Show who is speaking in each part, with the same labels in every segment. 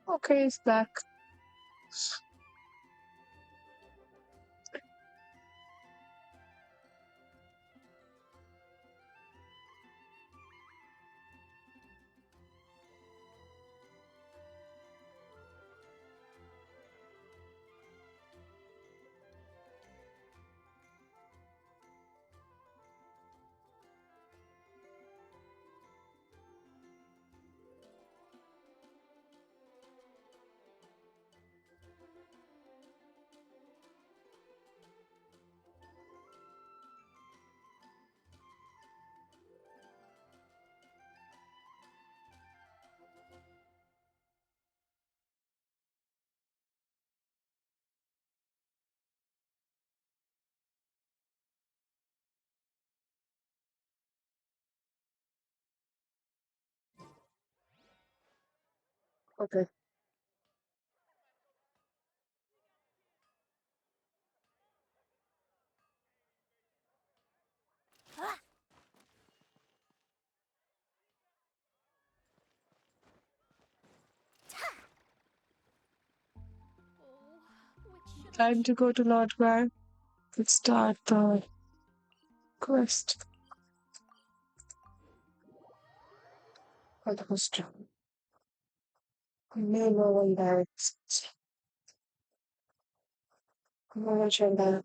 Speaker 1: Okay, it's back. Okay.
Speaker 2: Which should I
Speaker 1: Time to go to Lord Guy. Let's start the quest. Almost. No one directs. No one shall die.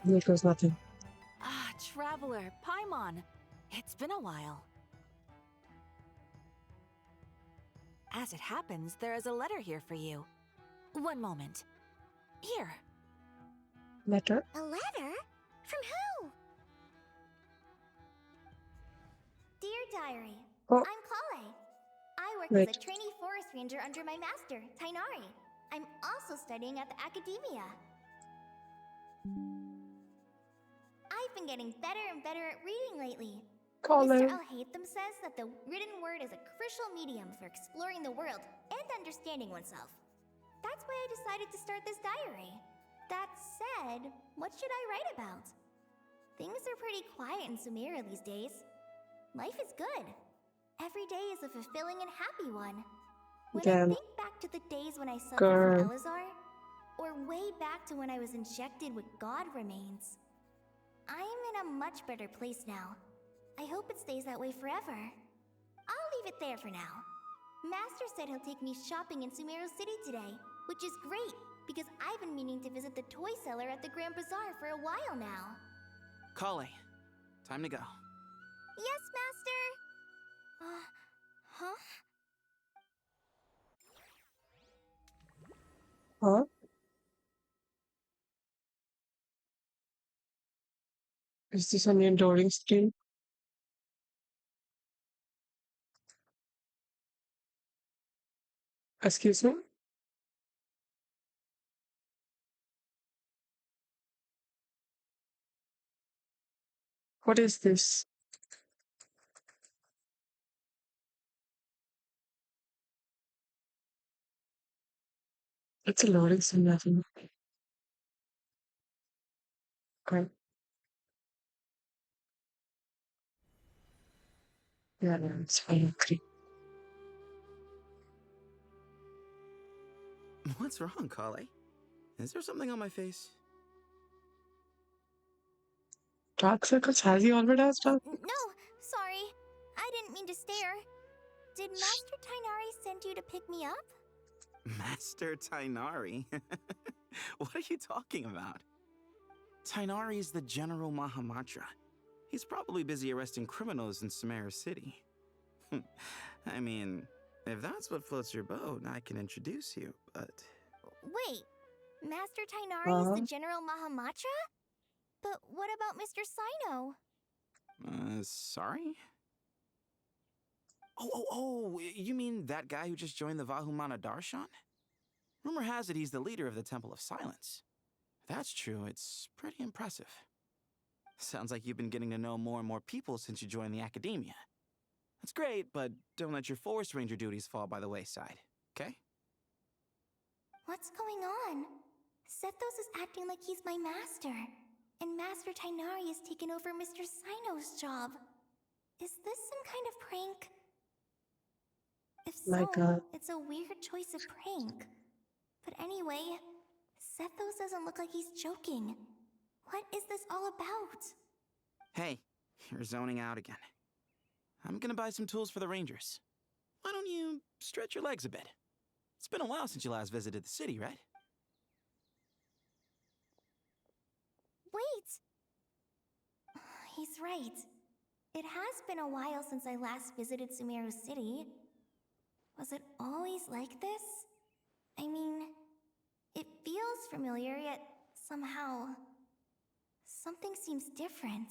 Speaker 1: It was nothing.
Speaker 2: Ah, traveler, Paimon. It's been a while. As it happens, there is a letter here for you. One moment. Here.
Speaker 1: Letter?
Speaker 3: A letter? From who? Dear Diary,
Speaker 1: Oh,
Speaker 3: I'm Kale. I work as a
Speaker 1: wait.
Speaker 3: trainee forest ranger under my master, Tainari. I'm also studying at the academia. I've been getting better and better at reading lately. Mr.
Speaker 1: Colin.
Speaker 3: Alhaitham says that the written word is a crucial medium for exploring the world and understanding oneself. That's why I decided to start this diary. That said, what should I write about? Things are pretty quiet in Sumeria these days. Life is good. Every day is a fulfilling and happy one. When I
Speaker 1: Damn.
Speaker 3: think back to the days when I suffered from
Speaker 1: Girl.
Speaker 3: Elazar, or way back to when I was injected with god remains, I am in a much better place now. I hope it stays that way forever. I'll leave it there for now. Master said he'll take me shopping in Sumeru City today, which is great because I've been meaning to visit the toy seller at the Grand Bazaar for a while now.
Speaker 4: Kale, time to go.
Speaker 3: Yes, Master! Huh?
Speaker 1: Huh? Is this a new loading screen? Excuse me? What is this? It's a loading screen, nothing. Okay. Yeah, no, it's fine. Okay.
Speaker 4: What's wrong, Kale? Is there something on my face?
Speaker 1: Dark circles has he already asked dark
Speaker 3: No,
Speaker 1: circles?
Speaker 3: sorry. I didn't mean to stare. Did Master Tainari send you to pick me up?
Speaker 4: Master Tainari? What are you talking about? Tainari is the General Mahamatra. He's probably busy arresting criminals in Sumeru City. I mean, if that's what floats your boat, I can introduce you, but...
Speaker 3: Wait, Master Tainari is
Speaker 1: Uh,
Speaker 3: the General Mahamatra? But what about Mr. Sino?
Speaker 4: Sorry? Oh, you mean that guy who just joined the Vahumana Darshan? Rumor has it he's the leader of the Temple of Silence. If that's true, it's pretty impressive. Sounds like you've been getting to know more and more people since you joined the academia. That's great, but don't let your Forest Ranger duties fall by the wayside, okay?
Speaker 3: What's going on? Sethos is acting like he's my master, and Master Tainari has taken over Mr. Sino's job. Is this some kind of prank? If
Speaker 1: my
Speaker 3: so,
Speaker 1: God.
Speaker 3: it's a weird choice of prank. But anyway, Sethos doesn't look like he's joking. What is this all about?
Speaker 4: Hey, you're zoning out again. I'm gonna buy some tools for the Rangers. Why don't you stretch your legs a bit? It's been a while since you last visited the city, right?
Speaker 3: Wait! He's right. It has been a while since I last visited Sumeru City. Was it always like this? I mean, it feels familiar, yet somehow... something seems different.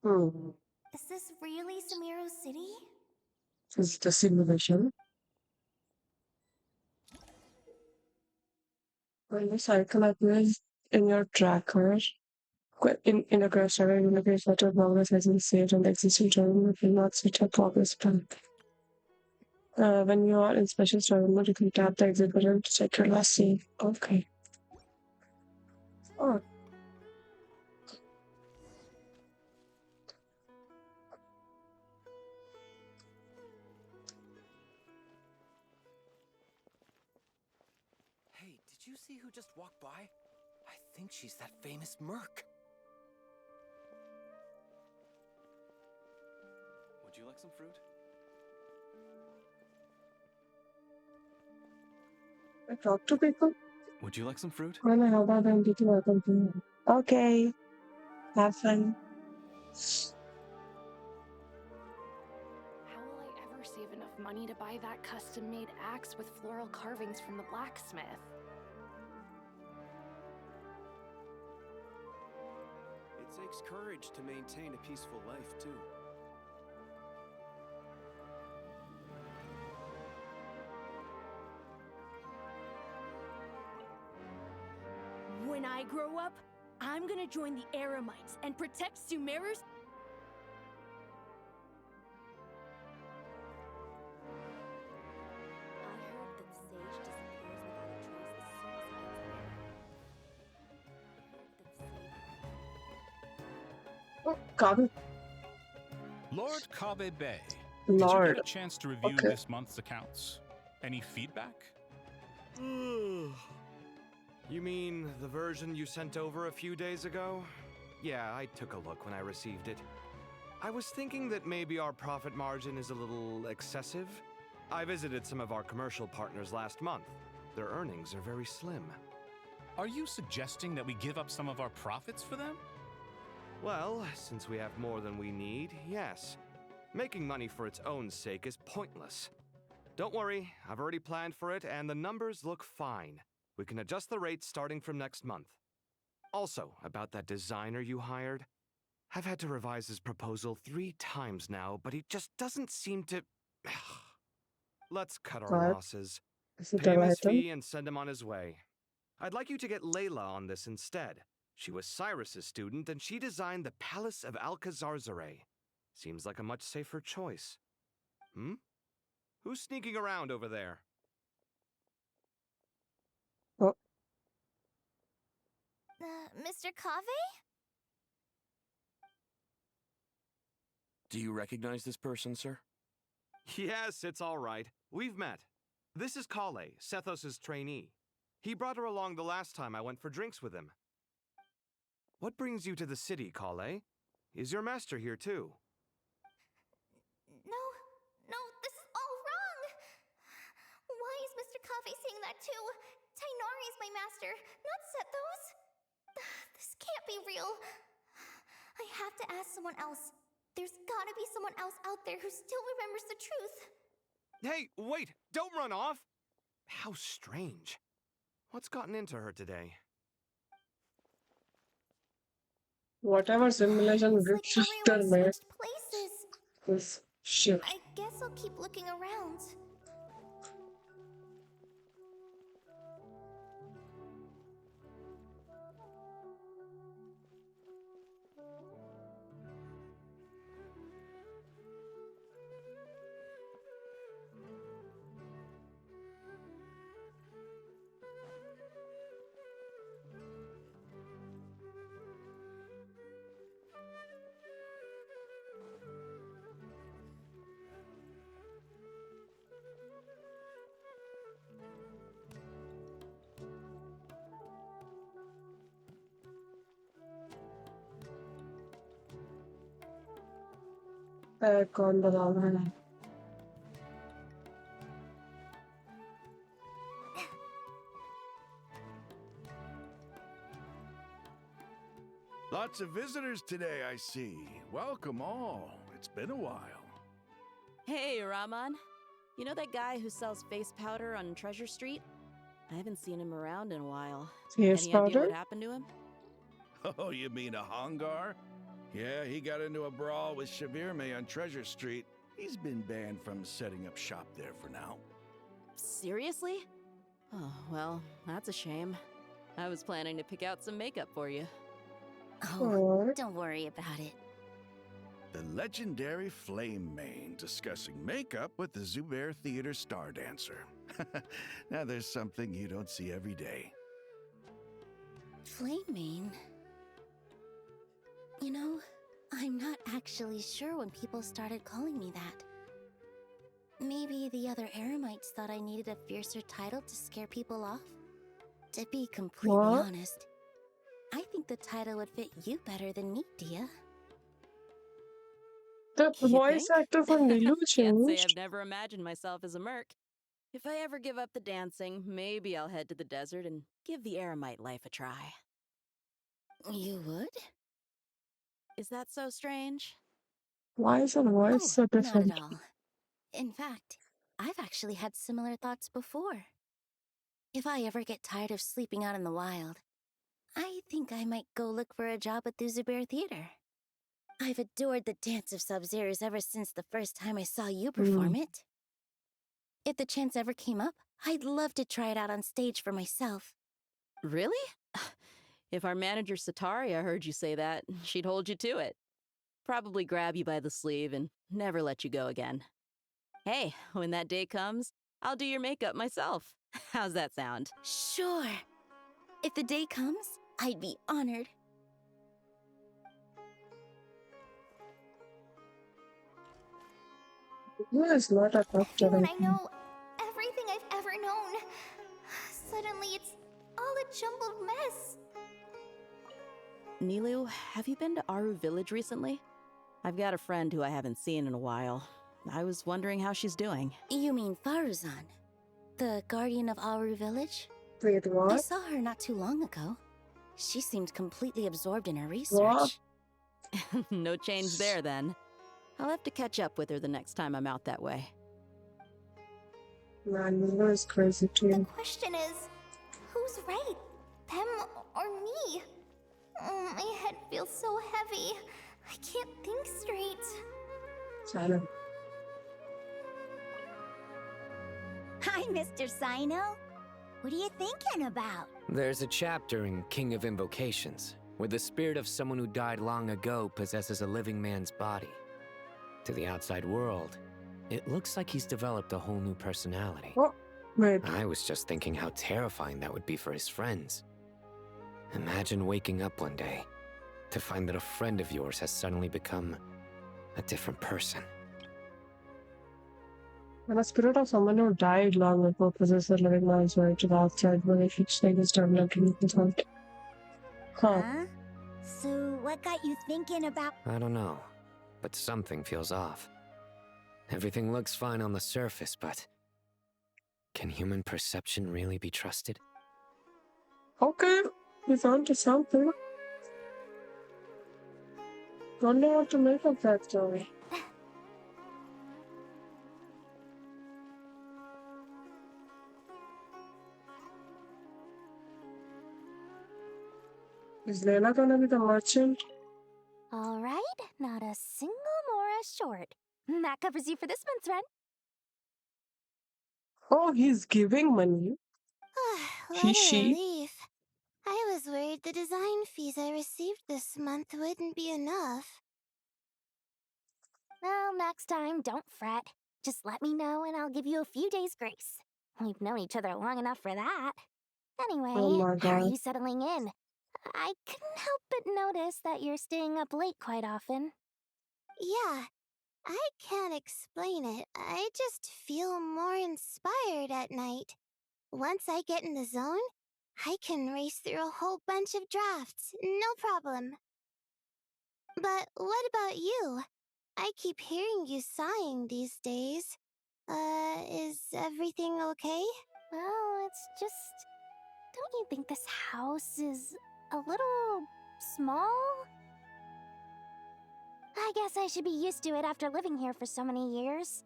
Speaker 1: Hmm.
Speaker 3: Is this really Sumeru City?
Speaker 1: This is the simulation. When you cycle upwards in your tracker, in a crash area, you indicate that your progress has been saved and the existing journey will not switch your progress plan. When you are in special travel mode, you can tap the exit button to check your last save. Okay. Oh,
Speaker 5: Hey, did you see who just walked by? I think she's that famous merc. Would you like some fruit?
Speaker 1: I talk to people.
Speaker 5: Would you like some fruit?
Speaker 1: When I have that, I'm getting welcome to you. Okay. Have fun.
Speaker 6: How will I ever save enough money to buy that custom-made axe with floral carvings from the blacksmith?
Speaker 7: It takes courage to maintain a peaceful life, too.
Speaker 8: When I grow up, I'm gonna join the Eremites and protect Sumeru's.
Speaker 3: I heard that the sage disappears without a trace as soon as he gets there.
Speaker 1: Oh, Kabe.
Speaker 9: Lord Kabe Bay, did you
Speaker 1: Lord.
Speaker 9: get a chance to review
Speaker 1: Okay.
Speaker 9: this month's accounts? Any feedback?
Speaker 7: You mean the version you sent over a few days ago? Yeah, I took a look when I received it. I was thinking that maybe our profit margin is a little excessive. I visited some of our commercial partners last month. Their earnings are very slim.
Speaker 9: Are you suggesting that we give up some of our profits for them?
Speaker 7: Well, since we have more than we need, yes. Making money for its own sake is pointless. Don't worry, I've already planned for it, and the numbers look fine. We can adjust the rates starting from next month. Also, about that designer you hired, I've had to revise his proposal 3 times now, but he just doesn't seem to... Let's cut our
Speaker 1: What?
Speaker 7: losses.
Speaker 1: Is it
Speaker 7: Pay
Speaker 1: an
Speaker 7: him his
Speaker 1: item?
Speaker 7: fee and send him on his way. I'd like you to get Layla on this instead. She was Cyrus's student, and she designed the Palace of Alcazarzare. Seems like a much safer choice. Hmm? Who's sneaking around over there?
Speaker 1: Oh,
Speaker 3: Mr. Kave?
Speaker 5: Do you recognize this person, sir?
Speaker 7: Yes, it's all right. We've met. This is Kale, Sethos' trainee. He brought her along the last time I went for drinks with him. What brings you to the city, Kale? Is your master here too?
Speaker 3: No, this is all wrong! Why is Mr. Kave saying that too? Tainari is my master, not Sethos! This can't be real. I have to ask someone else. There's gotta be someone else out there who still remembers the truth.
Speaker 7: Hey, wait! Don't run off! How strange. What's gotten into her today?
Speaker 1: Whatever simulation
Speaker 3: It's like
Speaker 1: Richter
Speaker 3: everyone
Speaker 1: made
Speaker 3: switched places.
Speaker 1: is shit.
Speaker 3: I guess I'll keep looking around.
Speaker 1: कौन बता रहा है?
Speaker 10: Lots of visitors today, I see. Welcome all. It's been a while.
Speaker 11: Hey, Rahman. You know that guy who sells face powder on Treasure Street? I haven't seen him around in a while.
Speaker 1: Face
Speaker 11: Any idea
Speaker 1: powder?
Speaker 11: what happened to him?
Speaker 10: Oh, you mean a Hongar? Yeah, he got into a brawl with Shavirme on Treasure Street. He's been banned from setting up shop there for now.
Speaker 11: Seriously? Oh, well, that's a shame. I was planning to pick out some makeup for you.
Speaker 3: Oh, don't worry about it.
Speaker 10: The legendary Flame Mane discussing makeup with the Zubair Theater star dancer. Now there's something you don't see every day.
Speaker 3: Flame Mane? You know, I'm not actually sure when people started calling me that. Maybe the other Eremites thought I needed a fiercer title to scare people off? To be completely
Speaker 1: What?
Speaker 3: honest, I think the title would fit you better than me, Dia.
Speaker 1: The
Speaker 11: You
Speaker 1: voice
Speaker 11: think?
Speaker 1: actor for Nilu
Speaker 11: Can't say I've
Speaker 1: changed.
Speaker 11: never imagined myself as a merc. If I ever give up the dancing, maybe I'll head to the desert and give the Eremite life a try.
Speaker 3: You would?
Speaker 11: Is that so strange?
Speaker 1: Why is her voice
Speaker 3: Oh,
Speaker 1: so
Speaker 3: not at
Speaker 1: different?
Speaker 3: all. In fact, I've actually had similar thoughts before. If I ever get tired of sleeping out in the wild, I think I might go look for a job at the Zubair Theater. I've adored the dance of Sub-Zeros ever since the first time I saw you perform it. If the chance ever came up, I'd love to try it out on stage for myself.
Speaker 11: Really? If our manager Sataria heard you say that, she'd hold you to it. Probably grab you by the sleeve and never let you go again. Hey, when that day comes, I'll do your makeup myself. How's that sound?
Speaker 3: Sure. If the day comes, I'd be honored.
Speaker 1: Nilu is not a doctor.
Speaker 3: When I know everything I've ever known, suddenly it's all a jumbled mess.
Speaker 11: Nilu, have you been to Aru Village recently? I've got a friend who I haven't seen in a while. I was wondering how she's doing.
Speaker 3: You mean Faruzan, the guardian of Aru Village?
Speaker 1: Wait,
Speaker 3: I
Speaker 1: what?
Speaker 3: saw her not too long ago. She seemed completely absorbed in her
Speaker 1: What?
Speaker 3: research.
Speaker 11: No change there, then. I'll have to catch up with her the next time I'm out that way.
Speaker 1: Man, Nilu is crazy
Speaker 3: The
Speaker 1: too.
Speaker 3: question is, who's right? Them or me? My head feels so heavy. I can't think straight.
Speaker 1: Silent.
Speaker 12: Hi, Mr. Sino. What are you thinking about?
Speaker 13: There's a chapter in King of Invocations where the spirit of someone who died long ago possesses a living man's body. To the outside world, it looks like he's developed a whole new personality.
Speaker 1: What? Wait.
Speaker 13: I was just thinking how terrifying that would be for his friends. Imagine waking up one day to find that a friend of yours has suddenly become a different person.
Speaker 1: When a spirit of someone who died long ago possesses a living man's body to the outside world, it looks like it's developing his heart. Huh.
Speaker 12: Huh? So, what got you thinking about?
Speaker 13: I don't know, but something feels off. Everything looks fine on the surface, but can human perception really be trusted?
Speaker 1: Okay, we found something. Don't know what to make of that story. Is Layla gonna be the merchant?
Speaker 3: All right, not a single Mora short. That covers you for this month's rent.
Speaker 1: Oh, he's giving money.
Speaker 12: What a
Speaker 1: She.
Speaker 12: relief. I was worried the design fees I received this month wouldn't be enough.
Speaker 3: Well, next time, don't fret. Just let me know and I'll give you a few days' grace. We've known each other long enough for that.
Speaker 1: Oh
Speaker 3: Anyway,
Speaker 1: my
Speaker 3: how are
Speaker 1: god.
Speaker 3: you settling in? I couldn't help but notice that you're staying up late quite often.
Speaker 12: Yeah, I can't explain it. I just feel more inspired at night. Once I get in the zone, I can race through a whole bunch of drafts, no problem. But what about you? I keep hearing you sighing these days. Is everything okay?
Speaker 3: Well, it's just... Don't you think this house is a little small? I guess I should be used to it after living here for so many years.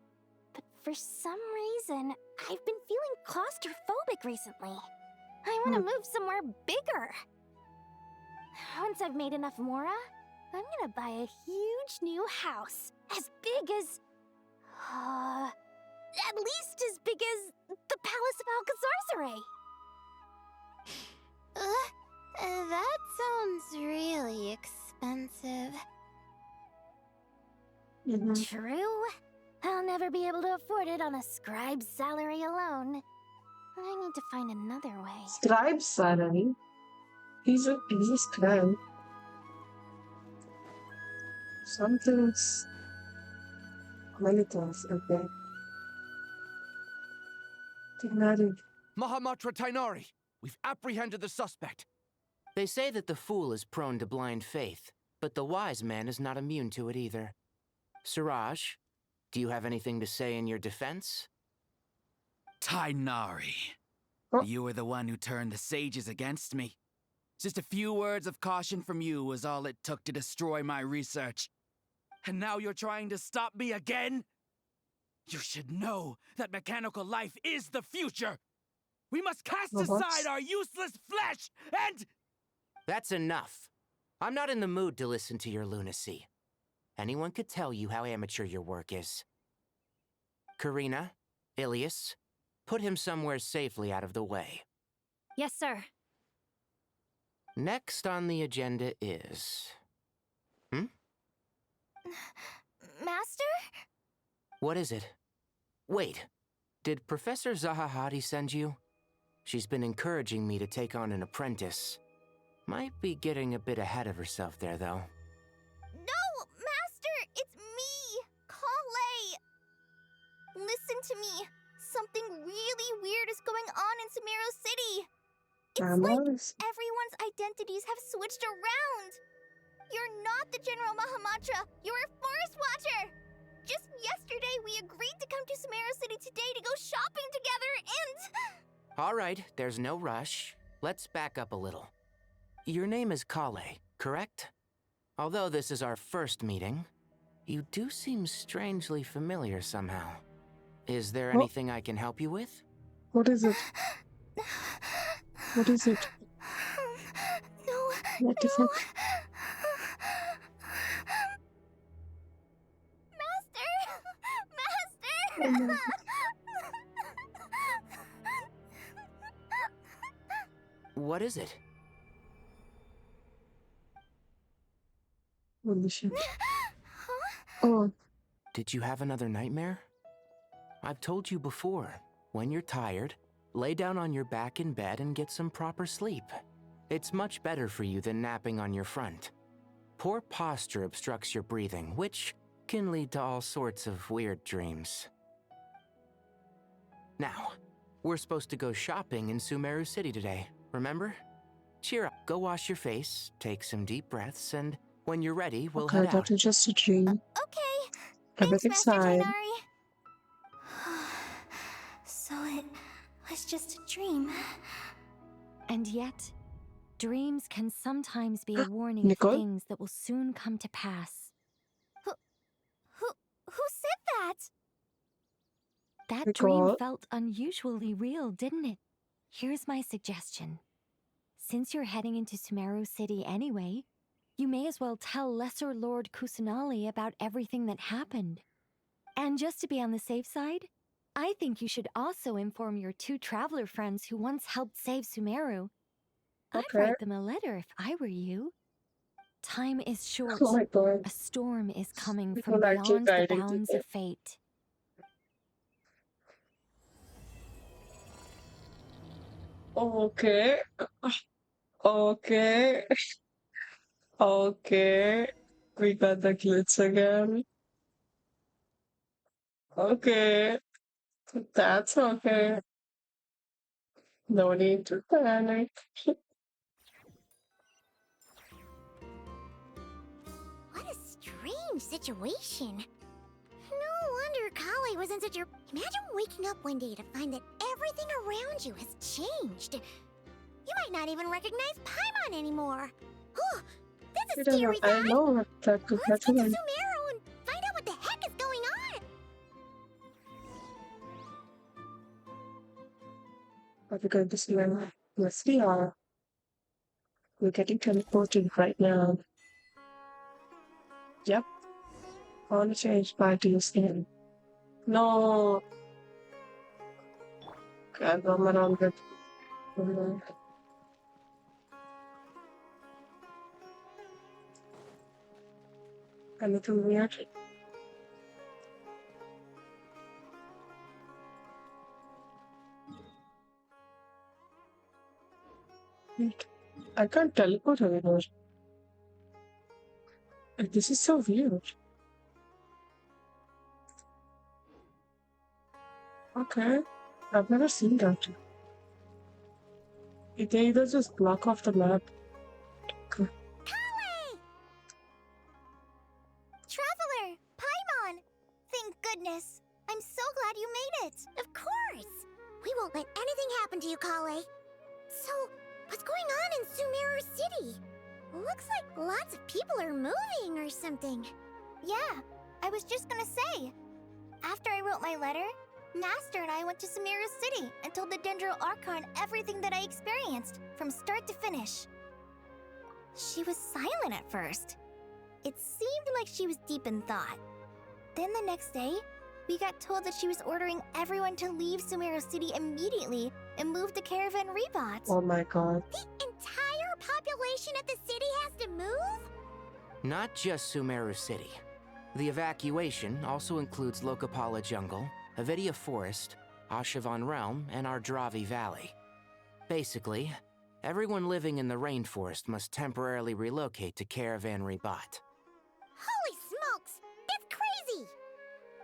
Speaker 3: But for some reason, I've been feeling claustrophobic recently. I want to move somewhere bigger. Once I've made enough Mora, I'm gonna buy a huge new house. As big as... at least as big as the Palace of Alcazarzaray.
Speaker 12: That sounds really expensive.
Speaker 3: True. I'll never be able to afford it on a scribe's salary alone. I need to find another way.
Speaker 1: Scribe's salary? He's a scribe. Something's... Many things, okay. Tighnari.
Speaker 5: Mahamatra Tainari, we've apprehended the suspect.
Speaker 14: They say that the fool is prone to blind faith, but the wise man is not immune to it either. Suraj, do you have anything to say in your defense?
Speaker 15: Tainari, you were the one who turned the sages against me. Just a few words of caution from you was all it took to destroy my research. And now you're trying to stop me again? You should know that mechanical life is the future. We must cast aside our useless flesh and...
Speaker 14: That's enough. I'm not in the mood to listen to your lunacy. Anyone could tell you how amateur your work is. Karina, Ilias, put him somewhere safely out of the way.
Speaker 6: Yes, sir.
Speaker 14: Next on the agenda is...
Speaker 3: Master?
Speaker 14: What is it? Wait, did Professor Zahahati send you? She's been encouraging me to take on an apprentice. Might be getting a bit ahead of herself there, though.
Speaker 3: No, Master! It's me! Kale! Listen to me. Something really weird is going on in Sumeru City. It's like everyone's identities have switched around. You're not the General Mahamatra. You're a Forest Watcher. Just yesterday, we agreed to come to Sumeru City today to go shopping together and...
Speaker 14: All right, there's no rush. Let's back up a little. Your name is Kale, correct? Although this is our first meeting, you do seem strangely familiar somehow. Is there anything I can help you with?
Speaker 1: What is it? What is it?
Speaker 3: No,
Speaker 1: what the fuck?
Speaker 3: Master!
Speaker 14: What is it?
Speaker 1: Holy shit. Oh.
Speaker 14: Did you have another nightmare? I've told you before, when you're tired, lay down on your back in bed and get some proper sleep. It's much better for you than napping on your front. Poor posture obstructs your breathing, which can lead to all sorts of weird dreams. Now, we're supposed to go shopping in Sumeru City today, remember? Cheer up, go wash your face, take some deep breaths, and when you're ready, we'll head out.
Speaker 1: That was just a dream.
Speaker 3: Okay.
Speaker 1: Everything's fine.
Speaker 3: So it was just a dream.
Speaker 16: And yet, dreams can sometimes be a warning
Speaker 1: Nicole?
Speaker 16: of things that will soon come to pass.
Speaker 3: Who said that?
Speaker 16: That
Speaker 1: Nicole?
Speaker 16: dream felt unusually real, didn't it? Here's my suggestion. Since you're heading into Sumeru City anyway, you may as well tell Lesser Lord Kusanali about everything that happened. And just to be on the safe side, I think you should also inform your 2 traveler friends who once helped save Sumeru. I'd
Speaker 1: Okay.
Speaker 16: write them a letter if I were you. Time is short.
Speaker 1: Oh my god.
Speaker 16: A storm is coming from
Speaker 1: People actually
Speaker 16: beyond the
Speaker 1: guiding
Speaker 16: bounds
Speaker 1: people.
Speaker 16: of fate.
Speaker 1: Okay. Okay. Okay. We got the glitch again. Okay. That's okay. No need to panic.
Speaker 12: What a strange situation. No wonder Kale was in such a... Imagine waking up one day to find that everything around you has changed. You might not even recognize Paimon anymore. Oh, that's a scary
Speaker 1: I
Speaker 12: thought.
Speaker 1: know that could
Speaker 12: Let's get to
Speaker 1: happen.
Speaker 12: Sumeru and find out what the heck is going on.
Speaker 1: Are we going to see them? Yes, we are. We're getting teleported right now. Yep. I want to change my to skin. No. Can't roam around with. Anything weird? Wait, I can't teleport anymore. This is so weird. Okay, I've never seen that. They either just block off the map.
Speaker 12: Kale! Traveler! Paimon! Thank goodness. I'm so glad you made it. Of course. We won't let anything happen to you, Kale. So, what's going on in Sumeru City? Looks like lots of people are moving or something.
Speaker 3: Yeah, I was just gonna say. After I wrote my letter, Master and I went to Sumeru City and told the Dendro Archon everything that I experienced, from start to finish. She was silent at first. It seemed like she was deep in thought. Then the next day, we got told that she was ordering everyone to leave Sumeru City immediately and move to Caravan Rebot.
Speaker 1: Oh my god.
Speaker 12: The entire population of the city has to move?
Speaker 14: Not just Sumeru City. The evacuation also includes Lokapala Jungle, Avidia Forest, Ashavan Realm, and Ardravi Valley. Basically, everyone living in the rainforest must temporarily relocate to Caravan Rebot.
Speaker 12: Holy smokes! That's crazy!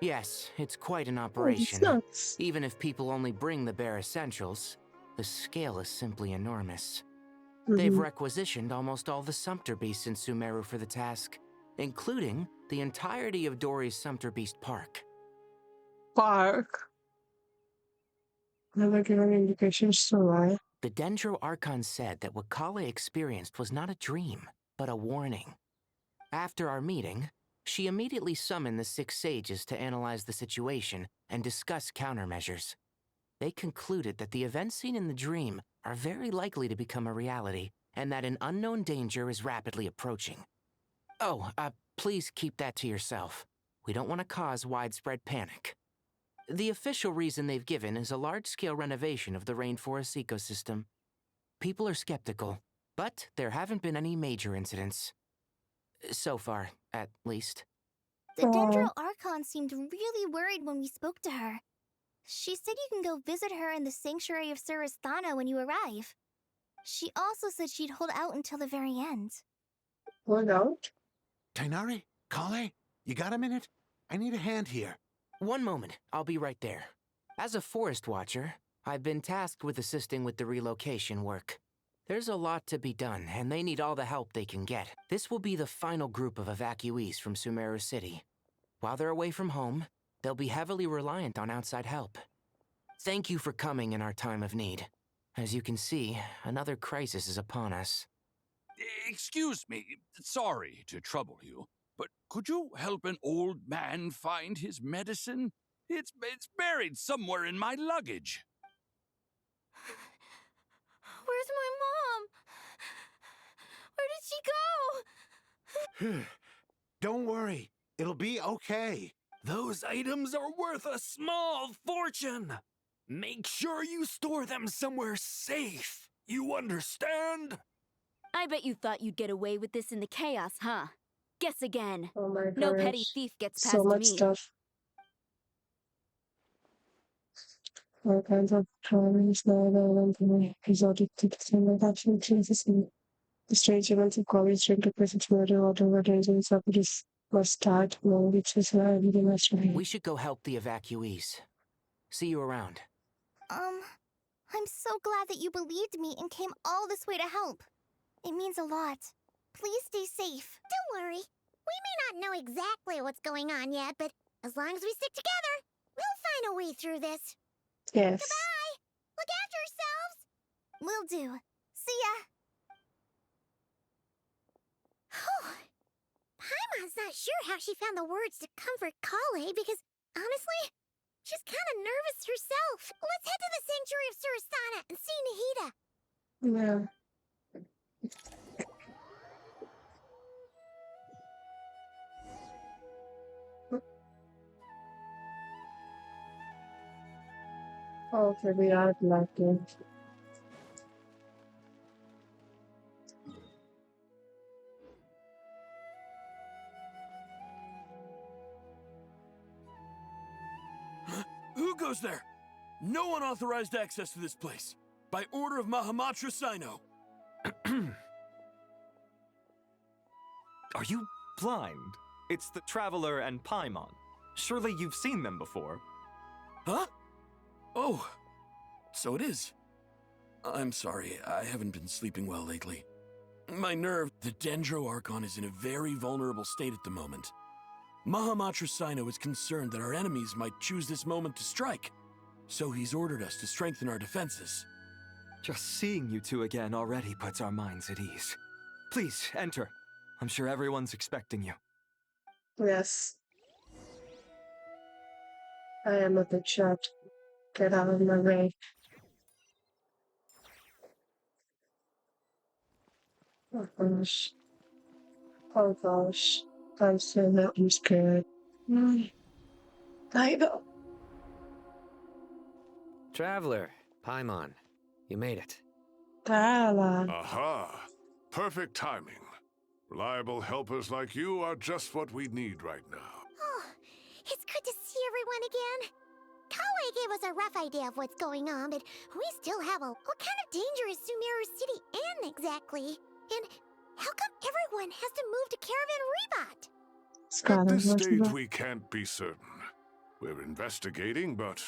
Speaker 14: Yes, it's quite an
Speaker 1: Oh,
Speaker 14: operation.
Speaker 1: it's nuts.
Speaker 14: Even if people only bring the bare essentials, the scale is simply enormous. They've requisitioned almost all the Sumpter Beasts in Sumeru for the task, including the entirety of Dory's Sumpter Beast Park.
Speaker 1: Park. Never given indications, so why?
Speaker 14: The Dendro Archon said that what Kale experienced was not a dream, but a warning. After our meeting, she immediately summoned the 6 sages to analyze the situation and discuss countermeasures. They concluded that the events seen in the dream are very likely to become a reality, and that an unknown danger is rapidly approaching. Oh, please keep that to yourself. We don't want to cause widespread panic. The official reason they've given is a large-scale renovation of the rainforest ecosystem. People are skeptical, but there haven't been any major incidents. So far, at least.
Speaker 3: The Dendro Archon seemed really worried when we spoke to her. She said you can go visit her in the Sanctuary of Surasthana when you arrive. She also said she'd hold out until the very end.
Speaker 1: Hold out?
Speaker 10: Tainari? Kale? You got a minute? I need a hand here.
Speaker 14: One moment, I'll be right there. As a forest watcher, I've been tasked with assisting with the relocation work. There's a lot to be done, and they need all the help they can get. This will be the final group of evacuees from Sumeru City. While they're away from home, they'll be heavily reliant on outside help. Thank you for coming in our time of need. As you can see, another crisis is upon us.
Speaker 17: Excuse me, sorry to trouble you, but could you help an old man find his medicine? It's buried somewhere in my luggage.
Speaker 8: Where's my mom? she go?
Speaker 18: Don't worry. It'll be okay.
Speaker 19: Those items are worth a small fortune. Make sure you store them somewhere safe. You understand?
Speaker 8: I bet you thought you'd get away with this in the chaos, huh? Guess again.
Speaker 1: Oh my
Speaker 8: No petty
Speaker 1: gosh.
Speaker 8: thief gets
Speaker 1: So
Speaker 8: past
Speaker 1: much
Speaker 8: me.
Speaker 1: stuff. All kinds of problems now relevant to me. Exotic tickets and like actual changes in the strange events of college during the present murder, whatever reasons of this must start, no, which is why I really much
Speaker 14: We should go help the evacuees. See you around.
Speaker 3: I'm so glad that you believed me and came all this way to help. It means a lot. Please stay safe.
Speaker 12: Don't worry. We may not know exactly what's going on yet, but as long as we stick together, we'll find a way through this.
Speaker 1: Yes.
Speaker 12: Goodbye! Look after yourselves!
Speaker 3: Will do. See ya!
Speaker 12: Paimon's not sure how she found the words to comfort Kale because, honestly, she's kind of nervous herself. Let's head to the Sanctuary of Surasana and see Nahida.
Speaker 1: Yeah. Okay, we are lucky.
Speaker 17: Who goes there? No unauthorized access to this place. By order of Mahamatra Sino.
Speaker 20: Are you blind? It's the Traveler and Paimon. Surely you've seen them before.
Speaker 17: Huh? Oh, so it is. I'm sorry, I haven't been sleeping well lately. My nerve, the Dendro Archon is in a very vulnerable state at the moment. Mahamatra Sino is concerned that our enemies might choose this moment to strike, so he's ordered us to strengthen our defenses.
Speaker 20: Just seeing you two again already puts our minds at ease. Please, enter. I'm sure everyone's expecting you.
Speaker 1: Yes. I am a bit shot. Get out of my way. Oh gosh. Oh gosh. I'm so not scared. I know.
Speaker 13: Traveler, Paimon, you made it.
Speaker 1: Tala.
Speaker 21: Aha! Perfect timing. Reliable helpers like you are just what we need right now.
Speaker 12: Oh, it's good to see everyone again. Kale gave us a rough idea of what's going on, but we still have what kind of danger is Sumeru City in exactly? And how come everyone has to move to Caravan Reebot?
Speaker 21: At this stage, we can't be certain. We're investigating, but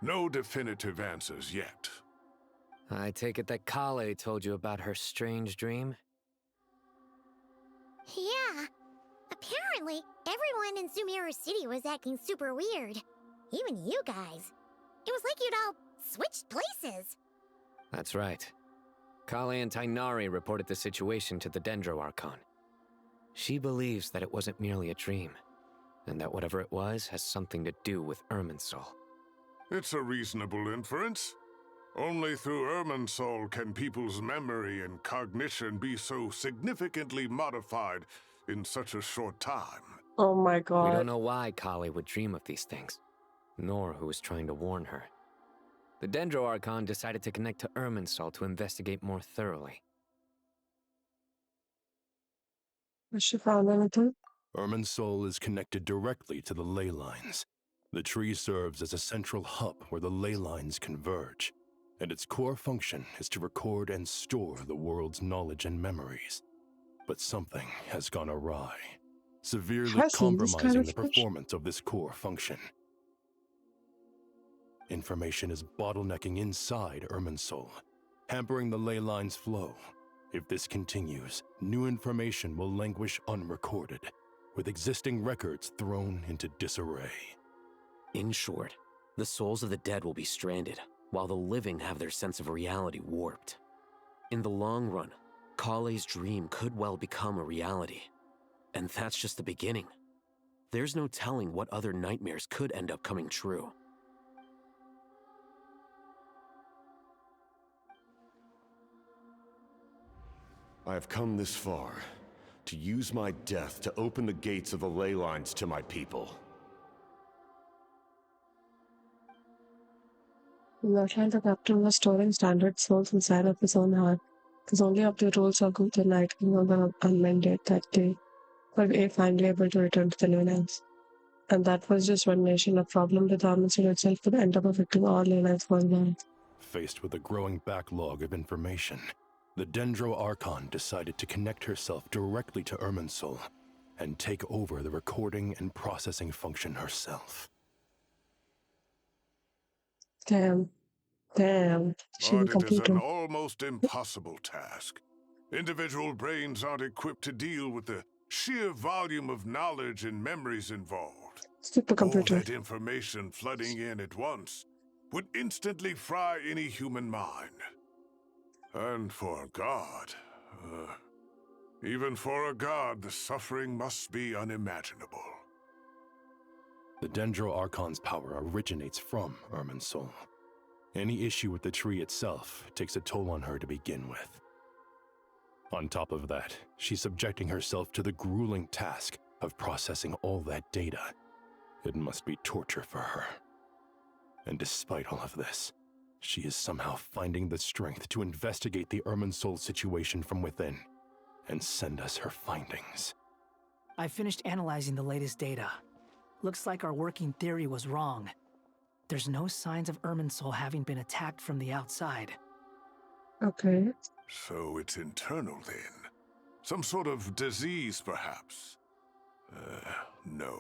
Speaker 21: no definitive answers yet.
Speaker 13: I take it that Kale told you about her strange dream?
Speaker 12: Yeah. Apparently, everyone in Sumeru City was acting super weird. Even you guys. It was like you'd all switched places.
Speaker 13: That's right. Kale and Tainari reported the situation to the Dendro Archon. She believes that it wasn't merely a dream, and that whatever it was has something to do with Irminsul.
Speaker 21: It's a reasonable inference. Only through Irminsul can people's memory and cognition be so significantly modified in such a short time.
Speaker 1: Oh my god.
Speaker 13: We don't know why Kale would dream of these things, nor who was trying to warn her. The Dendro Archon decided to connect to Irminsul to investigate more thoroughly.
Speaker 1: Has she found anything?
Speaker 22: Irminsul is connected directly to the ley lines. The tree serves as a central hub where the ley lines converge, and its core function is to record and store the world's knowledge and memories. But something has gone awry, severely compromising the performance of this core function. Information is bottlenecking inside Irminsul, hampering the ley line's flow. If this continues, new information will languish unrecorded, with existing records thrown into disarray.
Speaker 23: In short, the souls of the dead will be stranded, while the living have their sense of reality warped. In the long run, Kale's dream could well become a reality. And that's just the beginning. There's no telling what other nightmares could end up coming true.
Speaker 2: I have come this far to use my death to open the gates of the ley lines to my people.
Speaker 1: Luckily, the captain was storing standard souls inside of his own heart, because only of the rules of good and Night King were amended that day, were we finally able to return to the ley lines. And that was just one nation. A problem with the Armature itself would end up affecting all ley lines worldwide.
Speaker 22: Faced with a growing backlog of information, the Dendro Archon decided to connect herself directly to Irminsul and take over the recording and processing function herself.
Speaker 1: Damn. She
Speaker 21: But it is an
Speaker 1: completed.
Speaker 21: almost impossible task. Individual brains aren't equipped to deal with the sheer volume of knowledge and memories involved. All that information flooding in at once would instantly fry any human mind. And for a god, even for a god, the suffering must be unimaginable.
Speaker 22: The Dendro Archon's power originates from Irminsul. Any issue with the tree itself takes a toll on her to begin with. On top of that, she's subjecting herself to the grueling task of processing all that data. It must be torture for her. And despite all of this, she is somehow finding the strength to investigate the Irminsul situation from within and send us her findings.
Speaker 4: I finished analyzing the latest data. Looks like our working theory was wrong. There's no signs of Irminsul having been attacked from the outside.
Speaker 1: Okay.
Speaker 21: So it's internal then. Some sort of disease, perhaps. No.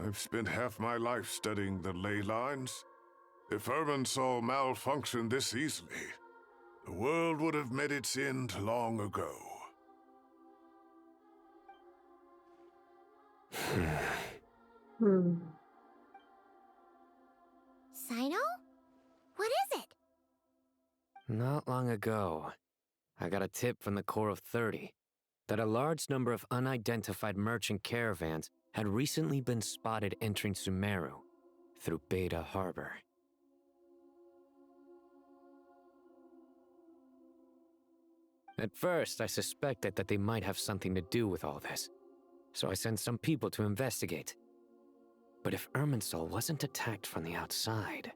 Speaker 21: I've spent half my life studying the ley lines. If Irminsul malfunctioned this easily, the world would have met its end long ago.
Speaker 12: Sino? What is it?
Speaker 13: Not long ago, I got a tip from the Corps of 30 that a large number of unidentified merchant caravans had recently been spotted entering Sumeru through Beta Harbor. At first, I suspected that they might have something to do with all this, so I sent some people to investigate. But if Irminsul wasn't attacked from the outside...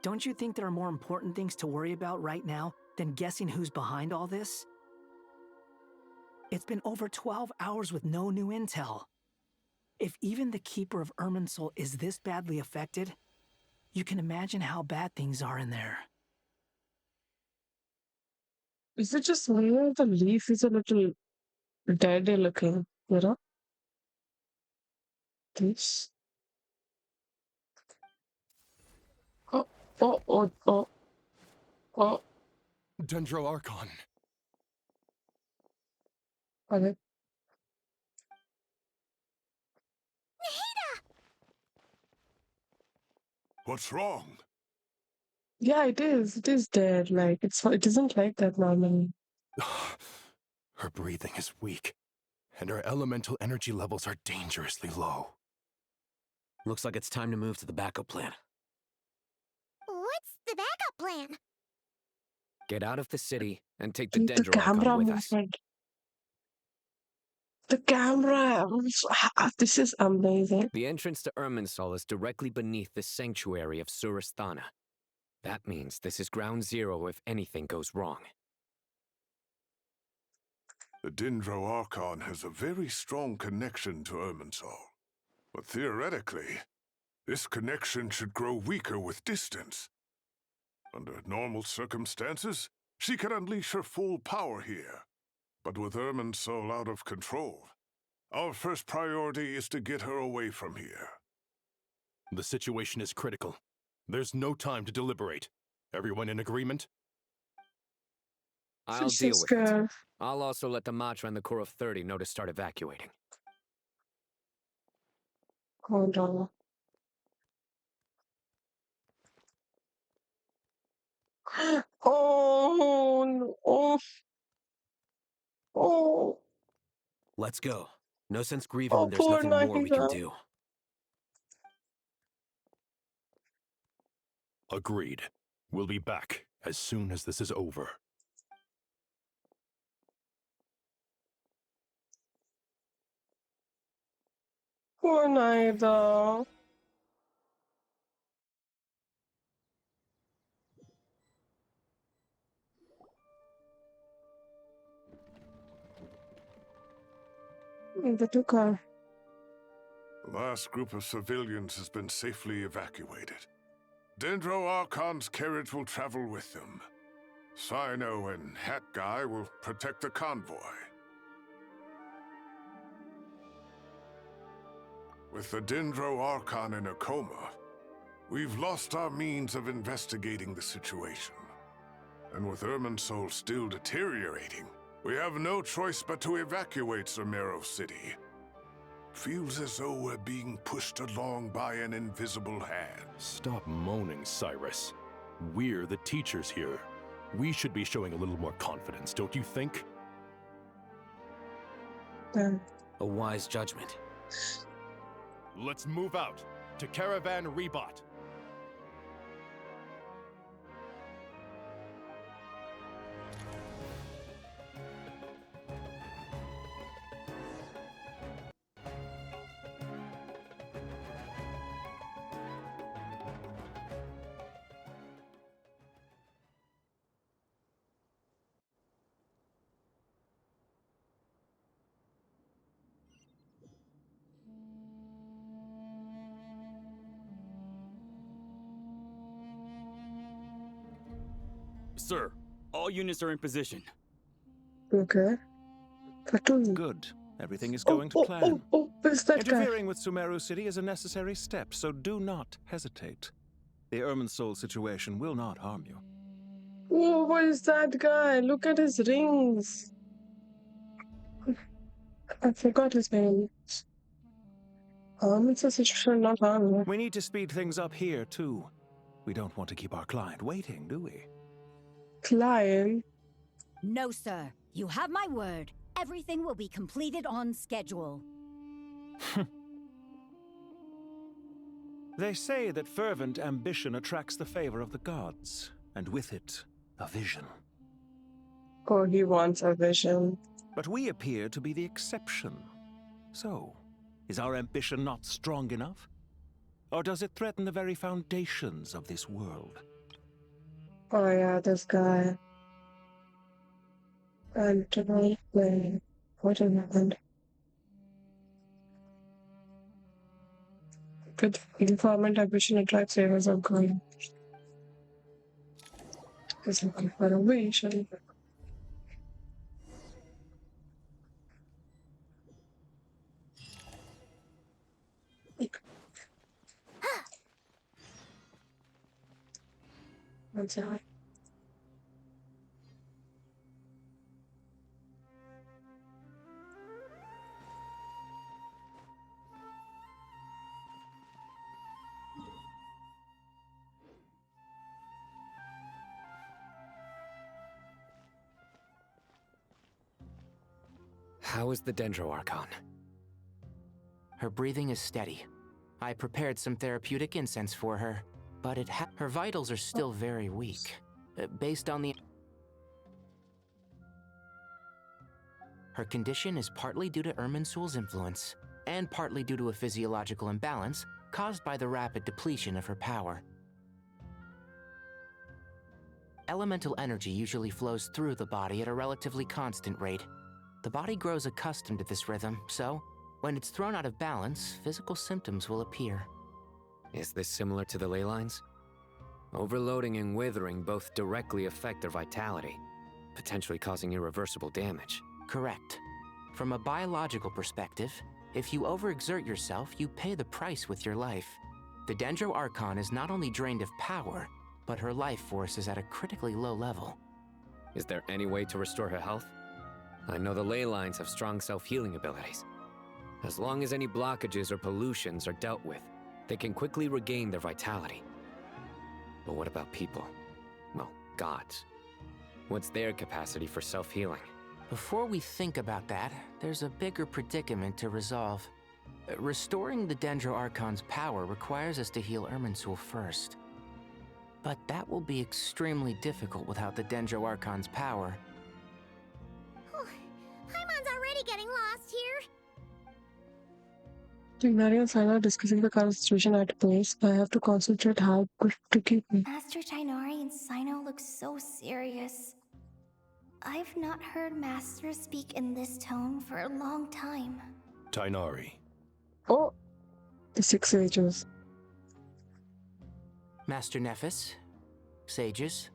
Speaker 4: Don't you think there are more important things to worry about right now than guessing who's behind all this? It's been over 12 hours with no new intel. If even the Keeper of Irminsul is this badly affected, you can imagine how bad things are in there.
Speaker 1: Is it just me? The leaf is a little dead looking, you know? This. Oh.
Speaker 22: Dendro Archon.
Speaker 1: Okay.
Speaker 21: What's wrong?
Speaker 1: Yeah, it is. It is dead. Like, it isn't like that normally.
Speaker 22: Her breathing is weak, and her elemental energy levels are dangerously low.
Speaker 23: Looks like it's time to move to the backup plan.
Speaker 12: What's the backup plan?
Speaker 23: Get out of the city and take the
Speaker 1: The
Speaker 23: Dendro Archon
Speaker 1: camera
Speaker 23: with us.
Speaker 1: movement. The camera. This is amazing.
Speaker 23: The entrance to Irminsul is directly beneath the sanctuary of Surasthana. That means this is ground zero if anything goes wrong.
Speaker 21: The Dendro Archon has a very strong connection to Irminsul. But theoretically, this connection should grow weaker with distance. Under normal circumstances, she can unleash her full power here. But with Irminsul out of control, our first priority is to get her away from here.
Speaker 22: The situation is critical. There's no time to deliberate. Everyone in agreement?
Speaker 13: I'll deal with it. I'll also let the Matra and the Corps of 30 know to start evacuating.
Speaker 1: Hold on. Oh.
Speaker 23: Let's go. No sense grieving when there's nothing more we can do.
Speaker 22: Agreed. We'll be back as soon as this is over.
Speaker 1: Oh, neither. The two car.
Speaker 21: The last group of civilians has been safely evacuated. Dendro Archon's carriage will travel with them. Sino and Hat Guy will protect the convoy. With the Dendro Archon in a coma, we've lost our means of investigating the situation. And with Irminsul still deteriorating, we have no choice but to evacuate Zamero City. Feels as though we're being pushed along by an invisible hand.
Speaker 22: Stop moaning, Cyrus. We're the teachers here. We should be showing a little more confidence, don't you think?
Speaker 23: A wise judgment.
Speaker 22: Let's move out to Caravan Rebot.
Speaker 7: Sir, all units are in position.
Speaker 1: Okay.
Speaker 9: Good. Everything is going to plan.
Speaker 1: Who's that guy?
Speaker 9: Interfering with Sumeru City is a necessary step, so do not hesitate. The Irminsul situation will not harm you.
Speaker 1: Oh, what is that guy? Look at his rings. I forgot his name. It's a situation not harm.
Speaker 9: We need to speed things up here, too. We don't want to keep our client waiting, do we?
Speaker 1: Client?
Speaker 11: No, sir. You have my word. Everything will be completed on schedule.
Speaker 9: They say that fervent ambition attracts the favor of the gods, and with it, a vision.
Speaker 1: Oh, he wants a vision.
Speaker 9: But we appear to be the exception. So, is our ambition not strong enough? Or does it threaten the very foundations of this world?
Speaker 1: Oh yeah, this guy. And what happened? Good environment ambition attracts favors of God. Is looking for a vision. One second.
Speaker 13: How is the Dendro Archon?
Speaker 14: Her breathing is steady. I prepared some therapeutic incense for her, but her vitals are still very weak. Based on the... Her condition is partly due to Irminsul's influence, and partly due to a physiological imbalance caused by the rapid depletion of her power. Elemental energy usually flows through the body at a relatively constant rate. The body grows accustomed to this rhythm, so when it's thrown out of balance, physical symptoms will appear.
Speaker 13: Is this similar to the ley lines? Overloading and withering both directly affect their vitality, potentially causing irreversible damage.
Speaker 14: Correct. From a biological perspective, if you overexert yourself, you pay the price with your life. The Dendro Archon is not only drained of power, but her life force is at a critically low level.
Speaker 13: Is there any way to restore her health? I know the ley lines have strong self-healing abilities. As long as any blockages or pollutions are dealt with, they can quickly regain their vitality. But what about people? Well, gods. What's their capacity for self-healing?
Speaker 14: Before we think about that, there's a bigger predicament to resolve. Restoring the Dendro Archon's power requires us to heal Irminsul first. But that will be extremely difficult without the Dendro Archon's power.
Speaker 12: Paimon's already getting lost here.
Speaker 1: Mary and Sana are discussing the current situation at place. I have to concentrate how to keep me.
Speaker 3: Master Tainari and Sino look so serious. I've not heard Master speak in this tone for a long time.
Speaker 22: Tainari.
Speaker 1: Oh, the 6 ages.
Speaker 14: Master Nephis? Sages?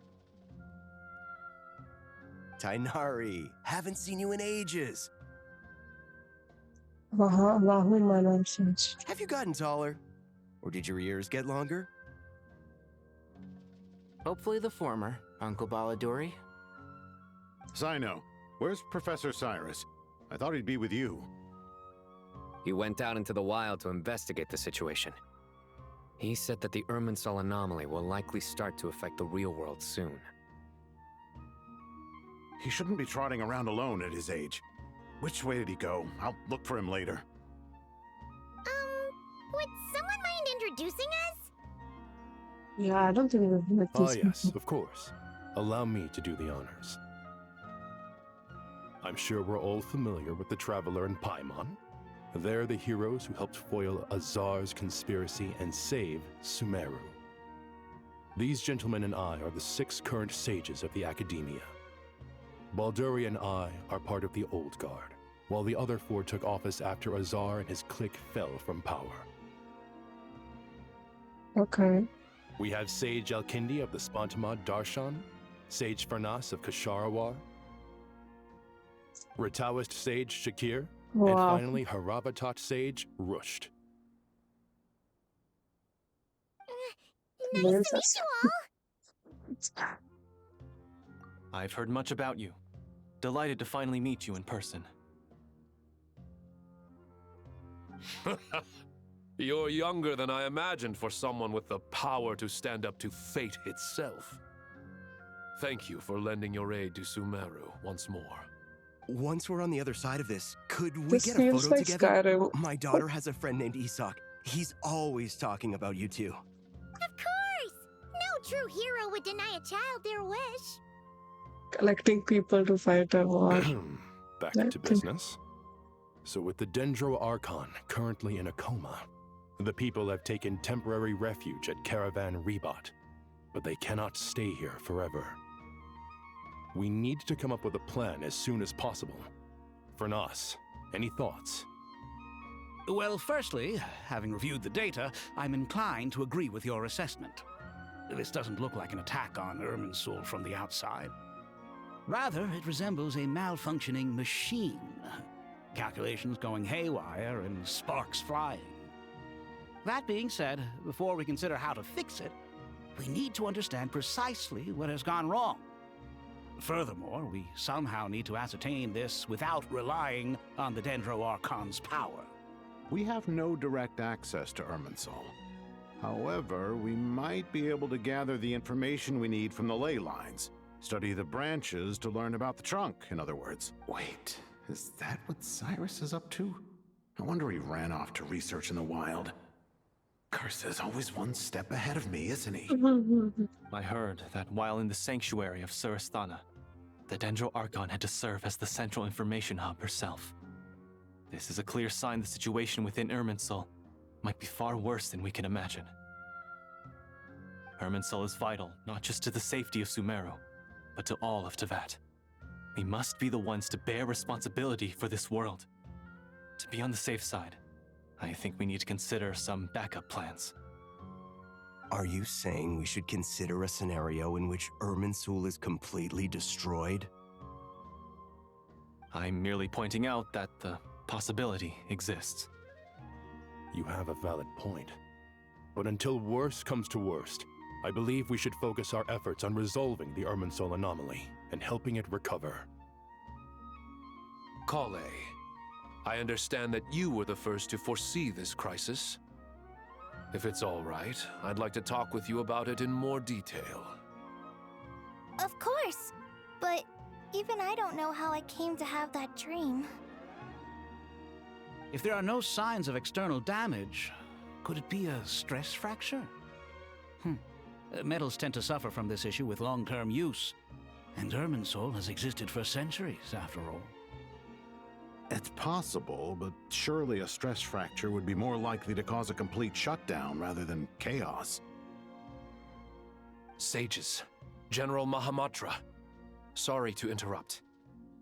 Speaker 5: Tainari, haven't seen you in ages. Have you gotten taller? Or did your ears get longer?
Speaker 14: Hopefully the former, Uncle Baladori.
Speaker 6: Sino, where's Professor Cyrus? I thought he'd be with you.
Speaker 13: He went out into the wild to investigate the situation. He said that the Irminsul anomaly will likely start to affect the real world soon.
Speaker 6: He shouldn't be trotting around alone at his age. Which way did he go? I'll look for him later.
Speaker 12: Would someone mind introducing us?
Speaker 1: Yeah, I don't think we've met
Speaker 22: Ah,
Speaker 1: these
Speaker 22: yes,
Speaker 1: people.
Speaker 22: of course. Allow me to do the honors. I'm sure we're all familiar with the Traveler and Paimon. They're the heroes who helped foil Azar's conspiracy and save Sumeru. These gentlemen and I are the 6 current sages of the Academia. Balduri and I are part of the Old Guard, while the other 4 took office after Azar and his clique fell from power.
Speaker 1: Okay.
Speaker 22: We have Sage Elkindi of the Spontamad Darshan, Sage Farnas of Kasharawar, Rataoist Sage Shakir, and
Speaker 1: Wow.
Speaker 22: finally Haravatat Sage Rusht.
Speaker 12: Nice to meet you all!
Speaker 20: I've heard much about you. Delighted to finally meet you in person.
Speaker 15: You're younger than I imagined for someone with the power to stand up to fate itself. Thank you for lending your aid to Sumeru once more.
Speaker 5: Once we're on the other side of this, could we
Speaker 1: This
Speaker 5: get a
Speaker 1: seems
Speaker 5: photo
Speaker 1: like
Speaker 5: together?
Speaker 1: Skyrim.
Speaker 5: My daughter has a friend named Isak. He's always talking about you two.
Speaker 12: Of course! No true hero would deny a child their wish.
Speaker 1: Collecting people to fight a war.
Speaker 22: Back to business. So with the Dendro Archon currently in a coma, the people have taken temporary refuge at Caravan Rebot, but they cannot stay here forever. We need to come up with a plan as soon as possible. Fernas, any thoughts?
Speaker 24: Well, firstly, having reviewed the data, I'm inclined to agree with your assessment. This doesn't look like an attack on Irminsul from the outside. Rather, it resembles a malfunctioning machine. Calculations going haywire and sparks flying. That being said, before we consider how to fix it, we need to understand precisely what has gone wrong. Furthermore, we somehow need to ascertain this without relying on the Dendro Archon's power.
Speaker 6: We have no direct access to Irminsul. However, we might be able to gather the information we need from the ley lines. Study the branches to learn about the trunk, in other words. Wait, is that what Cyrus is up to? No wonder he ran off to research in the wild. Curse is always one step ahead of me, isn't he?
Speaker 20: I heard that while in the sanctuary of Surasthana, the Dendro Archon had to serve as the central information hub herself. This is a clear sign the situation within Irminsul might be far worse than we can imagine. Irminsul is vital not just to the safety of Sumeru, but to all of Teyvat. We must be the ones to bear responsibility for this world. To be on the safe side, I think we need to consider some backup plans.
Speaker 5: Are you saying we should consider a scenario in which Irminsul is completely destroyed?
Speaker 20: I'm merely pointing out that the possibility exists.
Speaker 22: You have a valid point. But until worse comes to worst, I believe we should focus our efforts on resolving the Irminsul anomaly and helping it recover.
Speaker 15: Kale, I understand that you were the first to foresee this crisis. If it's all right, I'd like to talk with you about it in more detail.
Speaker 3: Of course, but even I don't know how I came to have that dream.
Speaker 24: If there are no signs of external damage, could it be a stress fracture? Metals tend to suffer from this issue with long-term use, and Irminsul has existed for centuries, after all.
Speaker 6: It's possible, but surely a stress fracture would be more likely to cause a complete shutdown rather than chaos.
Speaker 15: Sages, General Mahamatra. Sorry to interrupt,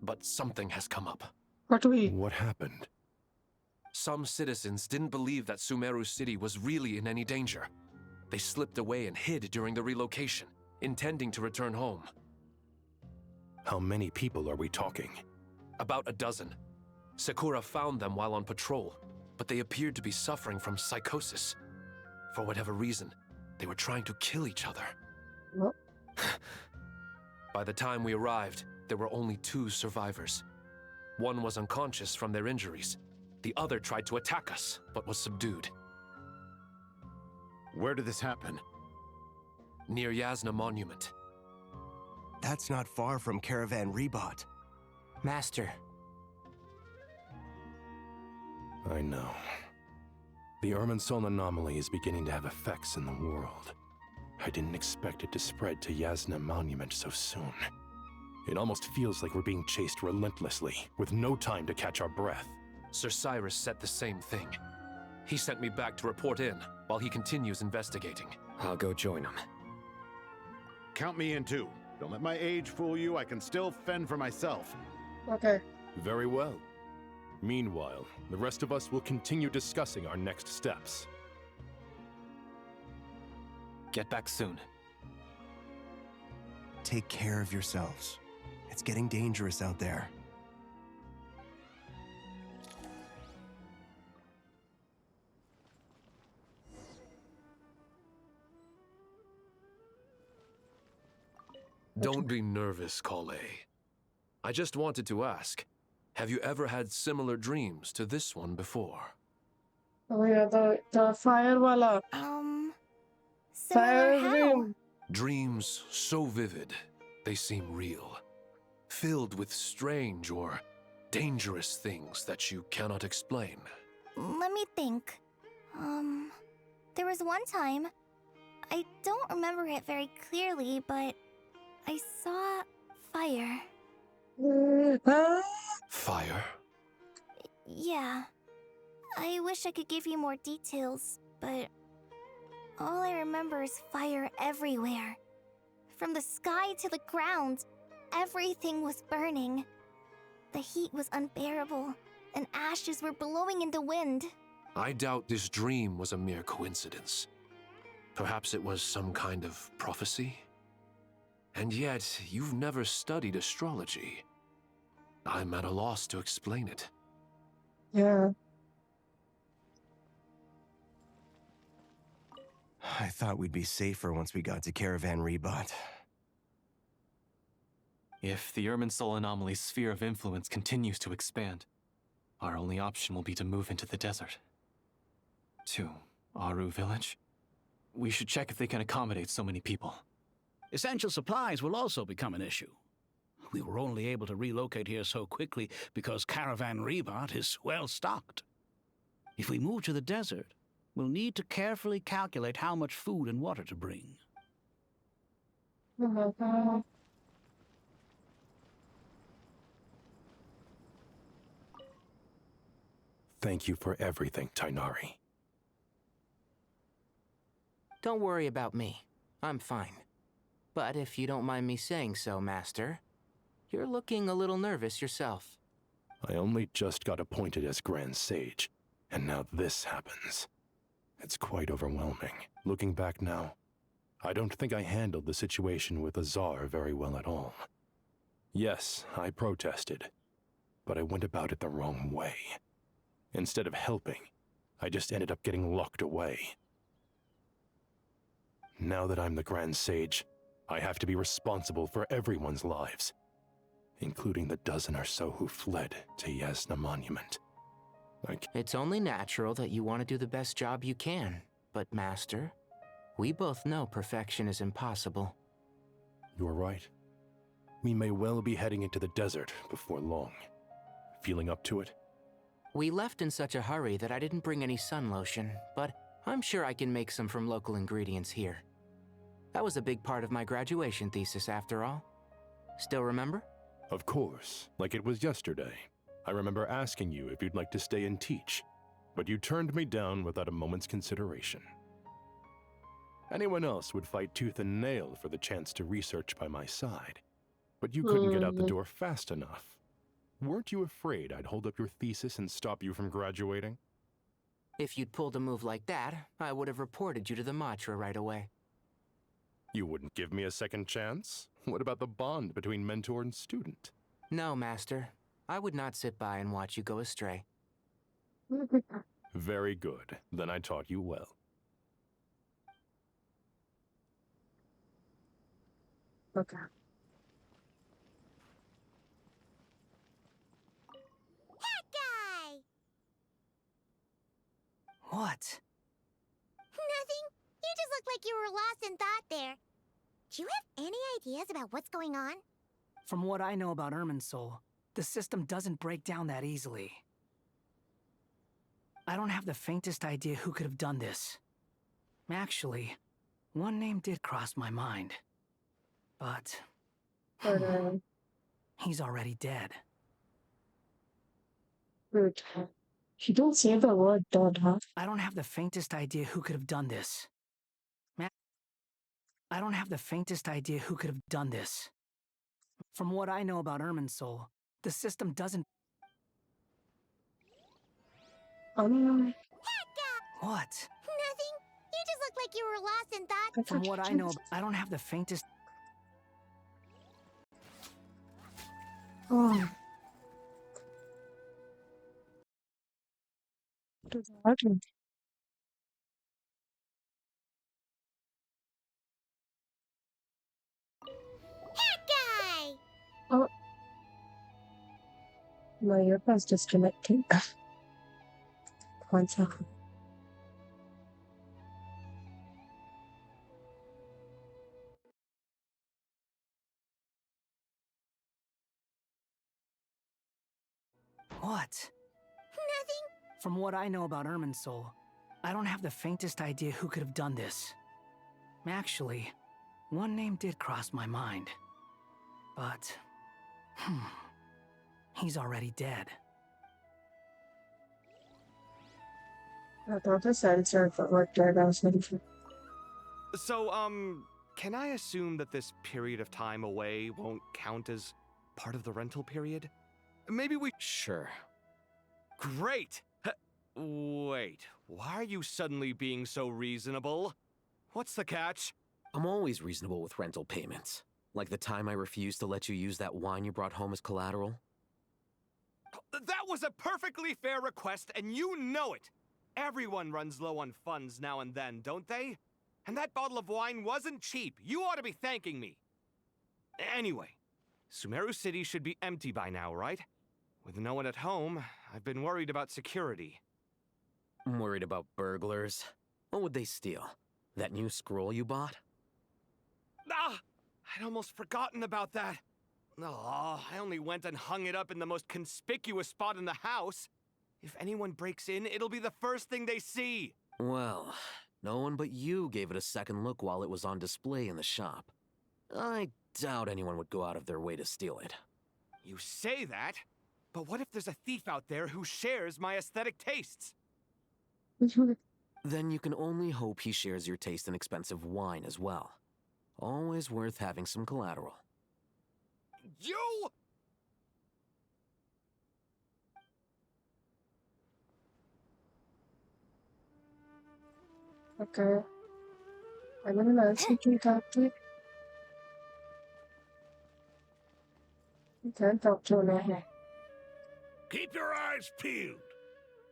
Speaker 15: but something has come up.
Speaker 22: What happened?
Speaker 15: Some citizens didn't believe that Sumeru City was really in any danger. They slipped away and hid during the relocation, intending to return home.
Speaker 22: How many people are we talking?
Speaker 15: About a dozen. Sakura found them while on patrol, but they appeared to be suffering from psychosis. For whatever reason, they were trying to kill each other.
Speaker 1: What?
Speaker 15: By the time we arrived, there were only 2 survivors. One was unconscious from their injuries. The other tried to attack us, but was subdued.
Speaker 6: Where did this happen?
Speaker 15: Near Yasna Monument.
Speaker 5: That's not far from Caravan Rebot.
Speaker 14: Master.
Speaker 22: I know. The Irminsul anomaly is beginning to have effects in the world. I didn't expect it to spread to Yasna Monument so soon. It almost feels like we're being chased relentlessly, with no time to catch our breath.
Speaker 15: Sir Cyrus said the same thing. He sent me back to report in, while he continues investigating.
Speaker 23: I'll go join him.
Speaker 6: Count me in too. Don't let my age fool you, I can still fend for myself.
Speaker 1: Okay.
Speaker 22: Very well. Meanwhile, the rest of us will continue discussing our next steps.
Speaker 20: Get back soon.
Speaker 5: Take care of yourselves. It's getting dangerous out there.
Speaker 15: Don't be nervous, Kale. I just wanted to ask, have you ever had similar dreams to this one before?
Speaker 1: Oh yeah, the fire wala.
Speaker 3: Similar
Speaker 1: Fire
Speaker 3: how?
Speaker 1: dream.
Speaker 15: Dreams so vivid, they seem real. Filled with strange or dangerous things that you cannot explain.
Speaker 3: Let me think. There was one time, I don't remember it very clearly, but I saw fire.
Speaker 15: Fire?
Speaker 3: Yeah. I wish I could give you more details, but all I remember is fire everywhere. From the sky to the ground, everything was burning. The heat was unbearable, and ashes were blowing in the wind.
Speaker 15: I doubt this dream was a mere coincidence. Perhaps it was some kind of prophecy? And yet, you've never studied astrology. I'm at a loss to explain it.
Speaker 1: Yeah.
Speaker 5: I thought we'd be safer once we got to Caravan Rebot.
Speaker 20: If the Irminsul anomaly's sphere of influence continues to expand, our only option will be to move into the desert. To Aru Village? We should check if they can accommodate so many people.
Speaker 24: Essential supplies will also become an issue. We were only able to relocate here so quickly because Caravan Rebot is well stocked. If we move to the desert, we'll need to carefully calculate how much food and water to bring.
Speaker 22: Thank you for everything, Tainari.
Speaker 14: Don't worry about me. I'm fine. But if you don't mind me saying so, Master, you're looking a little nervous yourself.
Speaker 22: I only just got appointed as Grand Sage, and now this happens. It's quite overwhelming. Looking back now, I don't think I handled the situation with Azar very well at all. Yes, I protested, but I went about it the wrong way. Instead of helping, I just ended up getting locked away. Now that I'm the Grand Sage, I have to be responsible for everyone's lives, including the dozen or so who fled to Yasna Monument.
Speaker 14: It's only natural that you want to do the best job you can, but Master, we both know perfection is impossible.
Speaker 22: You're right. We may well be heading into the desert before long. Feeling up to it?
Speaker 14: We left in such a hurry that I didn't bring any sun lotion, but I'm sure I can make some from local ingredients here. That was a big part of my graduation thesis, after all. Still remember?
Speaker 22: Of course, like it was yesterday. I remember asking you if you'd like to stay and teach, but you turned me down without a moment's consideration. Anyone else would fight tooth and nail for the chance to research by my side, but you couldn't get out the door fast enough. Weren't you afraid I'd hold up your thesis and stop you from graduating?
Speaker 14: If you'd pulled a move like that, I would have reported you to the Matra right away.
Speaker 22: You wouldn't give me a second chance? What about the bond between mentor and student?
Speaker 14: No, Master. I would not sit by and watch you go astray.
Speaker 22: Very good. Then I taught you well.
Speaker 1: Okay.
Speaker 12: That guy!
Speaker 4: What?
Speaker 12: Nothing. You just looked like you were lost in thought there. Do you have any ideas about what's going on?
Speaker 4: From what I know about Irminsul, the system doesn't break down that easily. I don't have the faintest idea who could have done this. Actually, one name did cross my mind. But... he's already dead.
Speaker 1: Good. You don't say the word dead, huh?
Speaker 4: I don't have the faintest idea who could have done this. I don't have the faintest idea who could have done this. From what I know about Irminsul, the system doesn't... What?
Speaker 12: Nothing. You just looked like you were lost in thought.
Speaker 4: From what I know, I don't have the faintest...
Speaker 1: Oh.
Speaker 12: That guy!
Speaker 1: Oh. My earphone's disconnecting. 1 second.
Speaker 4: What?
Speaker 12: Nothing.
Speaker 4: From what I know about Irminsul, I don't have the faintest idea who could have done this. Actually, one name did cross my mind. But... he's already dead.
Speaker 1: I thought the sensor for what dead I was looking for.
Speaker 10: So, can I assume that this period of time away won't count as part of the rental period? Maybe we...
Speaker 23: Sure.
Speaker 10: Great! Wait, why are you suddenly being so reasonable? What's the catch?
Speaker 23: I'm always reasonable with rental payments. Like the time I refused to let you use that wine you brought home as collateral.
Speaker 10: That was a perfectly fair request, and you know it! Everyone runs low on funds now and then, don't they? And that bottle of wine wasn't cheap. You ought to be thanking me. Anyway, Sumeru City should be empty by now, right? With no one at home, I've been worried about security.
Speaker 23: I'm worried about burglars. What would they steal? That new scroll you bought?
Speaker 10: Ah! I'd almost forgotten about that. Oh, I only went and hung it up in the most conspicuous spot in the house. If anyone breaks in, it'll be the first thing they see.
Speaker 23: Well, no one but you gave it a second look while it was on display in the shop. I doubt anyone would go out of their way to steal it.
Speaker 10: You say that, but what if there's a thief out there who shares my aesthetic tastes?
Speaker 23: Then you can only hope he shares your taste in expensive wine as well. Always worth having some collateral.
Speaker 10: You!
Speaker 1: Okay. I'm gonna answer to that. You can't talk to another.
Speaker 16: Keep your eyes peeled.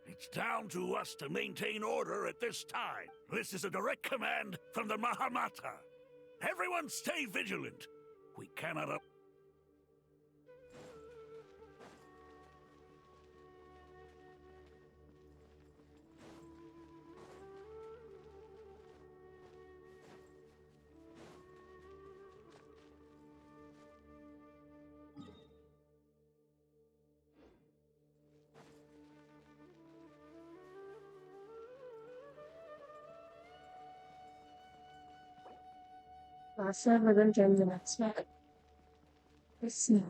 Speaker 16: It's down to us to maintain order at this time. This is a direct command from the Mahamata. Everyone stay vigilant. We cannot...
Speaker 1: Last time within 10 minutes. Let's see.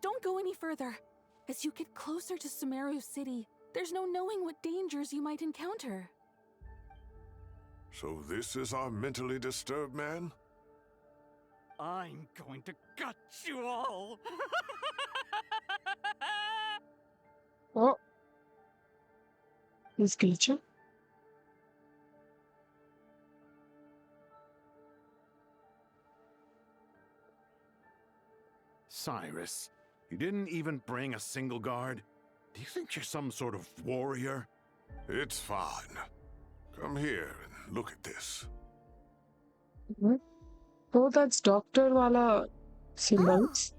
Speaker 8: don't go any further. As you get closer to Sumeru City, there's no knowing what dangers you might encounter.
Speaker 21: So this is our mentally disturbed man?
Speaker 7: I'm going to gut you all!
Speaker 1: Oh, he's glitching.
Speaker 6: Cyrus, you didn't even bring a single guard? Do you think you're some sort of warrior?
Speaker 21: It's fine. Come here and look at this.
Speaker 1: Mhm. Oh, that's Doctor Wala symbols.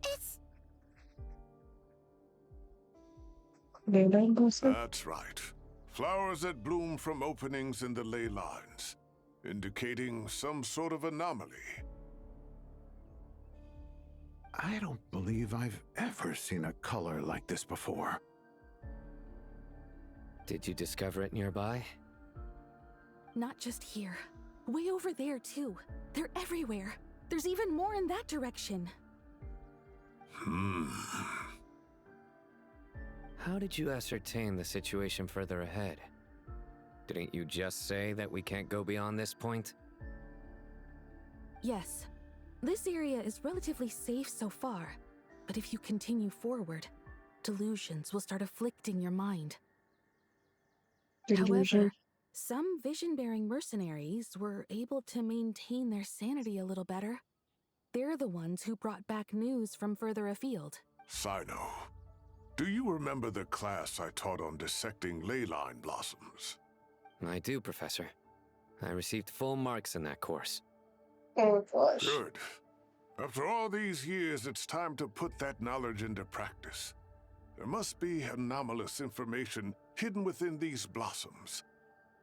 Speaker 12: It's
Speaker 1: Leyline person.
Speaker 21: That's right. Flowers that bloom from openings in the ley lines, indicating some sort of anomaly.
Speaker 6: I don't believe I've ever seen a color like this before.
Speaker 13: Did you discover it nearby?
Speaker 8: Not just here. Way over there, too. They're everywhere. There's even more in that direction.
Speaker 13: How did you ascertain the situation further ahead? Didn't you just say that we can't go beyond this point?
Speaker 8: Yes. This area is relatively safe so far, but if you continue forward, delusions will start afflicting your mind.
Speaker 1: Delusion.
Speaker 8: However, some vision-bearing mercenaries were able to maintain their sanity a little better. They're the ones who brought back news from further afield.
Speaker 21: Sino, do you remember the class I taught on dissecting ley line blossoms?
Speaker 13: I do, Professor. I received full marks in that course.
Speaker 1: Oh gosh.
Speaker 21: Good. After all these years, it's time to put that knowledge into practice. There must be anomalous information hidden within these blossoms.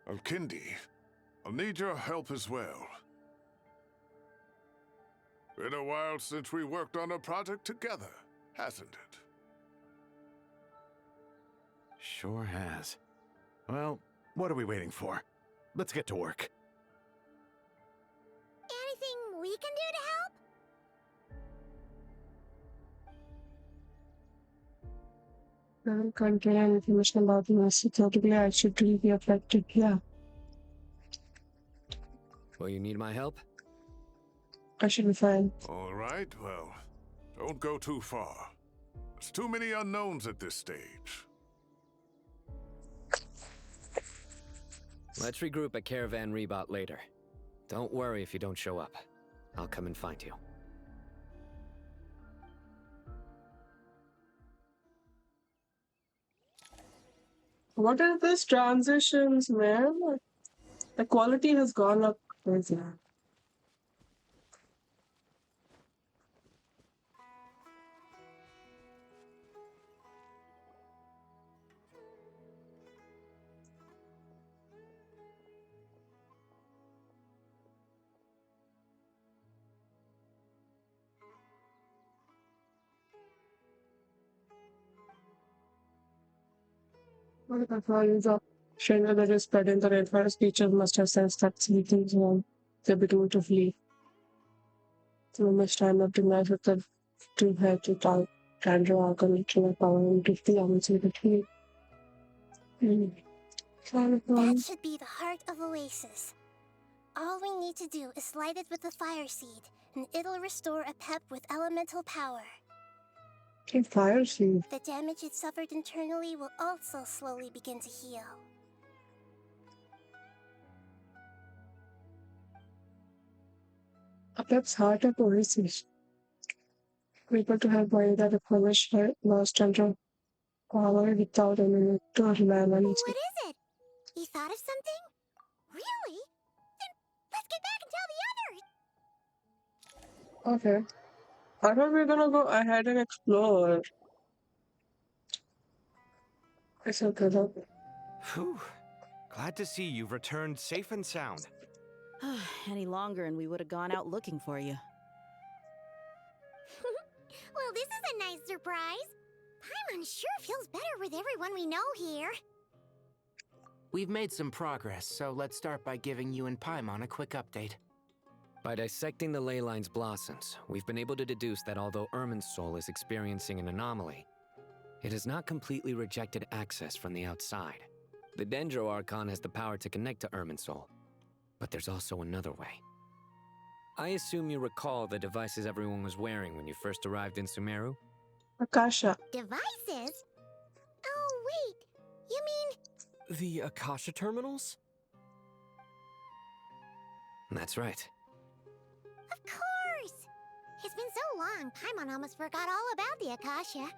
Speaker 21: Alkindi, I'll need your help as well. Been a while since we worked on a project together, hasn't it?
Speaker 6: Sure has. Well, what are we waiting for? Let's get to work.
Speaker 12: anything we can do to help?
Speaker 1: Doesn't contain any information about the mercy. Theoretically, I should really be affected. Yeah,
Speaker 13: Will you need my help?
Speaker 1: I should be fine.
Speaker 21: All right, well, don't go too far. There's too many unknowns at this stage.
Speaker 13: Let's regroup at Caravan Rebot later. Don't worry if you don't show up. I'll come and find you.
Speaker 1: What are these transitions, man? The quality has gone up crazy. What if I find the stranger that is spreading the red forest creature must have sensed that something's wrong. They're beginning to flee. So much time left in life with the to head to talk Andrew Argon to my power and to the answer between.
Speaker 12: That should be the heart of Oasis. All we need to do is light it with the fire seed, and it'll restore a pep with elemental power.
Speaker 1: Okay, fire seed.
Speaker 12: The damage it suffered internally will also slowly begin to heal.
Speaker 1: That's heart of Oasis. Able to have money that replenished her lost under power without any to rely on
Speaker 12: What
Speaker 1: anything.
Speaker 12: is it? You thought of something? Really? Then let's get back and tell the others!
Speaker 1: Okay. I thought we were gonna go ahead and explore. It's okay though.
Speaker 10: Whew. Glad to see you've returned safe and sound.
Speaker 17: Any longer and we would have gone out looking for you.
Speaker 12: Well, this is a nice surprise. Paimon sure feels better with everyone we know here.
Speaker 14: We've made some progress, so let's start by giving you and Paimon a quick update.
Speaker 13: By dissecting the ley line's blossoms, we've been able to deduce that although Irminsul is experiencing an anomaly, it has not completely rejected access from the outside. The Dendro Archon has the power to connect to Irminsul, but there's also another way. I assume you recall the devices everyone was wearing when you first arrived in Sumeru?
Speaker 1: Akasha.
Speaker 12: Devices? Oh, wait. You mean...
Speaker 2: The Akasha terminals?
Speaker 13: That's right.
Speaker 12: Of course! It's been so long, Paimon almost forgot all about the Akasha.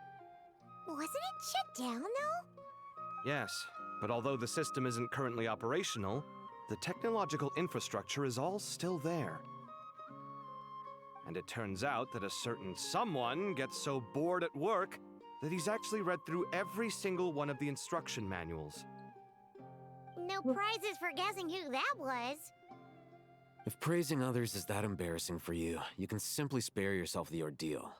Speaker 12: Wasn't it shut down, though?
Speaker 10: Yes, but although the system isn't currently operational, the technological infrastructure is all still there. And it turns out that a certain someone gets so bored at work that he's actually read through every single one of the instruction manuals.
Speaker 12: No prizes for guessing who that was.
Speaker 23: If praising others is that embarrassing for you, you can simply spare yourself the ordeal.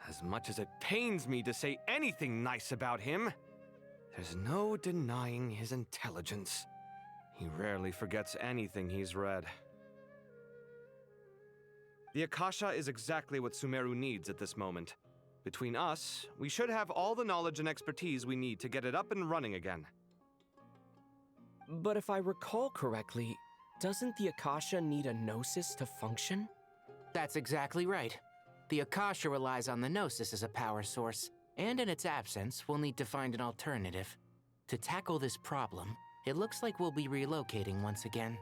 Speaker 10: As much as it pains me to say anything nice about him, there's no denying his intelligence. He rarely forgets anything he's read. The Akasha is exactly what Sumeru needs at this moment. Between us, we should have all the knowledge and expertise we need to get it up and running again.
Speaker 2: But if I recall correctly, doesn't the Akasha need a Gnosis to function?
Speaker 14: That's exactly right. The Akasha relies on the Gnosis as a power source, and in its absence, we'll need to find an alternative. To tackle this problem, it looks like we'll be relocating once again.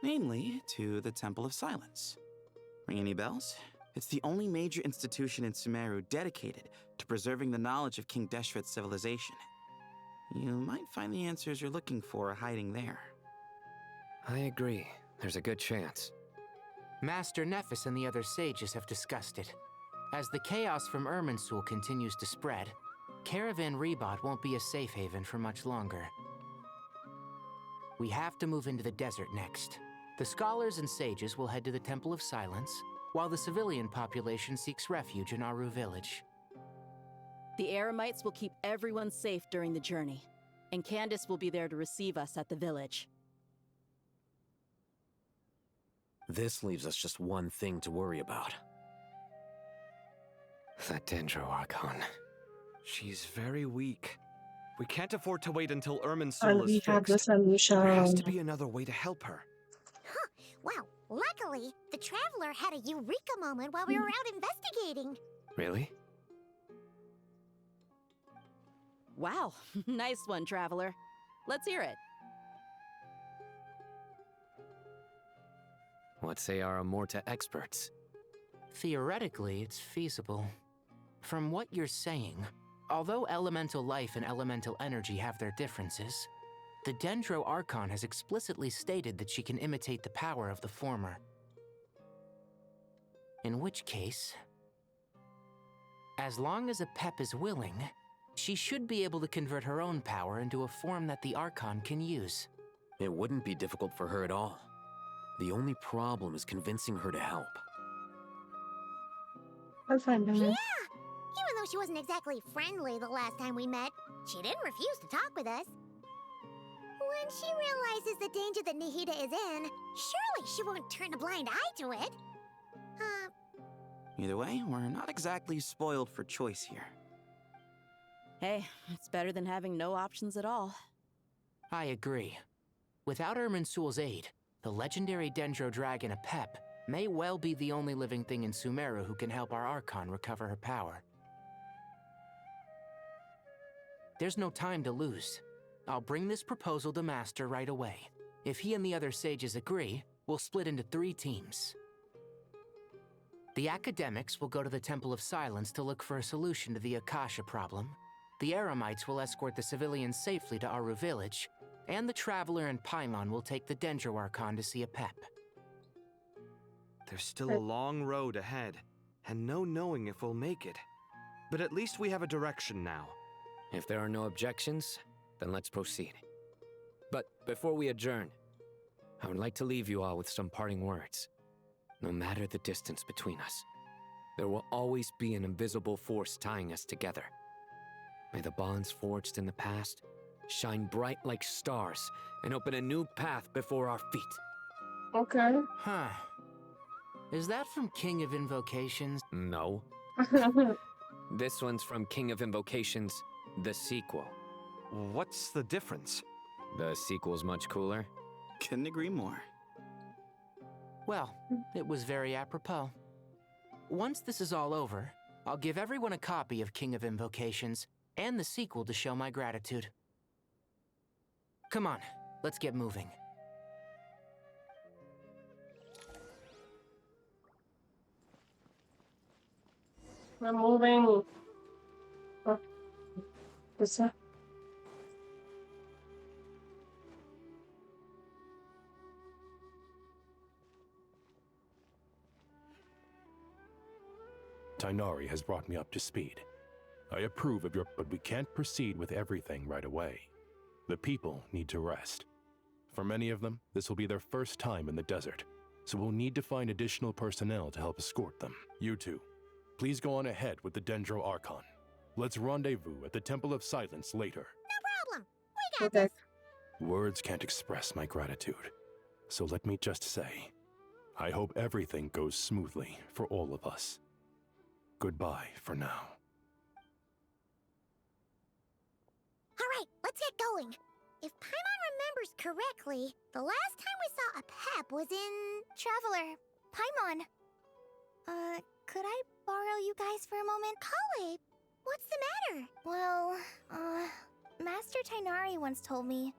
Speaker 11: Namely, to the Temple of Silence. Ring any bells? It's the only major institution in Sumeru dedicated to preserving the knowledge of King Deshret's civilization. You might find the answers you're looking for hiding there.
Speaker 13: I agree. There's a good chance.
Speaker 14: Master Nephis and the other sages have discussed it. As the chaos from Irminsul continues to spread, Caravan Rebot won't be a safe haven for much longer. We have to move into the desert next. The scholars and sages will head to the Temple of Silence, while the civilian population seeks refuge in Aru village.
Speaker 17: The Eremites will keep everyone safe during the journey, and Candace will be there to receive us at the village.
Speaker 23: This leaves us just one thing to worry about.
Speaker 13: That Dendro Archon.
Speaker 10: She's very weak. We can't afford to wait until Irminsul
Speaker 1: And
Speaker 10: is
Speaker 1: we have the
Speaker 10: fixed. There has to
Speaker 1: solution.
Speaker 10: be another way to help her.
Speaker 12: Huh. Wow. Luckily, the Traveler had a eureka moment while we were out investigating.
Speaker 13: Really?
Speaker 17: Wow, nice one, Traveler. Let's hear it.
Speaker 13: What say our Amorta experts?
Speaker 14: Theoretically, it's feasible. From what you're saying, although elemental life and elemental energy have their differences, the Dendro Archon has explicitly stated that she can imitate the power of the former. In which case, as long as a Pep is willing, she should be able to convert her own power into a form that the Archon can use.
Speaker 23: It wouldn't be difficult for her at all. The only problem is convincing her to help.
Speaker 1: I'll find
Speaker 12: Yeah!
Speaker 1: her.
Speaker 12: Even though she wasn't exactly friendly the last time we met, she didn't refuse to talk with us. When she realizes the danger that Nahida is in, surely she won't turn a blind eye to it.
Speaker 11: Either way, we're not exactly spoiled for choice here.
Speaker 17: Hey, it's better than having no options at all.
Speaker 14: I agree. Without Irminsul's aid, the legendary Dendro Dragon Apep may well be the only living thing in Sumeru who can help our Archon recover her power. There's no time to lose. I'll bring this proposal to Master right away. If he and the other sages agree, we'll split into 3 teams. The academics will go to the Temple of Silence to look for a solution to the Akasha problem. The Eremites will escort the civilians safely to Aru village, and the Traveler and Paimon will take the Dendro Archon to see Apep.
Speaker 10: There's still a long road ahead, and no knowing if we'll make it. But at least we have a direction now.
Speaker 13: If there are no objections, then let's proceed. But before we adjourn, I would like to leave you all with some parting words. No matter the distance between us, there will always be an invisible force tying us together. May the bonds forged in the past shine bright like stars, and open a new path before our feet.
Speaker 1: Okay.
Speaker 14: Huh. Is that from King of Invocations?
Speaker 13: No. This one's from King of Invocations, the sequel.
Speaker 10: What's the difference?
Speaker 13: The sequel's much cooler.
Speaker 11: Couldn't agree more.
Speaker 14: Well, it was very apropos. Once this is all over, I'll give everyone a copy of King of Invocations and the sequel to show my gratitude. Come on, let's get moving.
Speaker 1: We're moving. Oh, what's that?
Speaker 22: Tainari has brought me up to speed. I approve of your, but we can't proceed with everything right away. The people need to rest. For many of them, this will be their first time in the desert, so we'll need to find additional personnel to help escort them. You two, please go on ahead with the Dendro Archon. Let's rendezvous at the Temple of Silence later.
Speaker 12: No problem. We got this.
Speaker 22: Words can't express my gratitude, so let me just say, I hope everything goes smoothly for all of us. Goodbye for now.
Speaker 12: All right, let's get going. If Paimon remembers correctly, the last time we saw a Pep was in...
Speaker 3: Traveler, Paimon. Could I borrow you guys for a moment?
Speaker 12: Kale, what's the matter?
Speaker 3: Well, Master Tainari once told me,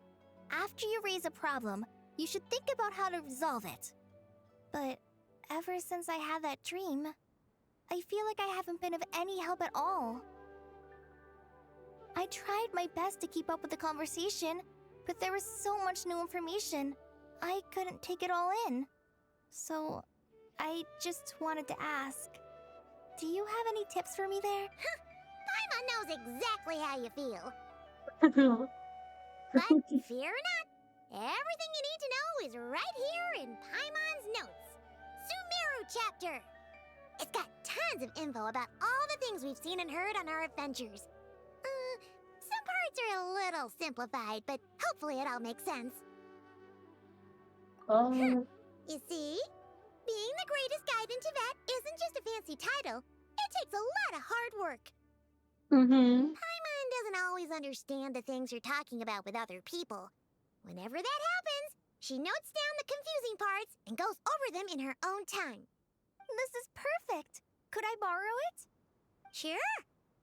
Speaker 3: after you raise a problem, you should think about how to resolve it. But ever since I had that dream, I feel like I haven't been of any help at all. I tried my best to keep up with the conversation, but there was so much new information, I couldn't take it all in. So, I just wanted to ask, do you have any tips for me there?
Speaker 12: Paimon knows exactly how you feel. But fear not, everything you need to know is right here in Paimon's notes. Sumeru chapter. It's got tons of info about all the things we've seen and heard on our adventures. Some parts are a little simplified, but hopefully it all makes sense. You see? Being the greatest guide in Tibet isn't just a fancy title. It takes a lot of hard work. Paimon doesn't always understand the things you're talking about with other people. Whenever that happens, she notes down the confusing parts and goes over them in her own time.
Speaker 3: This is perfect. Could I borrow it?
Speaker 12: Sure.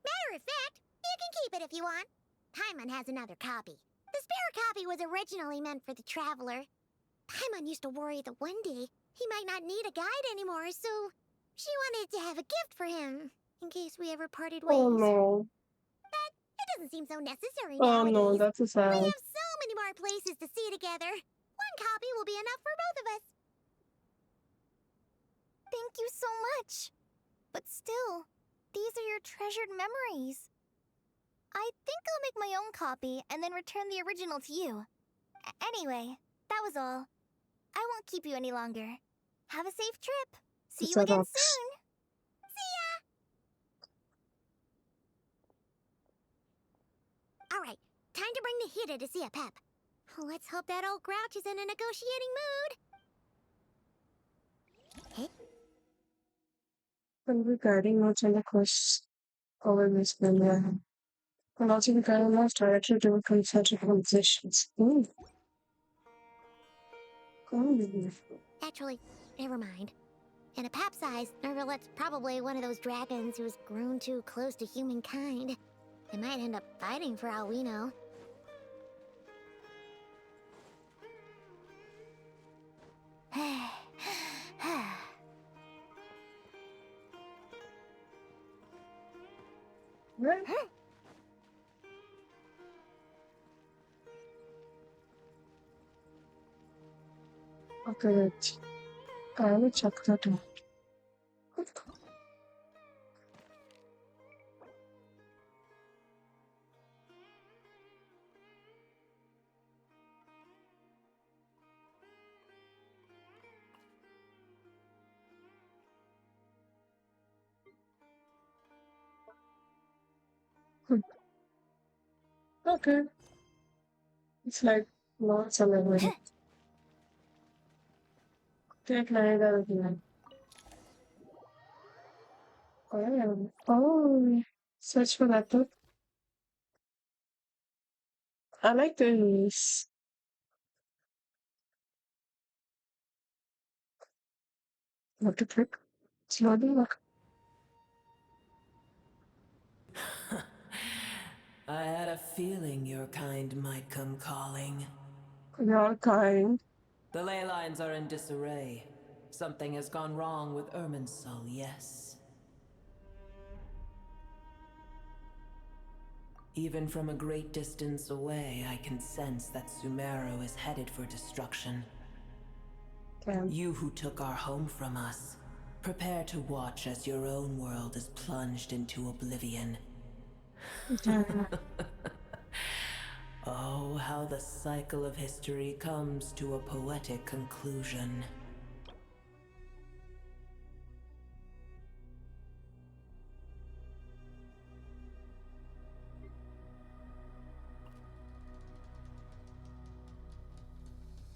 Speaker 12: Matter of fact, you can keep it if you want. Paimon has another copy. The spare copy was originally meant for the traveler. Paimon used to worry that one day he might not need a guide anymore, so she wanted to have a gift for him, in case we ever parted ways.
Speaker 1: Oh no.
Speaker 12: But it doesn't seem so necessary
Speaker 1: Oh
Speaker 12: nowadays.
Speaker 1: no, that's so sad.
Speaker 12: We have so many more places to see together. One copy will be enough for both of us.
Speaker 3: Thank you so much. But still, these are your treasured memories. I think I'll make my own copy and then return the original to you. Anyway, that was all. I won't keep you any longer. Have a safe trip. See you again soon.
Speaker 12: See ya! Alright, time to bring the Hida to see a Pep. Let's hope that old grouch is in a negotiating mood.
Speaker 1: And regarding notes and the questions over this plan, and also regarding notes directly to concentric compositions.
Speaker 12: Actually, never mind. In a Pep size, Nervalet's probably one of those dragons who's grown too close to humankind. They might end up fighting for all we know.
Speaker 1: Okay, wait. I will check that out. Okay. It's like lots of memory. Take neither of them. Oh, search for that book. I like this. What to click? Slowly look.
Speaker 9: I had a feeling your kind might come calling.
Speaker 1: Your kind.
Speaker 9: The ley lines are in disarray. Something has gone wrong with Irminsul, yes. Even from a great distance away, I can sense that Sumeru is headed for destruction. You who took our home from us, prepare to watch as your own world is plunged into oblivion. Oh, how the cycle of history comes to a poetic conclusion.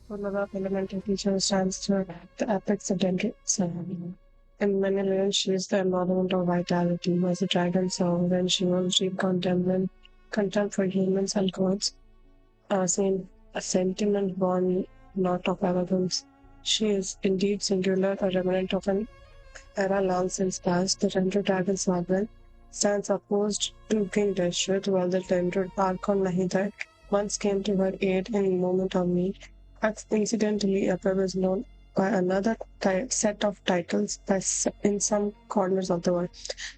Speaker 1: One of the elementary teacher stands for the apex of dendritic ceremony. In many layers, she is the embodiment of vitality, as a dragon saw when she was deep contempt for humans and gods, saying a sentiment born not of arrogance. She is indeed singular, a remnant of an era long since past. The Tender Dragon's Wagner stands opposed to King Deshret, while the Tender Archon Nahida once came to her aid in a moment of need. Incidentally, Apep is known by another set of titles in some corners of the world.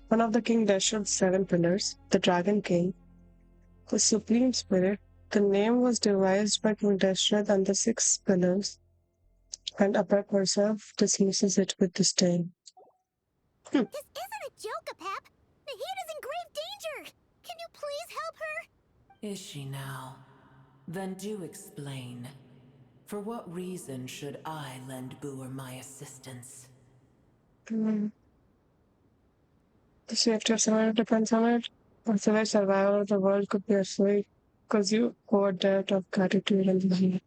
Speaker 1: One of the King Deshret's 7 pillars, the Dragon King, the Supreme Spirit. The name was devised by King Deshret and the 6 pillars, and Apep herself dismisses it with disdain.
Speaker 3: This isn't a joke, Apep! Nahida's in grave danger! Can you please help her?
Speaker 9: Is she now? Then do explain. For what reason should I lend Boer my assistance?
Speaker 1: The safety of survival depends on it. Otherwise, survival of the world could be assured because you owe a debt of gratitude and belief.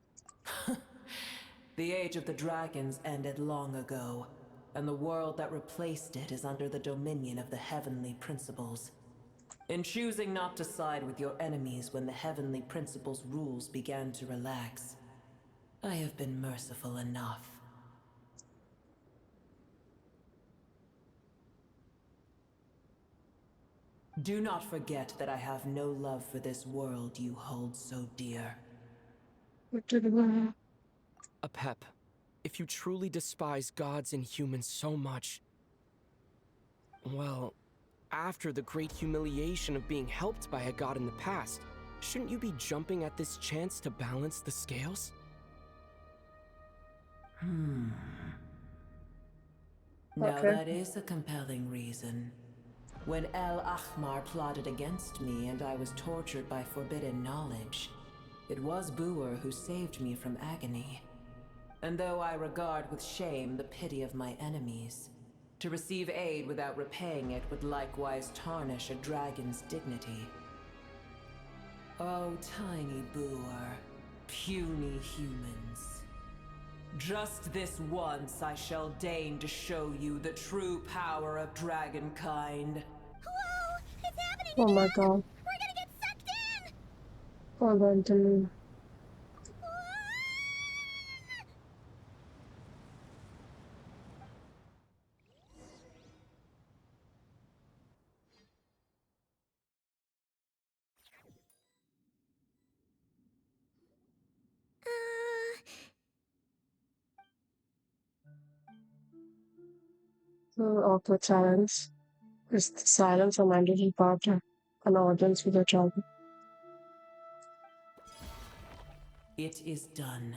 Speaker 9: The age of the dragons ended long ago, and the world that replaced it is under the dominion of the heavenly principles. In choosing not to side with your enemies when the heavenly principles' rules began to relax, I have been merciful enough. Do not forget that I have no love for this world you hold so dear.
Speaker 2: Apep, if you truly despise gods and humans so much, well, after the great humiliation of being helped by a god in the past, shouldn't you be jumping at this chance to balance the scales?
Speaker 9: Now
Speaker 1: Okay.
Speaker 9: that is a compelling reason. When El Ahmar plotted against me and I was tortured by forbidden knowledge, it was Boer who saved me from agony. And though I regard with shame the pity of my enemies, to receive aid without repaying it would likewise tarnish a dragon's dignity. Oh, tiny Boer, puny humans. Just this once I shall deign to show you the true power of dragonkind.
Speaker 3: Whoa! It's happening
Speaker 1: Oh
Speaker 3: again!
Speaker 1: my god.
Speaker 3: We're gonna get sucked in!
Speaker 1: Hold on to me. Awkward silence. Is the silence a mandatory part of an audience with a job?
Speaker 9: It is done.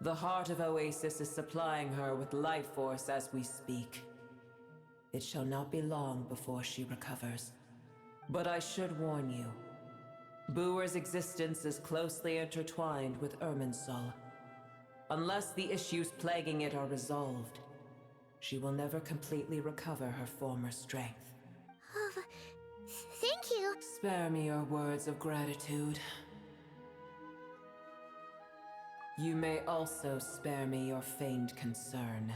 Speaker 9: The heart of Oasis is supplying her with life force as we speak. It shall not be long before she recovers. But I should warn you. Boer's existence is closely intertwined with Irminsul. Unless the issues plaguing it are resolved, she will never completely recover her former strength.
Speaker 3: Oh, thank you.
Speaker 9: Spare me your words of gratitude. You may also spare me your feigned concern.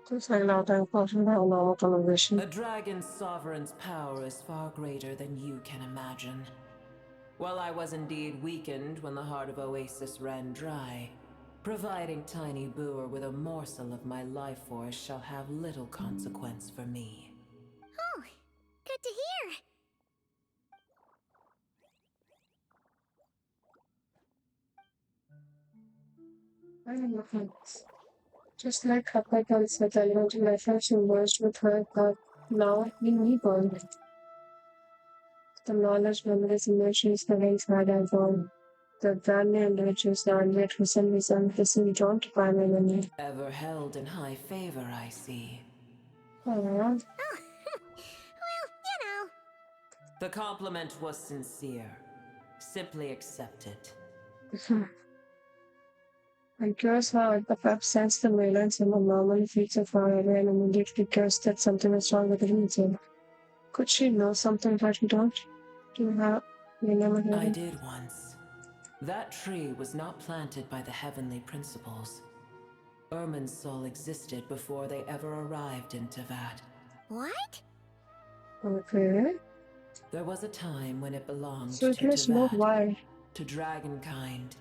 Speaker 1: Just like now, time for a normal conversation.
Speaker 9: A dragon's sovereign's power is far greater than you can imagine. While I was indeed weakened when the heart of Oasis ran dry, providing Tiny Boer with a morsel of my life force shall have little consequence for me.
Speaker 3: Oh, good to hear.
Speaker 1: I don't know. Just like Kappa said, I want to my first merged with her, but now we need one. The knowledge, memories, emotions, the ways I have gone. The brand new individuals now, and yet for some reason, this is drawn to primary memory.
Speaker 9: Ever held in high favor, I see.
Speaker 1: Oh,
Speaker 3: well, you know.
Speaker 9: The compliment was sincere. Simply accept it.
Speaker 1: I'm curious how the pep sensed the valence in the normal feature far away and immediately guessed that something was wrong with the region. Could she know something that we don't? Do you never heard
Speaker 9: I
Speaker 1: it?
Speaker 9: did once. That tree was not planted by the heavenly principles. Irminsul existed before they ever arrived in Teyvat.
Speaker 3: What?
Speaker 1: Okay.
Speaker 9: There was a time when it belonged
Speaker 1: So it
Speaker 9: to
Speaker 1: must know
Speaker 9: Teyvat,
Speaker 1: why.
Speaker 9: to dragonkind.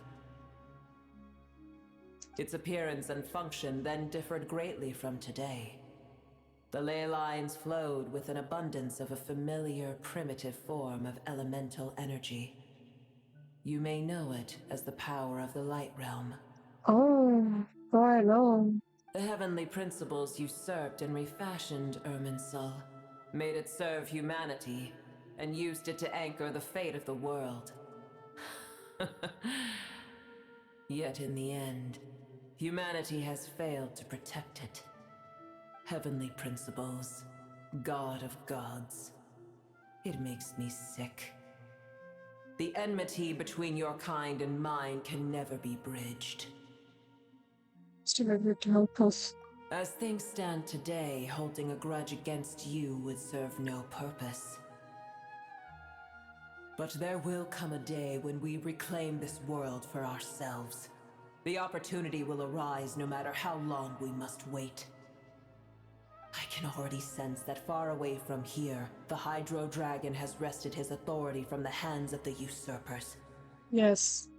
Speaker 9: Its appearance and function then differed greatly from today. The ley lines flowed with an abundance of a familiar, primitive form of elemental energy. You may know it as the power of the Light Realm.
Speaker 1: Oh, I know.
Speaker 9: The heavenly principles usurped and refashioned Irminsul, made it serve humanity, and used it to anchor the fate of the world. Yet in the end, humanity has failed to protect it. Heavenly principles, God of gods. It makes me sick. The enmity between your kind and mine can never be bridged.
Speaker 1: Still able to help us.
Speaker 9: As things stand today, holding a grudge against you would serve no purpose. But there will come a day when we reclaim this world for ourselves. The opportunity will arise no matter how long we must wait. I can already sense that far away from here, the Hydro Dragon has wrested his authority from the hands of the usurpers.
Speaker 1: Yes.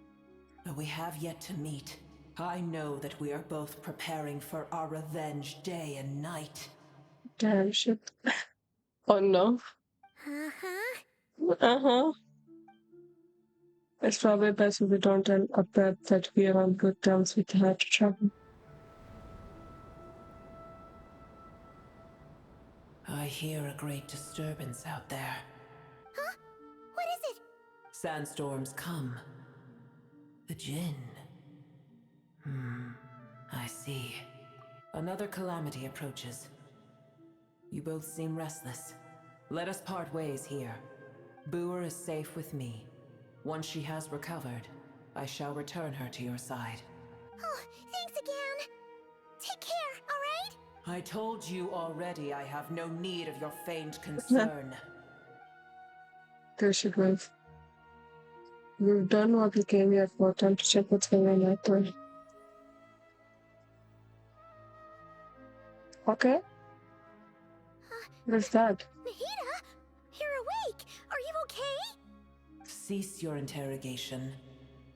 Speaker 9: Though we have yet to meet, I know that we are both preparing for our revenge day and night.
Speaker 1: Damn shit. Oh no.
Speaker 3: Uh-huh.
Speaker 1: Uh-huh. It's probably best if we don't tell a Pep that we are on good terms with her to travel.
Speaker 9: I hear a great disturbance out there.
Speaker 3: Huh? What is it?
Speaker 9: Sandstorms come. The Jinn. I see. Another calamity approaches. You both seem restless. Let us part ways here. Boer is safe with me. Once she has recovered, I shall return her to your side.
Speaker 3: Oh, thanks again. Take care, alright?
Speaker 9: I told you already I have no need of your feigned concern.
Speaker 1: There she goes. We've done what we came here for. Time to check what's going on out there. Okay. What's that?
Speaker 3: Nahida, you're awake. Are you okay?
Speaker 9: Cease your interrogation.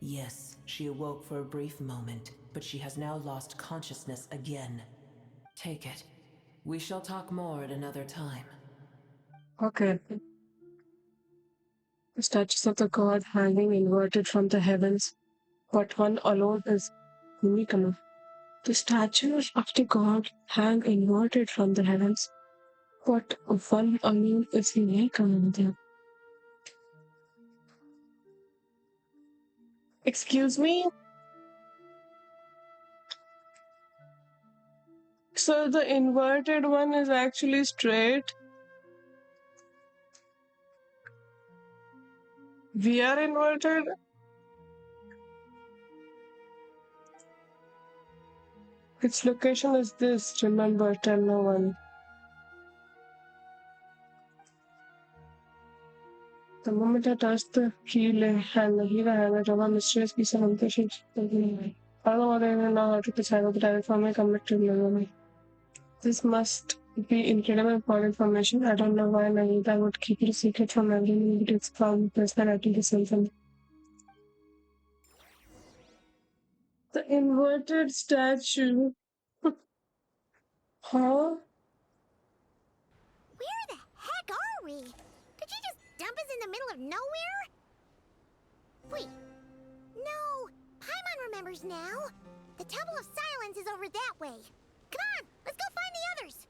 Speaker 9: Yes, she awoke for a brief moment, but she has now lost consciousness again. Take it. We shall talk more at another time.
Speaker 1: Okay. The statues of the god hanging inverted from the heavens, but one alone is unique enough. The statues of the god hang inverted from the heavens, but one alone is unique among them. Excuse me? So the inverted one is actually straight? We are inverted? Its location is this, remember, tell no one. The moment I touched the healer hand, I drove a mysterious piece of information. I don't know whether I even know how to decipher the direct from my committed memory. This must be incredibly important information. I don't know why Nagita would keep it a secret from everyone, but it's from personal identity something. The inverted statue. Huh?
Speaker 3: Where the heck are we? Did you just dump us in the middle of nowhere? Wait. No. Paimon remembers now. The Temple of Silence is over that way. Come on, let's go find the others.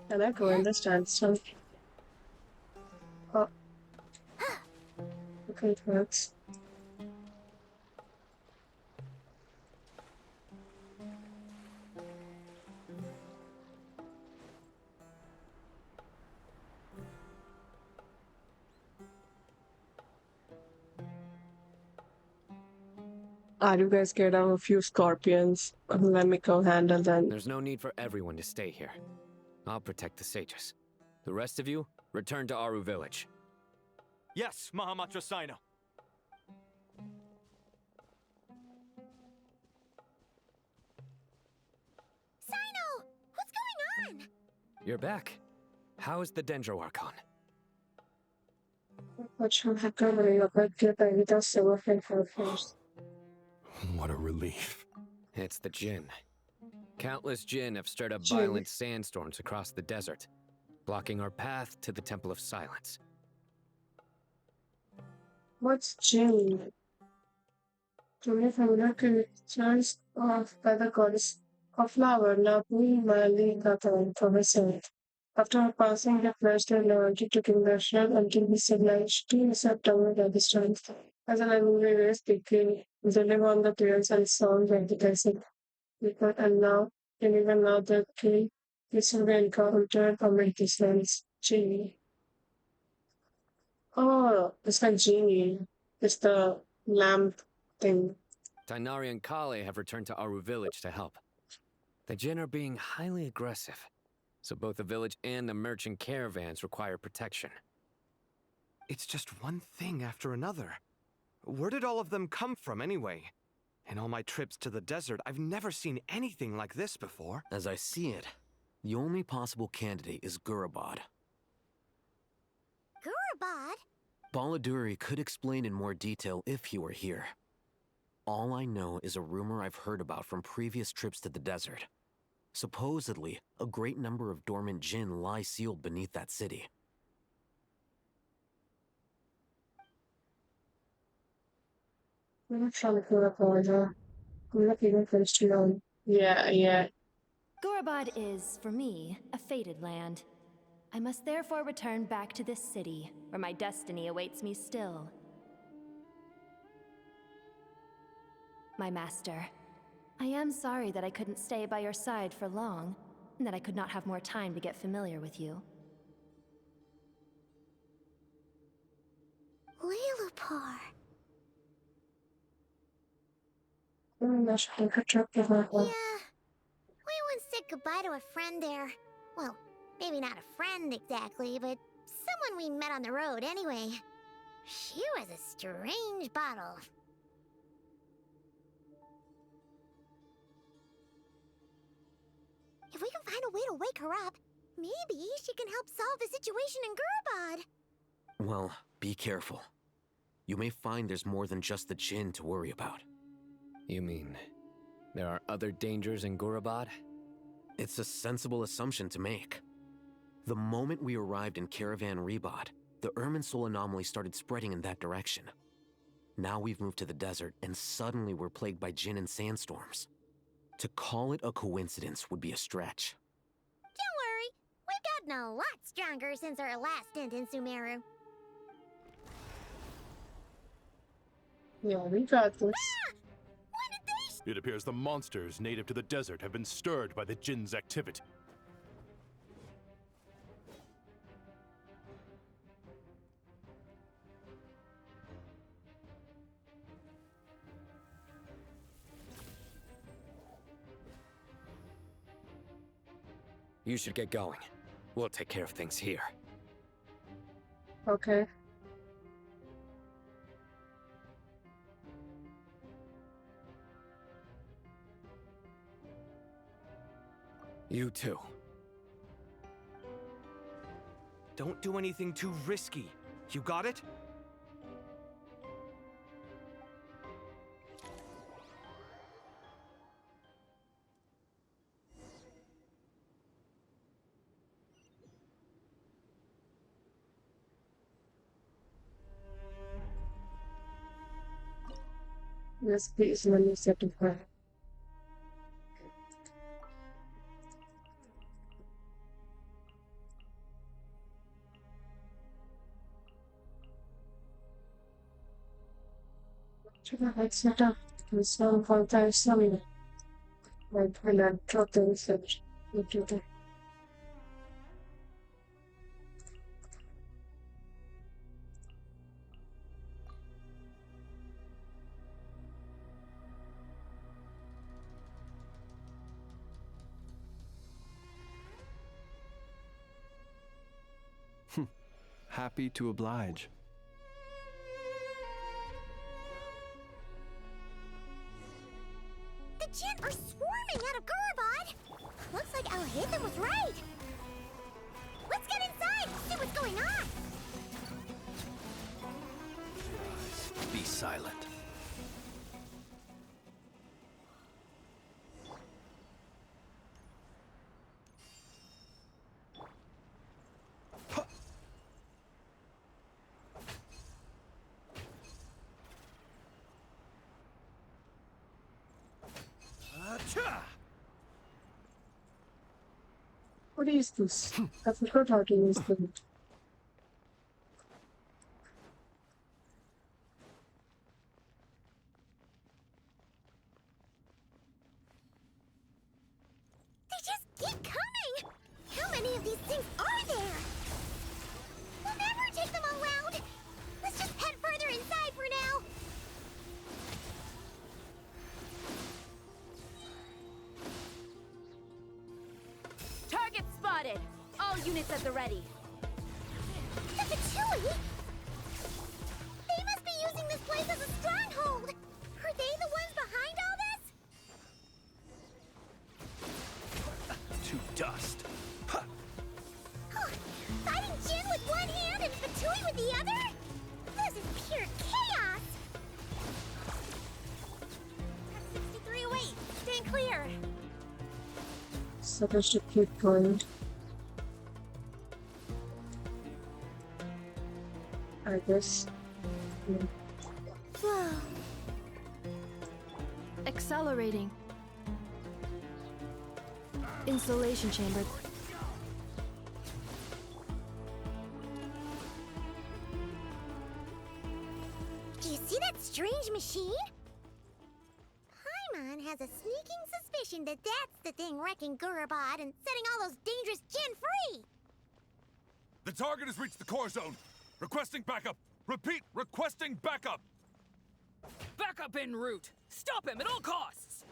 Speaker 1: Can I go in the standstill? Oh. Okay, it works. Are you guys scared of a few scorpions? Let me go handle them.
Speaker 13: There's no need for everyone to stay here. I'll protect the sages. The rest of you, return to Aru village.
Speaker 10: Yes, Mahamatra Sino.
Speaker 3: Sino! What's going on?
Speaker 13: You're back. How is the Dendro Archon?
Speaker 22: What a relief.
Speaker 13: It's the Jinn. Countless Jinn have stirred up violent sandstorms across the desert, blocking our path to the Temple of Silence.
Speaker 1: What's Jinn? Truly familiar creatures of by the goddess of flower, Nabni Mali Gatan for herself. After passing the flesh, they wanted to kill the shell until we obliged to accept our resistance. As an angry race, quickly they live on the trails and sounds like the desert. And now, and even now, the king is encountered a resistance. Genie. Oh, it's like Genie. It's the lamp thing.
Speaker 13: Tainari and Kale have returned to Aru village to help. The Jinn are being highly aggressive, so both the village and the merchant caravans require protection.
Speaker 10: It's just one thing after another. Where did all of them come from anyway? In all my trips to the desert, I've never seen anything like this before.
Speaker 23: As I see it, the only possible candidate is Gurabad.
Speaker 3: Gurabad?
Speaker 23: Baladuri could explain in more detail if he were here. All I know is a rumor I've heard about from previous trips to the desert. Supposedly, a great number of dormant Jinn lie sealed beneath that city.
Speaker 1: I'm not trying to pull up order. I'm not even finished to know. Yeah.
Speaker 5: Gurabad is, for me, a fated land. I must therefore return back to this city, where my destiny awaits me still. My master, I am sorry that I couldn't stay by your side for long, and that I could not have more time to get familiar with you.
Speaker 3: Lilupar.
Speaker 1: Yeah, we once
Speaker 3: said goodbye to a friend there. Well, maybe not a friend exactly, but someone we met on the road anyway. She was a strange bottle. If we can find a way to wake her up, maybe she can help solve the situation in Gurabad.
Speaker 23: Well, be careful. You may find there's more than just the Jinn to worry about.
Speaker 13: You mean, there are other dangers in Gurabad?
Speaker 23: It's a sensible assumption to make. The moment we arrived in Caravan Rebod, the Irminsul anomaly started spreading in that direction. Now we've moved to the desert, and suddenly we're plagued by Jinn and sandstorms. To call it a coincidence would be a stretch.
Speaker 3: Don't worry, we've gotten a lot stronger since our last stint in Sumeru.
Speaker 1: Yeah, we got this.
Speaker 22: It appears the monsters native to the desert have been stirred by the Jinn's activity.
Speaker 13: You should get going. We'll take care of things here.
Speaker 1: Okay.
Speaker 2: You too.
Speaker 10: Don't do anything too risky. You got it?
Speaker 1: Yes, please let me set it her. Trzeba set up some contact some like when I drop the research into the
Speaker 15: Happy to oblige.
Speaker 3: The Jinn are swarming out of Gurubad! Looks like Al-Hithan was right! Let's get inside and see what's going on!
Speaker 15: Be silent.
Speaker 1: what is this? I forgot how to use the
Speaker 3: They just keep coming! How many of these things are there? We'll never take them all out! Let's just head further inside for now!
Speaker 5: Target spotted! All units at the ready.
Speaker 3: The Fatui? They must be using this place as a stronghold! Are they the ones behind all this?
Speaker 15: To dust.
Speaker 3: Huh. Fighting Jinn with one hand and Fatui with the other? This is pure chaos! 6308, stand clear!
Speaker 1: supposed to keep going. I guess.
Speaker 3: Whoa.
Speaker 5: Accelerating. Insulation chamber.
Speaker 3: Do you see that strange machine? Paimon has a sneaking suspicion that that's the thing wrecking Gurubad and setting all those dangerous Jinn free!
Speaker 18: The target has reached the core zone. Requesting backup. Repeat, requesting backup.
Speaker 19: Backup en route. Stop him at all costs.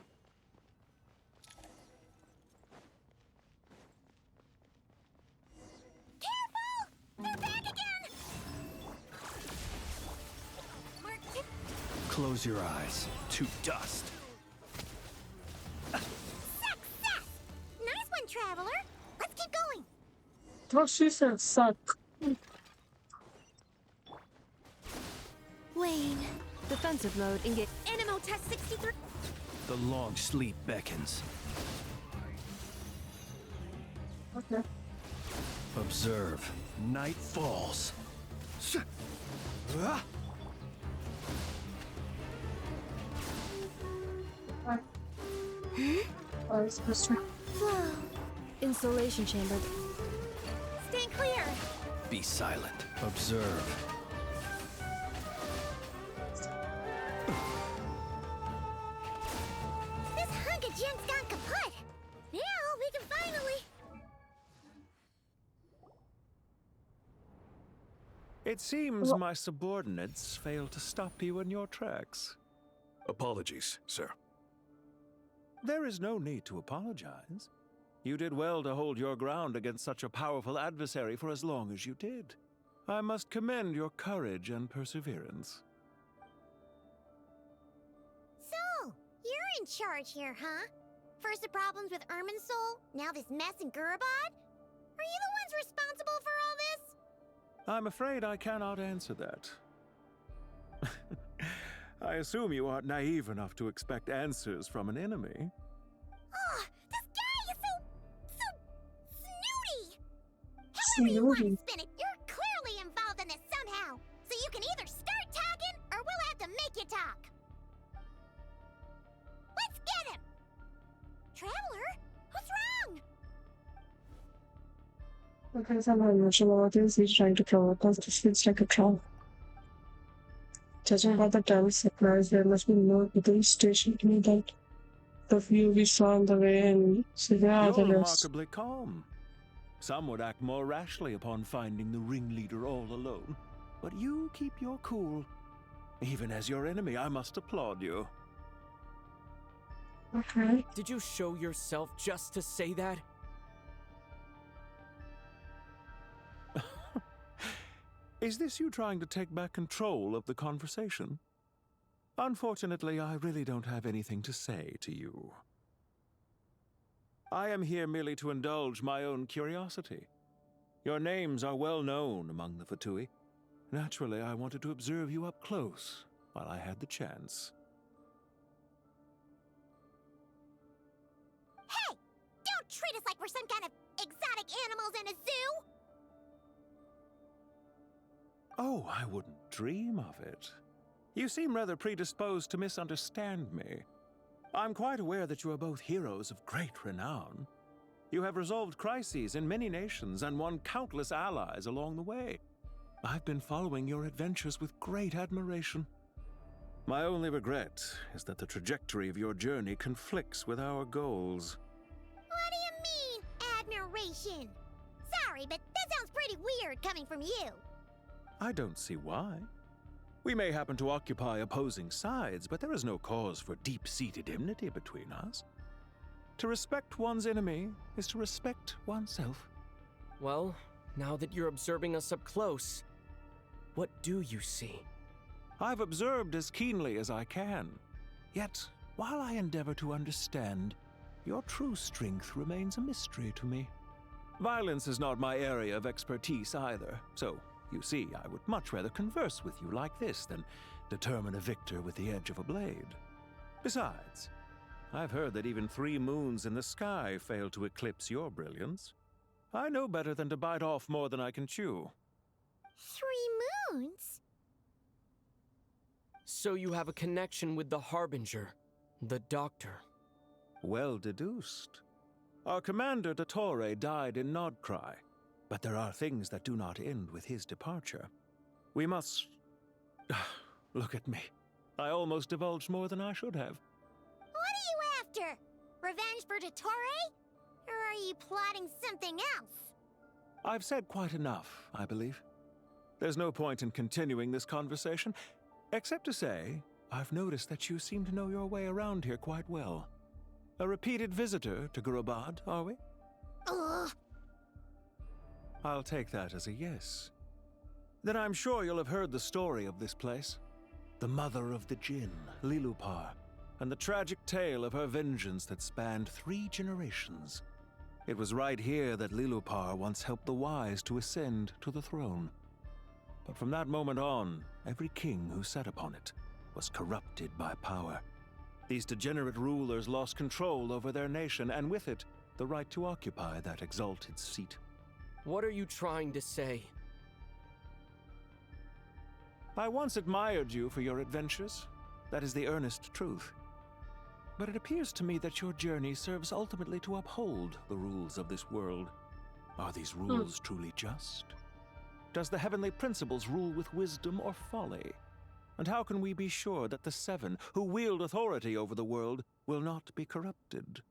Speaker 3: Careful! They're back again!
Speaker 15: Close your eyes. To dust.
Speaker 3: Success! Nice one, Traveler! Let's keep going!
Speaker 1: Oh, she said suck.
Speaker 5: Wayne. Defensive mode engage.
Speaker 3: Animo test 63.
Speaker 15: The long sleep beckons.
Speaker 1: Okay.
Speaker 15: Observe. Night falls.
Speaker 1: I was supposed to.
Speaker 5: Whoa. Insulation chamber.
Speaker 3: Stand clear!
Speaker 15: Be silent. Observe.
Speaker 3: This hunk of Jinn's gone kaput! Now we can finally...
Speaker 20: It seems my subordinates failed to stop you in your tracks.
Speaker 22: Apologies, sir.
Speaker 20: There is no need to apologize. You did well to hold your ground against such a powerful adversary for as long as you did. I must commend your courage and perseverance.
Speaker 3: So, you're in charge here, huh? First the problems with Irminsul, now this mess in Gurabad? Are you the ones responsible for all this?
Speaker 20: I'm afraid I cannot answer that. I assume you aren't naive enough to expect answers from an enemy.
Speaker 3: Oh, this guy is so snooty! However you want to spin it, you're clearly involved in this somehow. So you can either start talking, or we'll have to make you talk. Let's get him! Traveler, what's wrong?
Speaker 1: Okay, somehow emotional about this. He's trying to provoke us. This feels like a trap. Judging by the time supplies, there must be more within station to me that the view we saw on the way and so there are
Speaker 20: You're
Speaker 1: the rest.
Speaker 20: remarkably calm. Some would act more rashly upon finding the ringleader all alone. But you keep your cool. Even as your enemy, I must applaud you.
Speaker 1: Okay.
Speaker 2: Did you show yourself just to say that?
Speaker 20: Is this you trying to take back control of the conversation? Unfortunately, I really don't have anything to say to you. I am here merely to indulge my own curiosity. Your names are well known among the Fatui. Naturally, I wanted to observe you up close while I had the chance.
Speaker 3: Hey! Don't treat us like we're some kind of exotic animals in a zoo!
Speaker 20: Oh, I wouldn't dream of it. You seem rather predisposed to misunderstand me. I'm quite aware that you are both heroes of great renown. You have resolved crises in many nations and won countless allies along the way. I've been following your adventures with great admiration. My only regret is that the trajectory of your journey conflicts with our goals.
Speaker 3: What do you mean, admiration? Sorry, but that sounds pretty weird coming from you.
Speaker 20: I don't see why. We may happen to occupy opposing sides, but there is no cause for deep-seated enmity between us. To respect one's enemy is to respect oneself.
Speaker 2: Well, now that you're observing us up close, what do you see?
Speaker 20: I've observed as keenly as I can. Yet, while I endeavor to understand, your true strength remains a mystery to me. Violence is not my area of expertise either, so you see, I would much rather converse with you like this than determine a victor with the edge of a blade. Besides, I've heard that even 3 moons in the sky fail to eclipse your brilliance. I know better than to bite off more than I can chew.
Speaker 3: 3 moons?
Speaker 2: So you have a connection with the Harbinger, the Doctor.
Speaker 20: Well deduced. Our commander, Dottore, died in Nodcry. But there are things that do not end with his departure. We must... Look at me. I almost divulged more than I should have.
Speaker 3: What are you after? Revenge for Dottore? Or are you plotting something else?
Speaker 20: I've said quite enough, I believe. There's no point in continuing this conversation, except to say, I've noticed that you seem to know your way around here quite well. A repeated visitor to Gurabad, are we?
Speaker 3: Ugh.
Speaker 20: I'll take that as a yes. Then I'm sure you'll have heard the story of this place. The mother of the Jinn, Lilupar, and the tragic tale of her vengeance that spanned 3 generations. It was right here that Lilupar once helped the wise to ascend to the throne. But from that moment on, every king who sat upon it was corrupted by power. These degenerate rulers lost control over their nation, and with it, the right to occupy that exalted seat.
Speaker 2: What are you trying to say?
Speaker 20: I once admired you for your adventures. That is the earnest truth. But it appears to me that your journey serves ultimately to uphold the rules of this world. Are these rules truly just? Does the heavenly principles rule with wisdom or folly? And how can we be sure that the 7 who wield authority over the world will not be corrupted?
Speaker 3: Do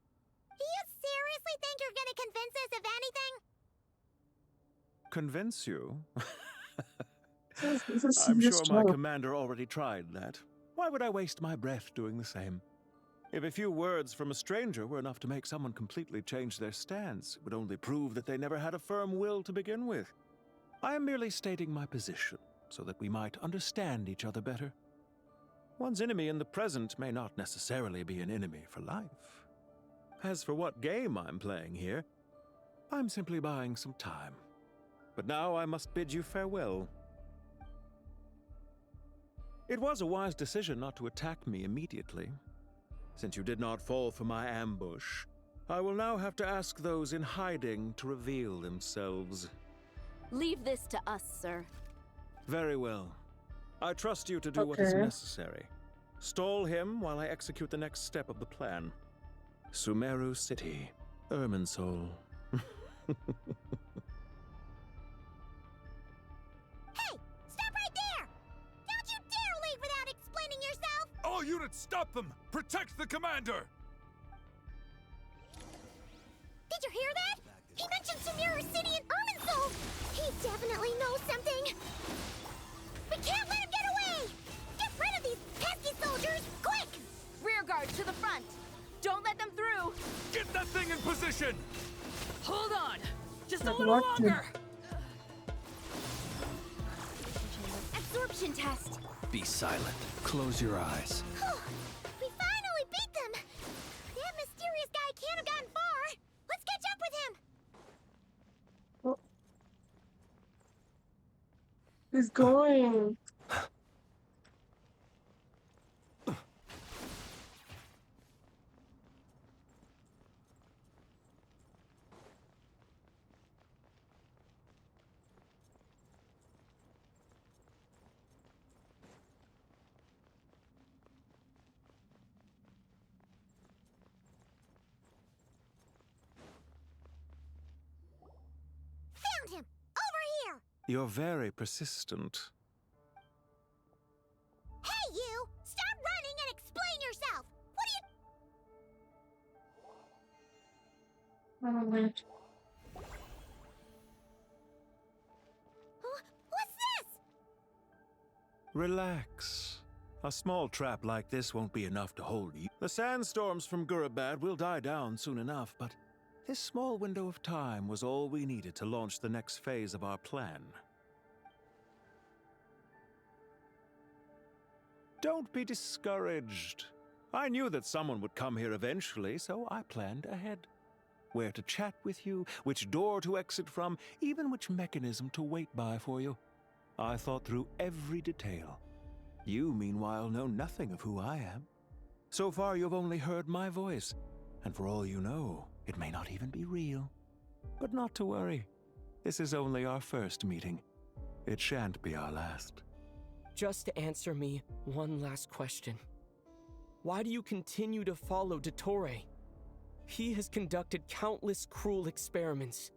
Speaker 3: you seriously think you're gonna convince us of anything?
Speaker 20: Convince you?
Speaker 1: This is
Speaker 20: I'm sure my
Speaker 1: job.
Speaker 20: commander already tried that. Why would I waste my breath doing the same? If a few words from a stranger were enough to make someone completely change their stance, it would only prove that they never had a firm will to begin with. I am merely stating my position, so that we might understand each other better. One's enemy in the present may not necessarily be an enemy for life. As for what game I'm playing here, I'm simply buying some time. But now I must bid you farewell. It was a wise decision not to attack me immediately. Since you did not fall for my ambush, I will now have to ask those in hiding to reveal themselves.
Speaker 5: Leave this to us, sir.
Speaker 20: Very well. I trust you to do what is necessary. Stall him while I execute the next step of the plan. Sumeru City, Irminsul.
Speaker 3: Hey! Stop right there! Don't you dare leave without explaining yourself!
Speaker 18: All units, stop them! Protect the commander!
Speaker 3: Did you hear that? He mentioned Sumeru City and Irminsul! He definitely knows something! We can't let him get away! Get rid of these pesky soldiers, quick!
Speaker 5: Rear guard to the front! Don't let them through!
Speaker 18: Get that thing in position!
Speaker 19: Hold on! Just a little longer!
Speaker 3: Absorption test!
Speaker 15: Be silent. Close your eyes.
Speaker 3: We finally beat them! That mysterious guy can't have gotten far! Let's catch up with him!
Speaker 1: He's going.
Speaker 3: Found him! Over here!
Speaker 20: You're very persistent.
Speaker 3: Hey, you! Stop running and explain yourself! What are you... What's this?
Speaker 20: Relax. A small trap like this won't be enough to hold you. The sandstorms from Gurabad will die down soon enough, but this small window of time was all we needed to launch the next phase of our plan. Don't be discouraged. I knew that someone would come here eventually, so I planned ahead. Where to chat with you, which door to exit from, even which mechanism to wait by for you. I thought through every detail. You, meanwhile, know nothing of who I am. So far, you've only heard my voice, and for all you know, it may not even be real. But not to worry. This is only our first meeting. It shan't be our last.
Speaker 2: Just answer me one last question. Why do you continue to follow Dottore? He has conducted countless cruel experiments,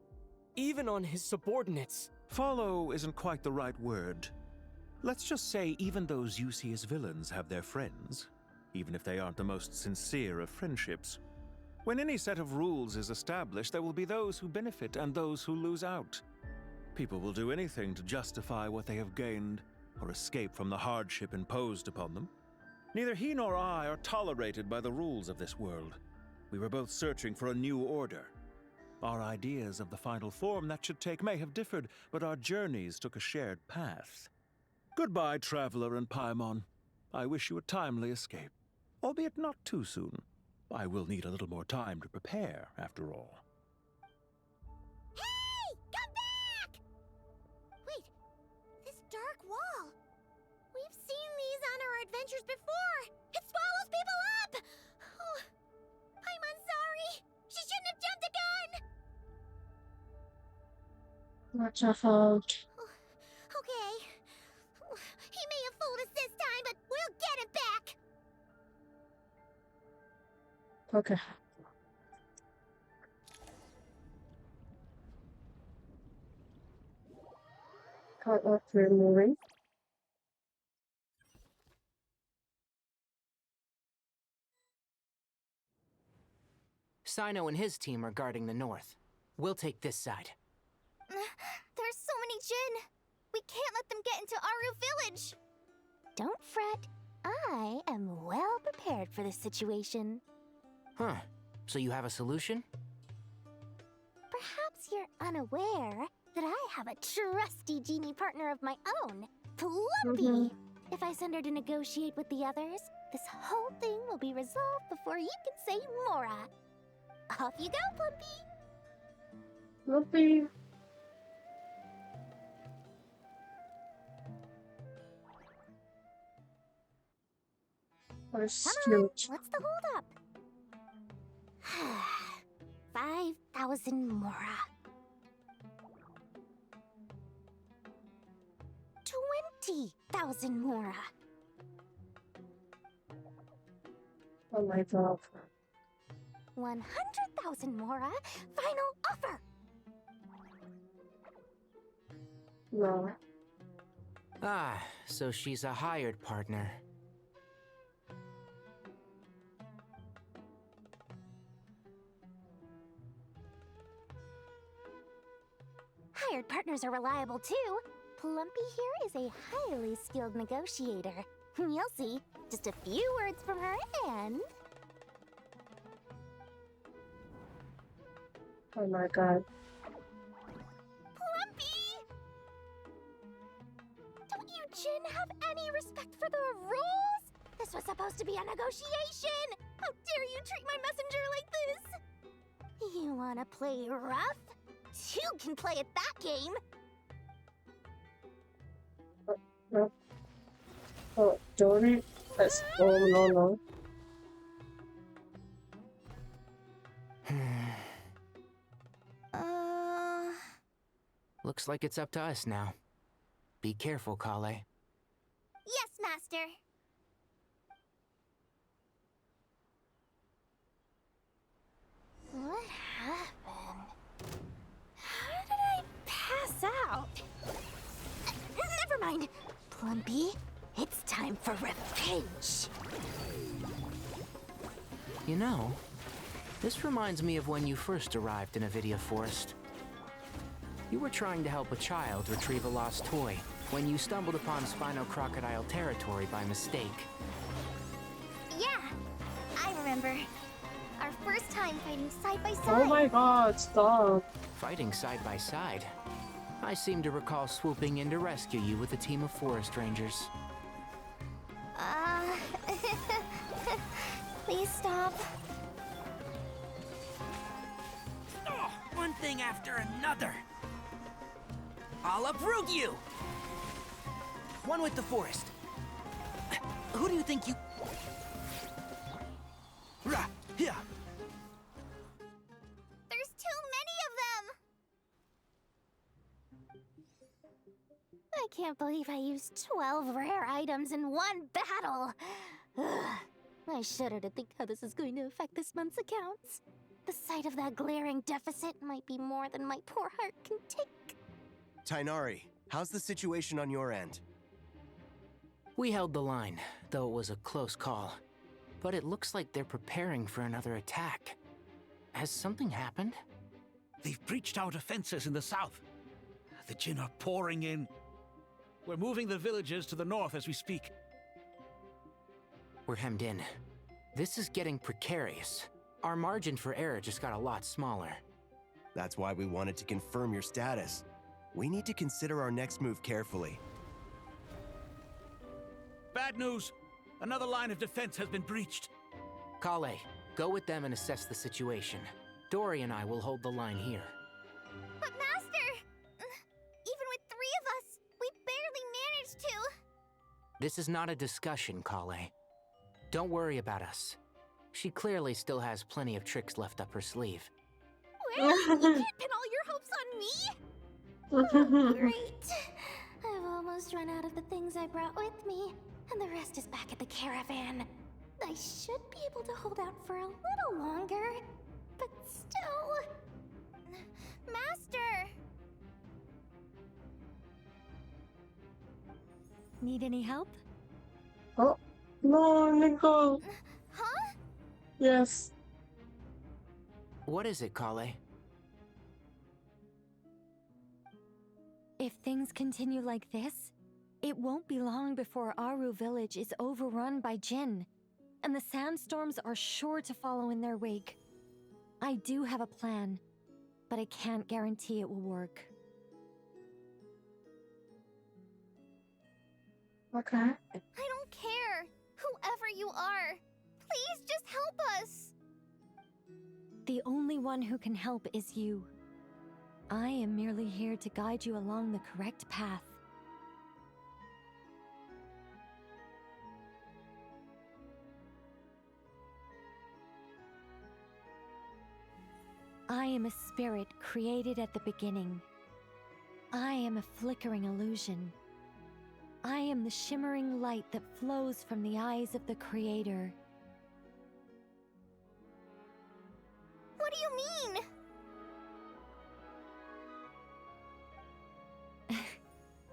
Speaker 2: even on his subordinates.
Speaker 20: Follow isn't quite the right word. Let's just say even those you see as villains have their friends, even if they aren't the most sincere of friendships. When any set of rules is established, there will be those who benefit and those who lose out. People will do anything to justify what they have gained or escape from the hardship imposed upon them. Neither he nor I are tolerated by the rules of this world. We were both searching for a new order. Our ideas of the final form that should take may have differed, but our journeys took a shared path. Goodbye, Traveler and Paimon. I wish you a timely escape, albeit not too soon. I will need a little more time to prepare, after all.
Speaker 3: Hey! Come back! Wait, this dark wall. We've seen these on our adventures before. It swallows people up! Oh, I'm sorry. She shouldn't have jumped the gun!
Speaker 1: Not your fault.
Speaker 3: Okay. He may have fooled us this time, but we'll get him back!
Speaker 1: Okay. Cut off your moving.
Speaker 14: Sino and his team are guarding the north. We'll take this side.
Speaker 3: There's so many Jinn. We can't let them get into Aru Village. Don't fret. I am well prepared for this situation.
Speaker 14: Huh. So you have a solution?
Speaker 3: Perhaps you're unaware,
Speaker 12: that I have a trusty genie partner of my own, Plumpy. If I send her to negotiate with the others, this whole thing will be resolved before you can say Mora. Off you go, Plumpy.
Speaker 1: Plumpy.
Speaker 12: Come on,
Speaker 1: Cute.
Speaker 12: what's the holdup? 5,000 Mora. 20,000 Mora.
Speaker 1: Oh my god.
Speaker 12: 100,000 Mora. Final offer.
Speaker 1: No.
Speaker 14: Ah, so she's a hired partner.
Speaker 12: Hired partners are reliable too. Plumpy here is a highly skilled negotiator. You'll see. Just a few words from her and...
Speaker 1: Oh my god.
Speaker 12: Plumpy! Don't you, Jin, have any respect for the rules? This was supposed to be a negotiation! How dare you treat my messenger like this? You wanna play rough? Two can play at that game!
Speaker 1: Oh, Dory? Oh, no.
Speaker 14: Looks like it's up to us now. Be careful, Kale.
Speaker 12: Yes, Master. What happened? How did I pass out? Never mind. Plumpy, it's time for revenge.
Speaker 14: You know, this reminds me of when you first arrived in Avidia Forest. You were trying to help a child retrieve a lost toy when you stumbled upon Spino Crocodile territory by mistake.
Speaker 12: Yeah, I remember. Our first time fighting side by side.
Speaker 1: Oh my god, stop.
Speaker 14: Fighting side by side? I seem to recall swooping in to rescue you with a team of forest rangers.
Speaker 12: Please stop.
Speaker 19: Oh, one thing after another. I'll uproot you! One with the forest. Who do you think you... Rah, here.
Speaker 12: There's too many of them! I can't believe I used 12 rare items in one battle! Ugh. I shudder to think how this is going to affect this month's accounts. The sight of that glaring deficit might be more than my poor heart can take.
Speaker 4: Tainari, how's the situation on your end?
Speaker 14: We held the line, though it was a close call. But it looks like they're preparing for another attack. Has something happened?
Speaker 15: They've breached our defenses in the south. The Jinn are pouring in. We're moving the villagers to the north as we speak.
Speaker 14: We're hemmed in. This is getting precarious. Our margin for error just got a lot smaller.
Speaker 4: That's why we wanted to confirm your status. We need to consider our next move carefully.
Speaker 15: Bad news! Another line of defense has been breached.
Speaker 14: Kale, go with them and assess the situation. Dory and I will hold the line here.
Speaker 12: But Master! Even with 3 of us, we barely managed to...
Speaker 14: This is not a discussion, Kale. Don't worry about us. She clearly still has plenty of tricks left up her sleeve.
Speaker 12: Wait, you can't pin all your hopes on me? Oh, great. I've almost run out of the things I brought with me, and the rest is back at the caravan. I should be able to hold out for a little longer, but still... Master!
Speaker 5: Need any help?
Speaker 1: Oh, no, Nicole.
Speaker 12: Huh?
Speaker 1: Yes.
Speaker 14: What is it, Kale?
Speaker 5: If things continue like this, it won't be long before Aru village is overrun by Jinn, and the sandstorms are sure to follow in their wake. I do have a plan, but I can't guarantee it will work.
Speaker 1: Okay.
Speaker 3: I don't care. Whoever you are. Please just help us.
Speaker 5: The only one who can help is you. I am merely here to guide you along the correct path. I am a spirit created at the beginning. I am a flickering illusion. I am the shimmering light that flows from the eyes of the Creator.
Speaker 3: What do you mean?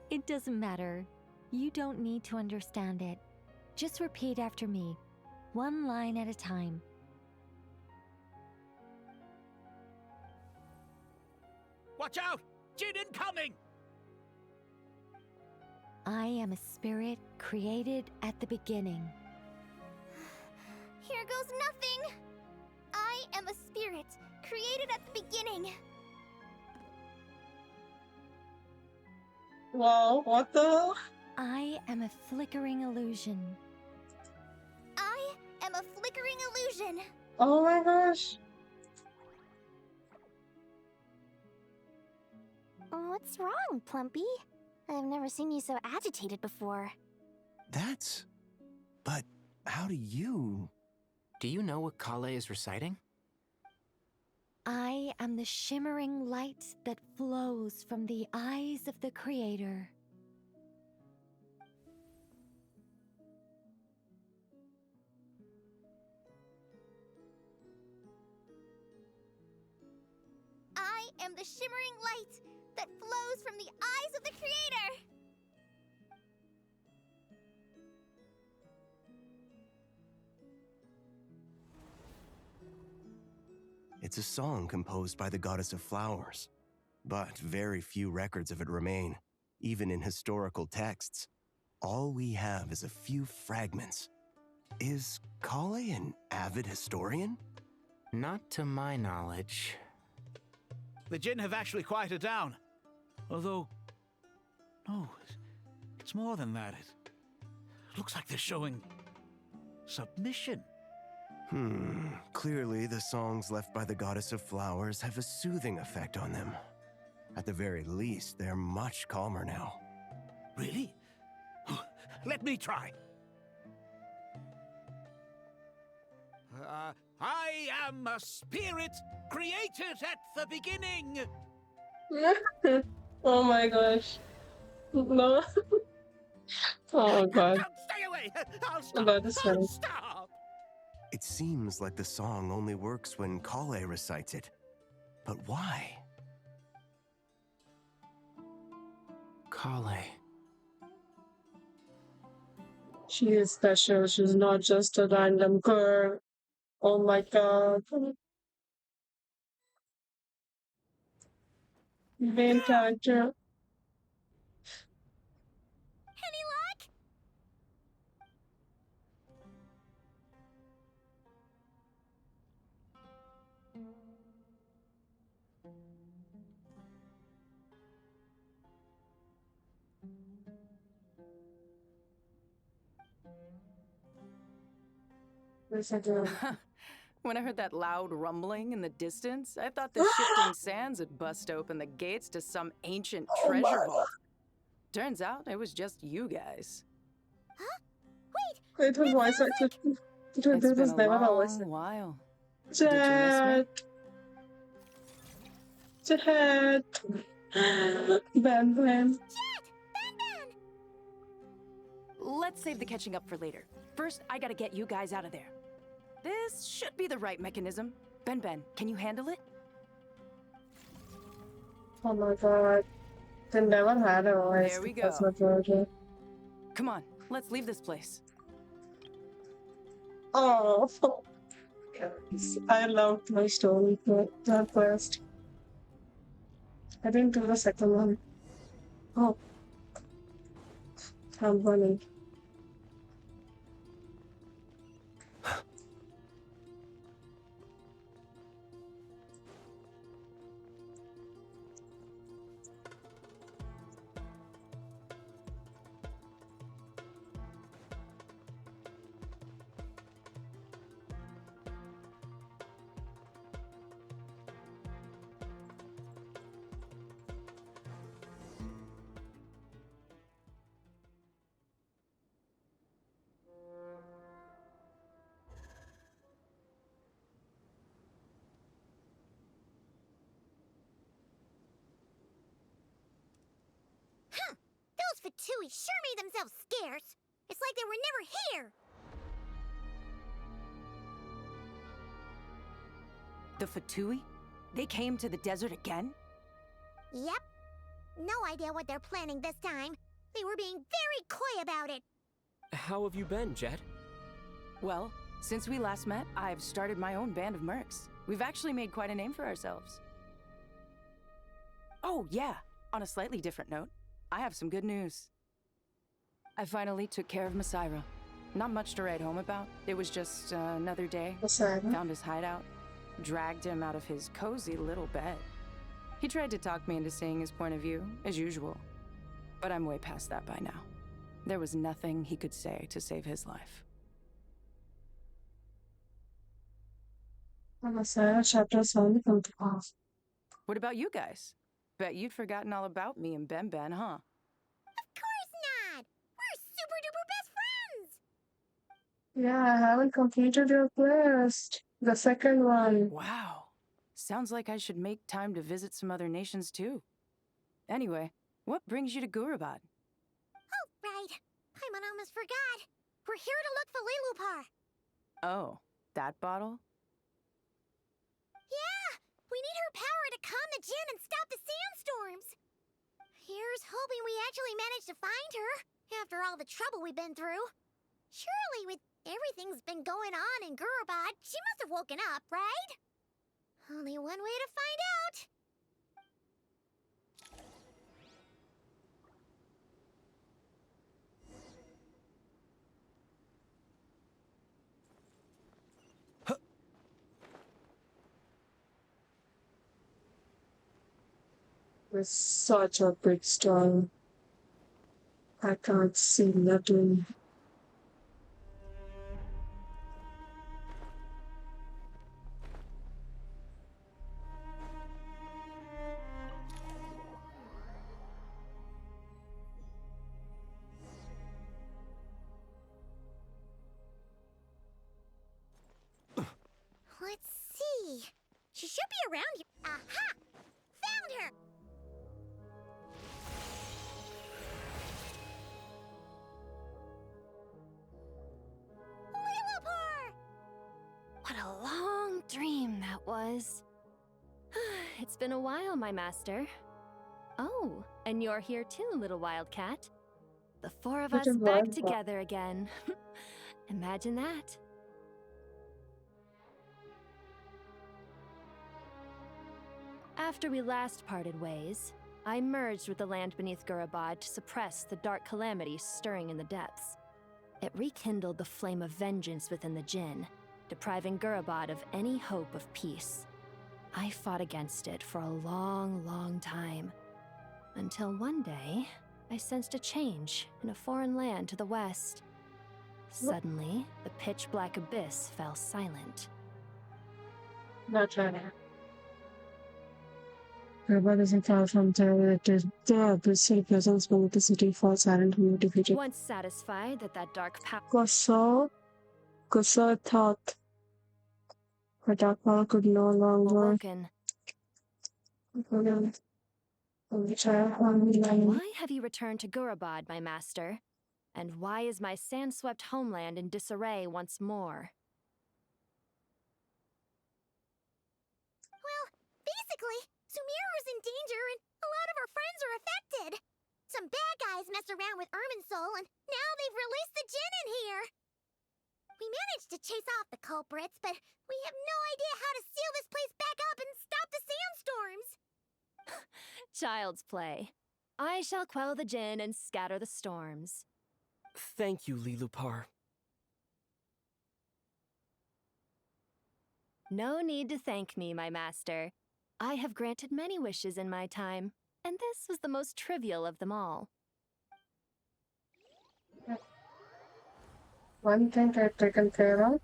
Speaker 5: It doesn't matter. You don't need to understand it. Just repeat after me, one line at a time.
Speaker 15: Watch out! Jin incoming!
Speaker 5: I am a spirit created at the beginning.
Speaker 3: Here goes nothing. I am a spirit created at the beginning.
Speaker 1: Wow, what the?
Speaker 5: I am a flickering illusion.
Speaker 3: I am a flickering illusion.
Speaker 1: Oh my gosh.
Speaker 12: What's wrong, Plumpy? I've never seen you so agitated before.
Speaker 4: But how do you...
Speaker 14: Do you know what Kale is reciting?
Speaker 5: I am the shimmering light that flows from the eyes of the Creator.
Speaker 3: I am the shimmering light that flows from the eyes of the Creator.
Speaker 4: It's a song composed by the goddess of flowers, but very few records of it remain, even in historical texts. All we have is a few fragments. Is Kale an avid historian?
Speaker 14: Not to my knowledge.
Speaker 15: The Jin have actually quieted down. Although... no, it's more than that. It looks like they're showing... submission.
Speaker 4: Clearly the songs left by the goddess of flowers have a soothing effect on them. At the very least, they're much calmer now.
Speaker 15: Really? Let me try. I am a spirit created at the beginning.
Speaker 1: Oh my gosh. No. Oh god.
Speaker 15: Stay away! I'll stop!
Speaker 1: About this one.
Speaker 15: Stop!
Speaker 4: It seems like the song only works when Kale recites it. But why?
Speaker 14: Kale.
Speaker 1: She is special. She's not just a random girl. Oh my god. Main character.
Speaker 3: Any luck?
Speaker 7: When I heard that loud rumbling in the distance, I thought the shifting sands had bust open the gates to some ancient treasure vault. Turns out it was just you guys.
Speaker 1: Wait, her voice actually. Dude,
Speaker 7: It's
Speaker 1: this
Speaker 7: been
Speaker 1: was
Speaker 7: a
Speaker 1: never her voice.
Speaker 7: long while. Did you miss
Speaker 1: Chat. Chat. Ben Ben.
Speaker 7: Let's save the catching up for later. First, I gotta get you guys out of there. This should be the right mechanism. Ben, can you handle it?
Speaker 1: Oh my god. They never had a voice.
Speaker 7: There we
Speaker 1: That's
Speaker 7: go.
Speaker 1: not Georgia.
Speaker 7: Come on, let's leave this place.
Speaker 1: Oh. I loved my story, but that first. I didn't do the second one. Oh. I'm running.
Speaker 12: Fatui sure made themselves scarce. It's like they were never here.
Speaker 6: The Fatui? They came to the desert again?
Speaker 12: Yep. No idea what they're planning this time. They were being very coy about it.
Speaker 2: How have you been, Jet?
Speaker 7: Well, since we last met, I've started my own band of mercs. We've actually made quite a name for ourselves. Oh, yeah. On a slightly different note, I have some good news. I finally took care of Masaira. Not much to write home about. It was just another day.
Speaker 1: Masaira?
Speaker 7: Found his hideout, dragged him out of his cozy little bed. He tried to talk me into seeing his point of view, as usual. But I'm way past that by now. There was nothing he could say to save his life.
Speaker 1: Masaira chapter 7 come to pass.
Speaker 7: What about you guys? Bet you'd forgotten all about me and Ben Ben, huh?
Speaker 12: Of course not! We're super duper best friends!
Speaker 1: Yeah, I haven't completed your quest. The second one.
Speaker 7: Wow. Sounds like I should make time to visit some other nations too. Anyway, what brings you to Gurabad?
Speaker 12: Oh, right. Paimon almost forgot. We're here to look for Lilupar.
Speaker 7: Oh, that bottle?
Speaker 12: Yeah! We need her power to calm the Jinn and stop the sandstorms. Here's hoping we actually manage to find her, after all the trouble we've been through. Surely, with everything's been going on in Gurabad, she must have woken up, right? Only one way to find out.
Speaker 1: It's such a big storm. I can't see nothing.
Speaker 12: Let's see. She should be around here. Aha! Found her! Lilupar!
Speaker 5: What a long dream that was. It's been a while, my master. Oh, and you're here too, little wildcat. The four of us
Speaker 1: Little
Speaker 5: back
Speaker 1: wildcat.
Speaker 5: together again. Imagine that. After we last parted ways, I merged with the land beneath Gurabad to suppress the dark calamity stirring in the depths. It rekindled the flame of vengeance within the Jinn, depriving Gurabad of any hope of peace. I fought against it for a long, long time. Until one day, I sensed a change in a foreign land to the west. Suddenly, the pitch-black abyss fell silent.
Speaker 1: Not right. Gurabad isn't far from there. It is the abyssal presence beneath the city falls silent and defeated.
Speaker 5: Once satisfied that dark power
Speaker 1: Gussa thought her dark power could no longer
Speaker 5: awoken. Why have you returned to Gurabad, my master? And why is my sand-swept homeland in disarray once more?
Speaker 12: Well, basically, Sumeru's in danger and a lot of our friends are affected. Some bad guys messed around with Irminsul and now they've released the Jinn in here. We managed to chase off the culprits, but we have no idea how to seal this place back up and stop the sandstorms.
Speaker 5: Child's play. I shall quell the Jinn and scatter the storms.
Speaker 2: Thank you, Lilupar.
Speaker 5: No need to thank me, my master. I have granted many wishes in my time, and this was the most trivial of them all.
Speaker 1: One thing I've taken care of.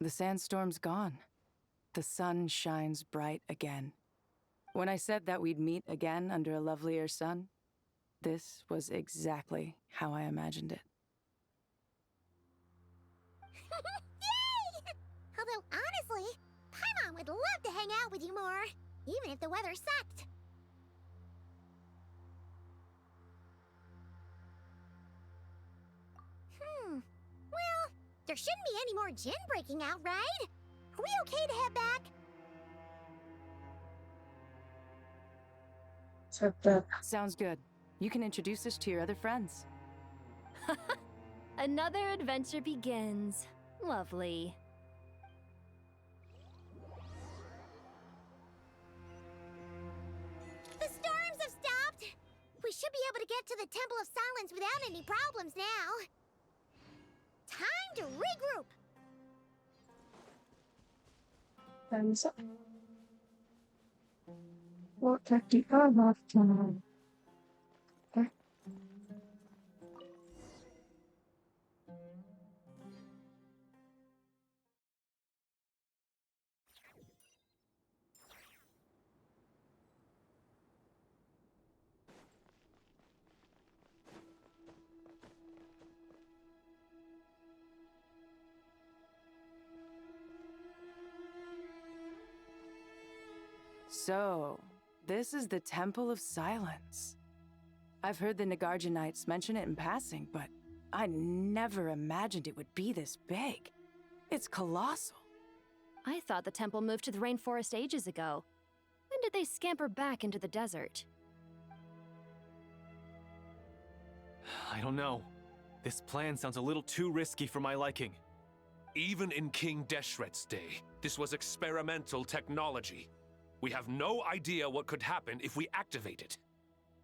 Speaker 7: The sandstorm's gone. The sun shines bright again. When I said that we'd meet again under a lovelier sun, this was exactly how I imagined it.
Speaker 12: Yay! Although, honestly, Paimon would love to hang out with you more, even if the weather sucked. Well, there shouldn't be any more Jin breaking out, right? Are we okay to head back?
Speaker 7: Sounds good. You can introduce us to your other friends.
Speaker 5: Another adventure begins. Lovely.
Speaker 12: The storms have stopped! We should be able to get to the Temple of Silence without any problems now. Time to regroup!
Speaker 1: And so, what tactic I have done? Okay.
Speaker 7: So, this is the Temple of Silence. I've heard the Nagarjanites mention it in passing, but I never imagined it would be this big. It's colossal.
Speaker 5: I thought the temple moved to the rainforest ages ago. When did they scamper back into the desert?
Speaker 2: I don't know. This plan sounds a little too risky for my liking.
Speaker 18: Even in King Deshret's day, this was experimental technology. We have no idea what could happen if we activate it.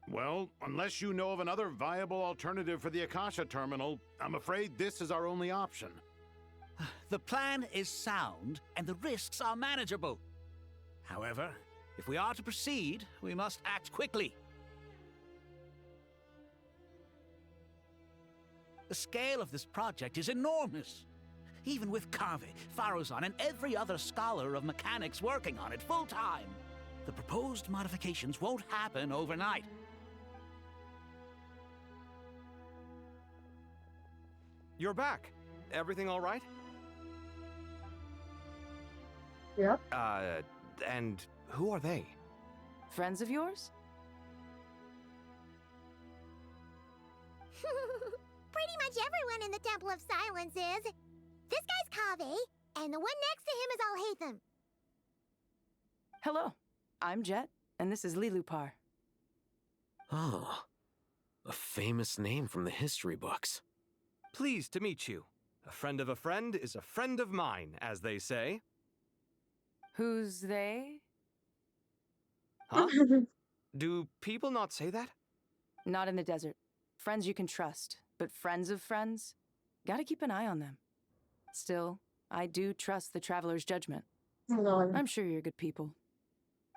Speaker 8: Well, unless you know of another viable alternative for the Akasha terminal, I'm afraid this is our only option.
Speaker 15: The plan is sound, and the risks are manageable. However, if we are to proceed, we must act quickly. The scale of this project is enormous. Even with Kaveh, Faruzan, and every other scholar of mechanics working on it full-time, the proposed modifications won't happen overnight.
Speaker 10: You're back. Everything all right?
Speaker 1: Yep.
Speaker 10: And who are they?
Speaker 7: Friends of yours?
Speaker 12: Pretty much everyone in the Temple of Silence is. This guy's Kaveh, and the one next to him is Alhaitham.
Speaker 7: Hello, I'm Jet, and this is Lilupar.
Speaker 13: Oh, a famous name from the history books.
Speaker 10: Pleased to meet you. A friend of a friend is a friend of mine, as they say.
Speaker 7: Who's they?
Speaker 10: Huh? Do people not say that?
Speaker 7: Not in the desert. Friends you can trust, but friends of friends? Gotta keep an eye on them. Still, I do trust the Traveler's judgment. I'm sure you're good people.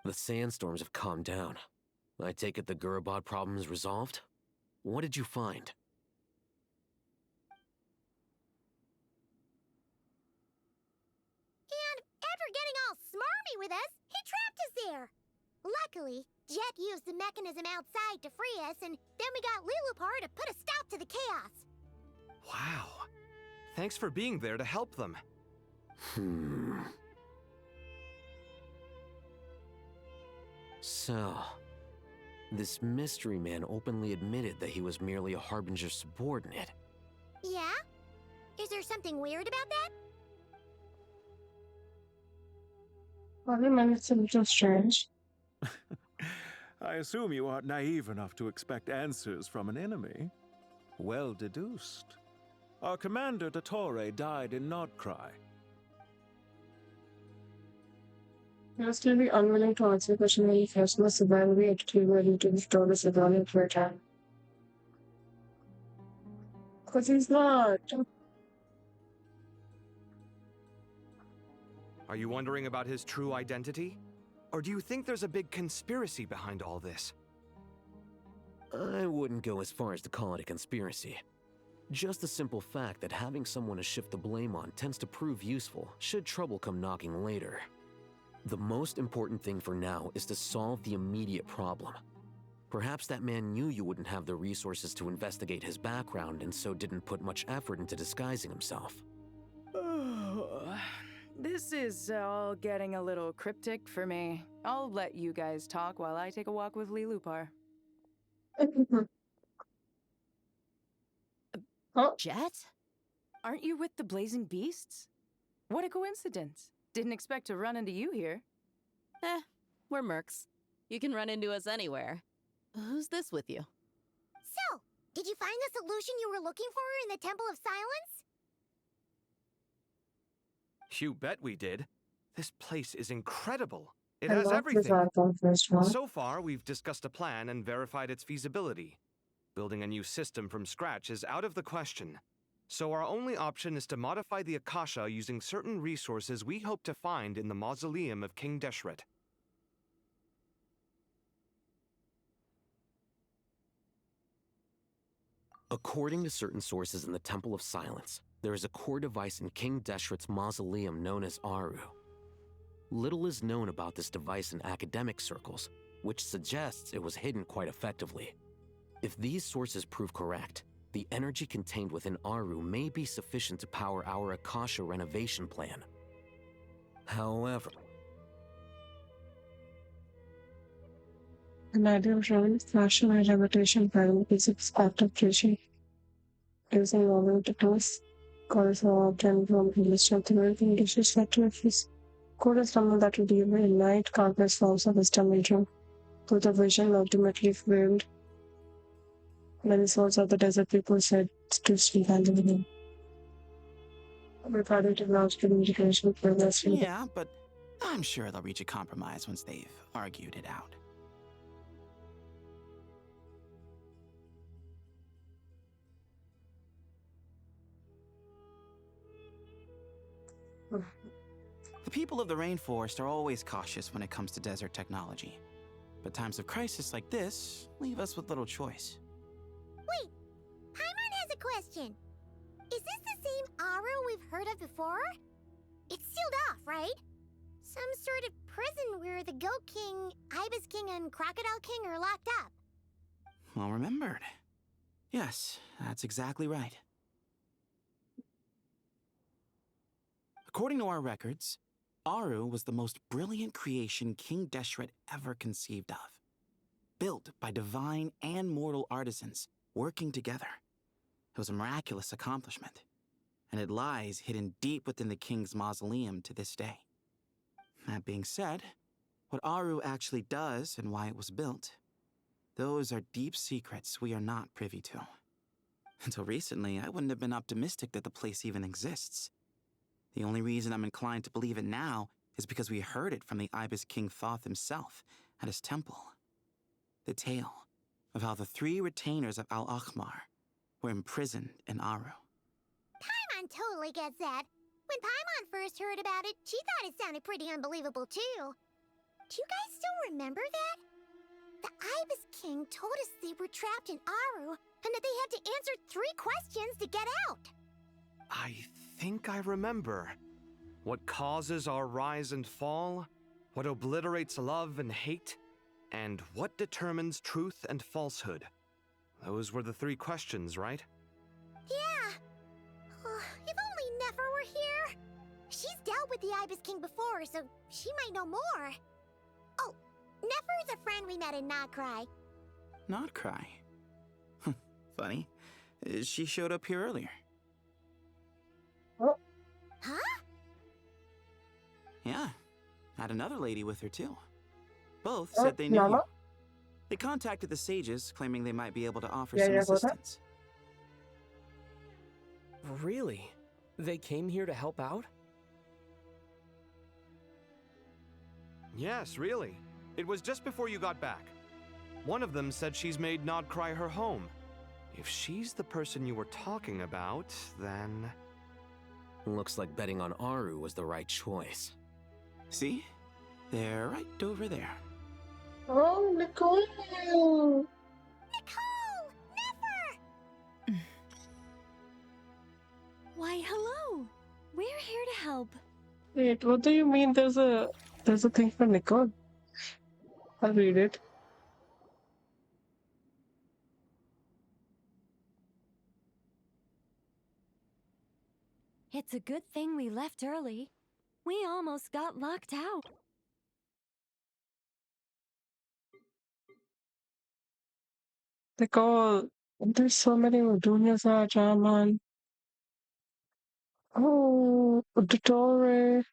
Speaker 13: The sandstorms have calmed down. I take it the Gurabad problem is resolved? What did you find?
Speaker 12: And after getting all smarmy with us, he trapped us there. Luckily, Jet used the mechanism outside to free us, and then we got Lilupar to put a stop to the chaos.
Speaker 10: Wow. Thanks for being there to help them.
Speaker 13: So, this mystery man openly admitted that he was merely a Harbinger subordinate.
Speaker 12: Yeah? Is there something weird about that?
Speaker 1: Well, I mean, it's a little strange.
Speaker 20: I assume you aren't naive enough to expect answers from an enemy. Well deduced. Our commander, Dottore, died in Nordcry.
Speaker 1: He was clearly unwilling to answer the question when he first must evaluate to ready to restore the civilian for a time. Because he's not.
Speaker 10: Are you wondering about his true identity? Or do you think there's a big conspiracy behind all this?
Speaker 13: I wouldn't go as far as to call it a conspiracy. Just the simple fact that having someone to shift the blame on tends to prove useful should trouble come knocking later. The most important thing for now is to solve the immediate problem. Perhaps that man knew you wouldn't have the resources to investigate his background and so didn't put much effort into disguising himself.
Speaker 7: This is all getting a little cryptic for me. I'll let you guys talk while I take a walk with Lilupar.
Speaker 6: Jet?
Speaker 7: Aren't you with the Blazing Beasts? What a coincidence. Didn't expect to run into you here.
Speaker 16: We're mercs. You can run into us anywhere. Who's this with you?
Speaker 3: So, did you find the solution you were looking for in the Temple of Silence?
Speaker 10: You bet we did. This place is incredible. It
Speaker 1: I
Speaker 10: has
Speaker 1: love this
Speaker 10: everything.
Speaker 1: archon first one.
Speaker 10: So far, we've discussed a plan and verified its feasibility. Building a new system from scratch is out of the question. So our only option is to modify the Akasha using certain resources we hope to find in the mausoleum of King Deshret.
Speaker 23: According to certain sources in the Temple of Silence, there is a core device in King Deshret's mausoleum known as Aru. Little is known about this device in academic circles, which suggests it was hidden quite effectively. If these sources prove correct, the energy contained within Aru may be sufficient to power our Akasha renovation plan. However,
Speaker 1: An idea of running fashion and levitation panel is of tracing using novel techniques. Cores are obtained from illustrative therapy dishes that refuse. Code is someone that will deliver ignite countless forms of wisdom nature. Though the vision ultimately failed, many souls of the desert people said to still value them. Regarding technological integration progress.
Speaker 11: Yeah, but I'm sure they'll reach a compromise once they've argued it out. The people of the rainforest are always cautious when it comes to desert technology. But times of crisis like this leave us with little choice.
Speaker 3: Wait, Paimon has a question. Is this the same Aru we've heard of before? It's sealed off, right? Some sort of prison where the Goat King, Ibis King, and Crocodile King are locked up.
Speaker 11: Well remembered. Yes, that's exactly right. According to our records, Aru was the most brilliant creation King Deshret ever conceived of. Built by divine and mortal artisans working together. It was a miraculous accomplishment, and it lies hidden deep within the king's mausoleum to this day. That being said, what Aru actually does and why it was built, those are deep secrets we are not privy to. Until recently, I wouldn't have been optimistic that the place even exists. The only reason I'm inclined to believe it now is because we heard it from the Ibis King Thoth himself at his temple. The tale of how the 3 retainers of Al-Akhmar were imprisoned in Aru.
Speaker 3: Paimon totally gets that. When Paimon first heard about it, she thought it sounded pretty unbelievable too. Do you guys still remember that? The Ibis King told us they were trapped in Aru and that they had to answer 3 questions to get out.
Speaker 10: I think I remember. What causes our rise and fall? What obliterates love and hate? And what determines truth and falsehood? Those were the 3 questions, right?
Speaker 3: Yeah. If only Nefer were here. She's dealt with the Ibis King before, so she might know more. Oh, Nefer's a friend we met in Notcry.
Speaker 11: Notcry? Funny. She showed up here earlier.
Speaker 3: Huh?
Speaker 11: Yeah. Had another lady with her too. Both said they knew you. They contacted the sages, claiming they might be able to offer some assistance.
Speaker 2: Really? They came here to help out?
Speaker 10: Yes, really. It was just before you got back. One of them said she's made Notcry her home. If she's the person you were talking about, then...
Speaker 23: Looks like betting on Aru was the right choice.
Speaker 11: See? They're right over there.
Speaker 1: Oh, Nicole!
Speaker 3: Nicole! Nefer!
Speaker 5: Why, hello! We're here to help.
Speaker 1: Wait, what do you mean there's a thing for Nicole? I'll read it.
Speaker 5: It's a good thing we left early. We almost got locked out.
Speaker 1: Like, oh, there's so many juniors are German. Oh, Dottore.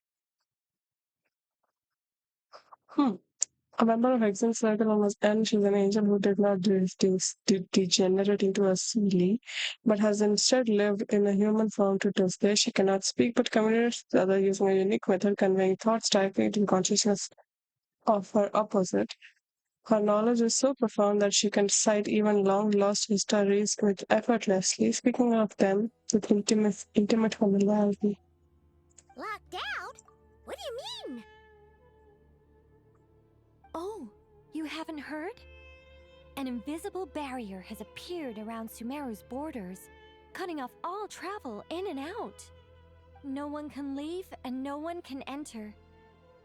Speaker 1: A member of Exile Circle on his end, she's an angel who did not degenerate into a Seelie, but has instead lived in a human form to this day. She cannot speak but communicates with others using a unique method, conveying thoughts directly into the consciousness of her opposite. Her knowledge is so profound that she can cite even long-lost histories with effortlessly, speaking of them with intimate familiarity.
Speaker 3: Locked out? What do you mean?
Speaker 5: Oh, you haven't heard? An invisible barrier has appeared around Sumeru's borders, cutting off all travel in and out. No one can leave and no one can enter.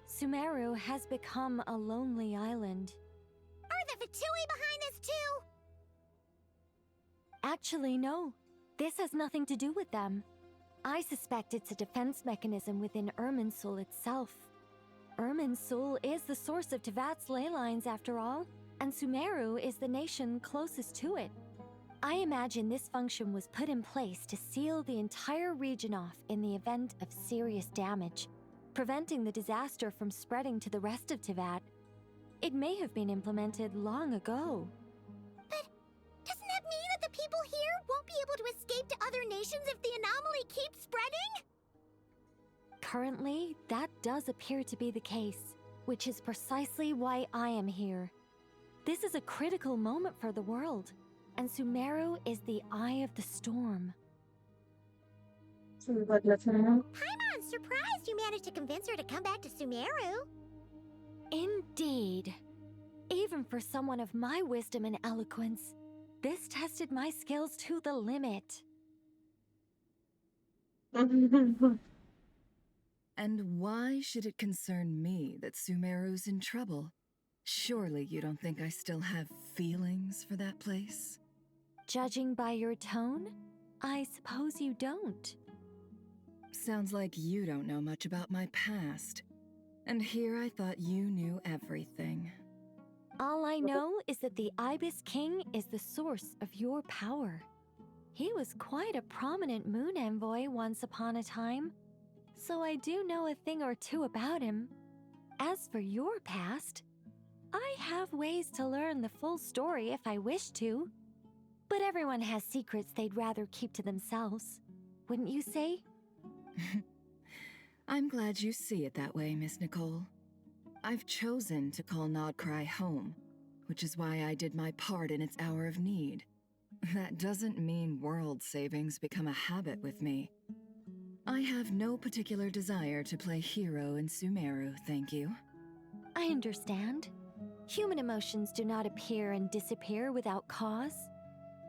Speaker 5: Sumeru has become a lonely island.
Speaker 3: Are the Fatui behind this too?
Speaker 5: Actually, no. This has nothing to do with them. I suspect it's a defense mechanism within Irminsul itself. Irminsul is the source of Tevat's ley lines, after all, and Sumeru is the nation closest to it. I imagine this function was put in place to seal the entire region off in the event of serious damage, preventing the disaster from spreading to the rest of Tevat. It may have been implemented long ago.
Speaker 3: But doesn't that mean that the people here won't be able to escape to other nations if the anomaly keeps spreading?
Speaker 5: Currently, that does appear to be the case, which is precisely why I am here. This is a critical moment for the world, and Sumeru is the eye of the storm.
Speaker 3: Paimon's surprised you managed to convince her to come back to Sumeru.
Speaker 5: Indeed. Even for someone of my wisdom and eloquence, this tested my skills to the limit.
Speaker 9: And why should it concern me that Sumeru's in trouble? Surely you don't think I still have feelings for that place?
Speaker 5: Judging by your tone, I suppose you don't.
Speaker 9: Sounds like you don't know much about my past. And here I thought you knew everything.
Speaker 5: All I know is that the Ibis King is the source of your power. He was quite a prominent moon envoy once upon a time, so I do know a thing or two about him. As for your past, I have ways to learn the full story if I wish to. But everyone has secrets they'd rather keep to themselves, wouldn't you say?
Speaker 9: I'm glad you see it that way, Miss Nicole. I've chosen to call Nodcry home, which is why I did my part in its hour of need. That doesn't mean world savings become a habit with me. I have no particular desire to play hero in Sumeru, thank you.
Speaker 5: I understand. Human emotions do not appear and disappear without cause.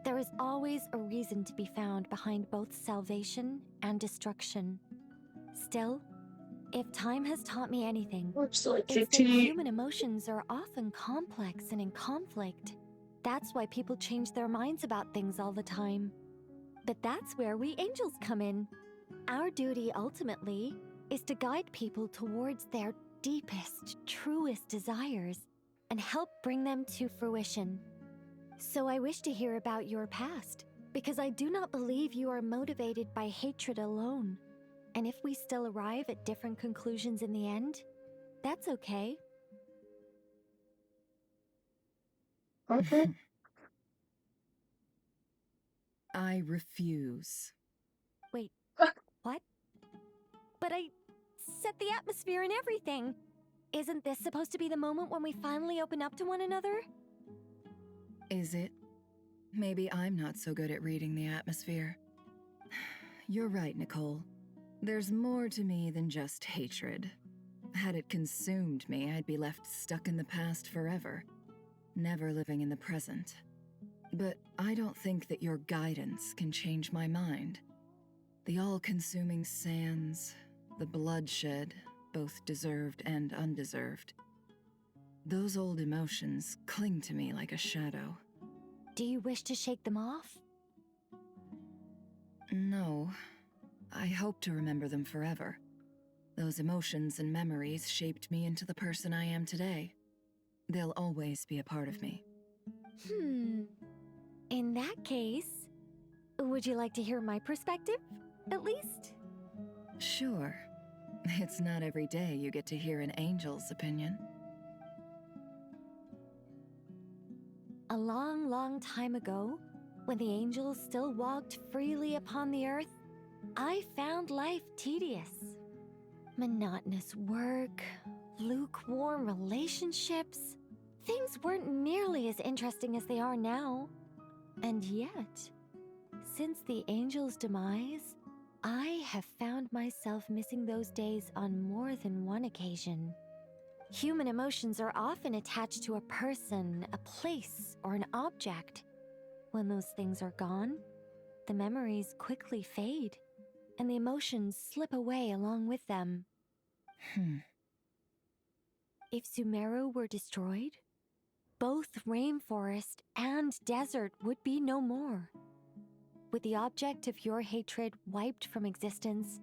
Speaker 5: There is always a reason to be found behind both salvation and destruction. Still, if time has taught me anything, it's that human emotions are often complex and in conflict. That's why people change their minds about things all the time. But that's where we angels come in. Our duty, ultimately, is to guide people towards their deepest, truest desires and help bring them to fruition. So I wish to hear about your past, because I do not believe you are motivated by hatred alone. And if we still arrive at different conclusions in the end, that's okay.
Speaker 1: Okay.
Speaker 9: I refuse.
Speaker 5: Wait, what? But I set the atmosphere and everything. Isn't this supposed to be the moment when we finally open up to one another?
Speaker 9: Is it? Maybe I'm not so good at reading the atmosphere. You're right, Nicole. There's more to me than just hatred. Had it consumed me, I'd be left stuck in the past forever, never living in the present. But I don't think that your guidance can change my mind. The all-consuming sands, the bloodshed, both deserved and undeserved. Those old emotions cling to me like a shadow.
Speaker 5: Do you wish to shake them off?
Speaker 9: No. I hope to remember them forever. Those emotions and memories shaped me into the person I am today. They'll always be a part of me.
Speaker 5: In that case, would you like to hear my perspective, at least?
Speaker 9: Sure. It's not every day you get to hear an angel's opinion.
Speaker 5: A long, long time ago, when the angels still walked freely upon the earth, I found life tedious. Monotonous work, lukewarm relationships. Things weren't nearly as interesting as they are now. And yet, since the angels' demise, I have found myself missing those days on more than one occasion. Human emotions are often attached to a person, a place, or an object. When those things are gone, the memories quickly fade, and the emotions slip away along with them. If Sumeru were destroyed, both rainforest and desert would be no more. With the object of your hatred wiped from existence,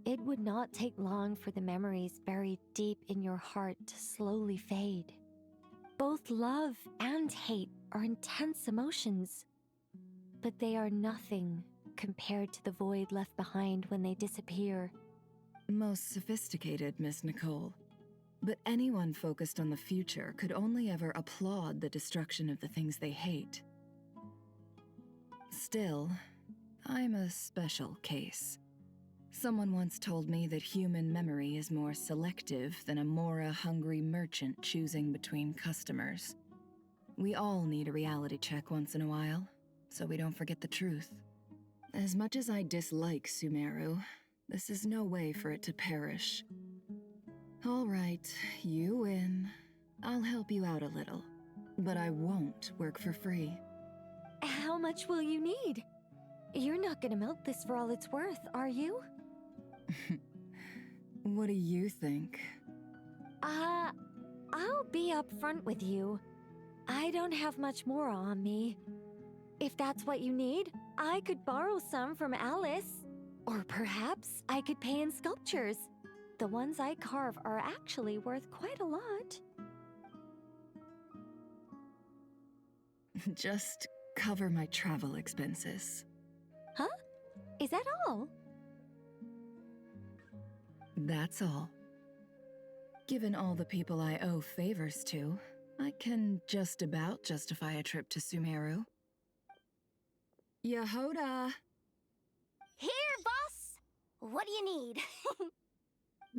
Speaker 5: it would not take long for the memories buried deep in your heart to slowly fade. Both love and hate are intense emotions, but they are nothing compared to the void left behind when they disappear.
Speaker 9: Most sophisticated, Miss Nicole. But anyone focused on the future could only ever applaud the destruction of the things they hate. Still, I'm a special case. Someone once told me that human memory is more selective than a Mora-hungry merchant choosing between customers. We all need a reality check once in a while, so we don't forget the truth. As much as I dislike Sumeru, this is no way for it to perish. All right, you win. I'll help you out a little, but I won't work for free.
Speaker 5: How much will you need? You're not gonna melt this for all it's worth, are you?
Speaker 9: What do you think?
Speaker 5: I'll be upfront with you. I don't have much more on me. If that's what you need, I could borrow some from Alice. Or perhaps I could pay in sculptures. The ones I carve are actually worth quite a lot.
Speaker 9: Just cover my travel expenses.
Speaker 5: Huh? Is that all?
Speaker 9: That's all. Given all the people I owe favors to, I can just about justify a trip to Sumeru. Yehoda!
Speaker 12: Here, boss! What do you need?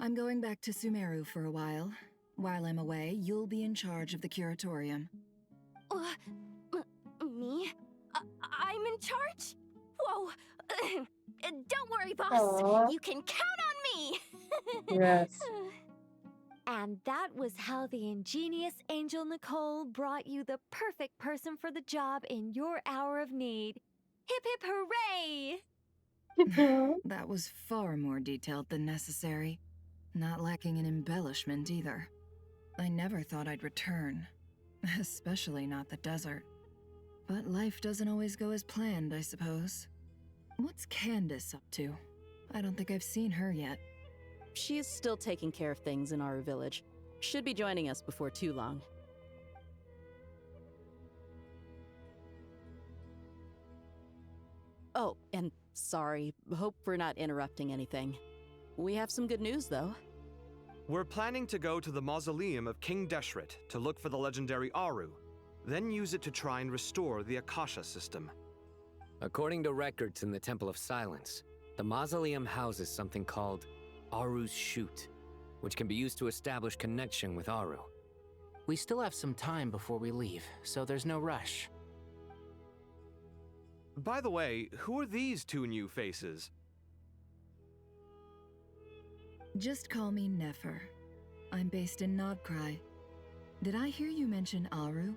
Speaker 9: I'm going back to Sumeru for a while. While I'm away, you'll be in charge of the curatorium.
Speaker 12: Me? I'm in charge? Whoa! Don't worry, boss.
Speaker 1: Aww.
Speaker 12: You can count on me!
Speaker 1: Yes.
Speaker 5: And that was how the ingenious Angel Nicole brought you the perfect person for the job in your hour of need. Hip hip hooray!
Speaker 9: That was far more detailed than necessary. Not lacking in embellishment either. I never thought I'd return. Especially not the desert. But life doesn't always go as planned, I suppose. What's Candace up to? I don't think I've seen her yet.
Speaker 16: She's still taking care of things in our village. Should be joining us before too long. Oh, and sorry. Hope we're not interrupting anything. We have some good news, though.
Speaker 10: We're planning to go to the mausoleum of King Deshret to look for the legendary Aru, then use it to try and restore the Akasha system.
Speaker 13: According to records in the Temple of Silence, the mausoleum houses something called Aru's Chute, which can be used to establish connection with Aru.
Speaker 14: We still have some time before we leave, so there's no rush.
Speaker 10: By the way, who are these two new faces?
Speaker 9: Just call me Nefer. I'm based in Nodcry. Did I hear you mention Aru?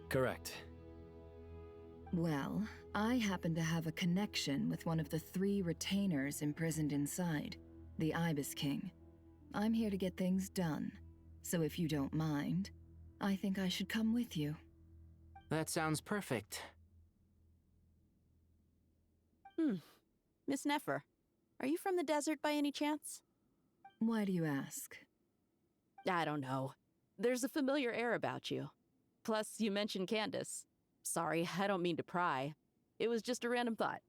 Speaker 13: Correct.
Speaker 9: Well, I happen to have a connection with one of the 3 retainers imprisoned inside, the Ibis King. I'm here to get things done, so if you don't mind, I think I should come with you.
Speaker 14: That sounds perfect.
Speaker 16: Miss Nefer, Are you from the desert by any chance?
Speaker 9: Why do you ask?
Speaker 16: I don't know. There's a familiar air about you. Plus, you mentioned Candace. Sorry, I don't mean to pry. It was just a random thought.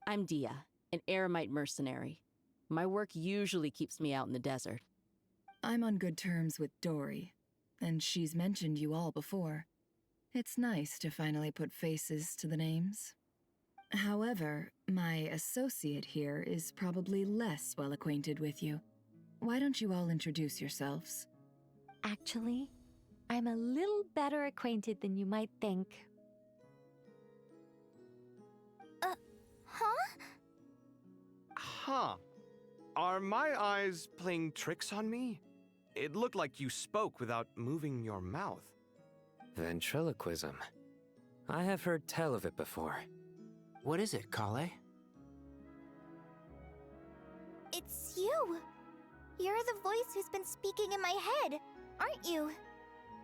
Speaker 16: I'm Dia, an eremite mercenary. My work usually keeps me out in the desert.
Speaker 9: I'm on good terms with Dory, and she's mentioned you all before. It's nice to finally put faces to the names. However, my associate here is probably less well acquainted with you. Why don't you all introduce yourselves?
Speaker 5: Actually, I'm a little better acquainted than you might think.
Speaker 3: Huh?
Speaker 10: Huh. Are my eyes playing tricks on me? It looked like you spoke without moving your mouth.
Speaker 13: Ventriloquism. I have heard tell of it before.
Speaker 14: What is it, Kale?
Speaker 3: It's you! You're the voice who's been speaking in my head, aren't you?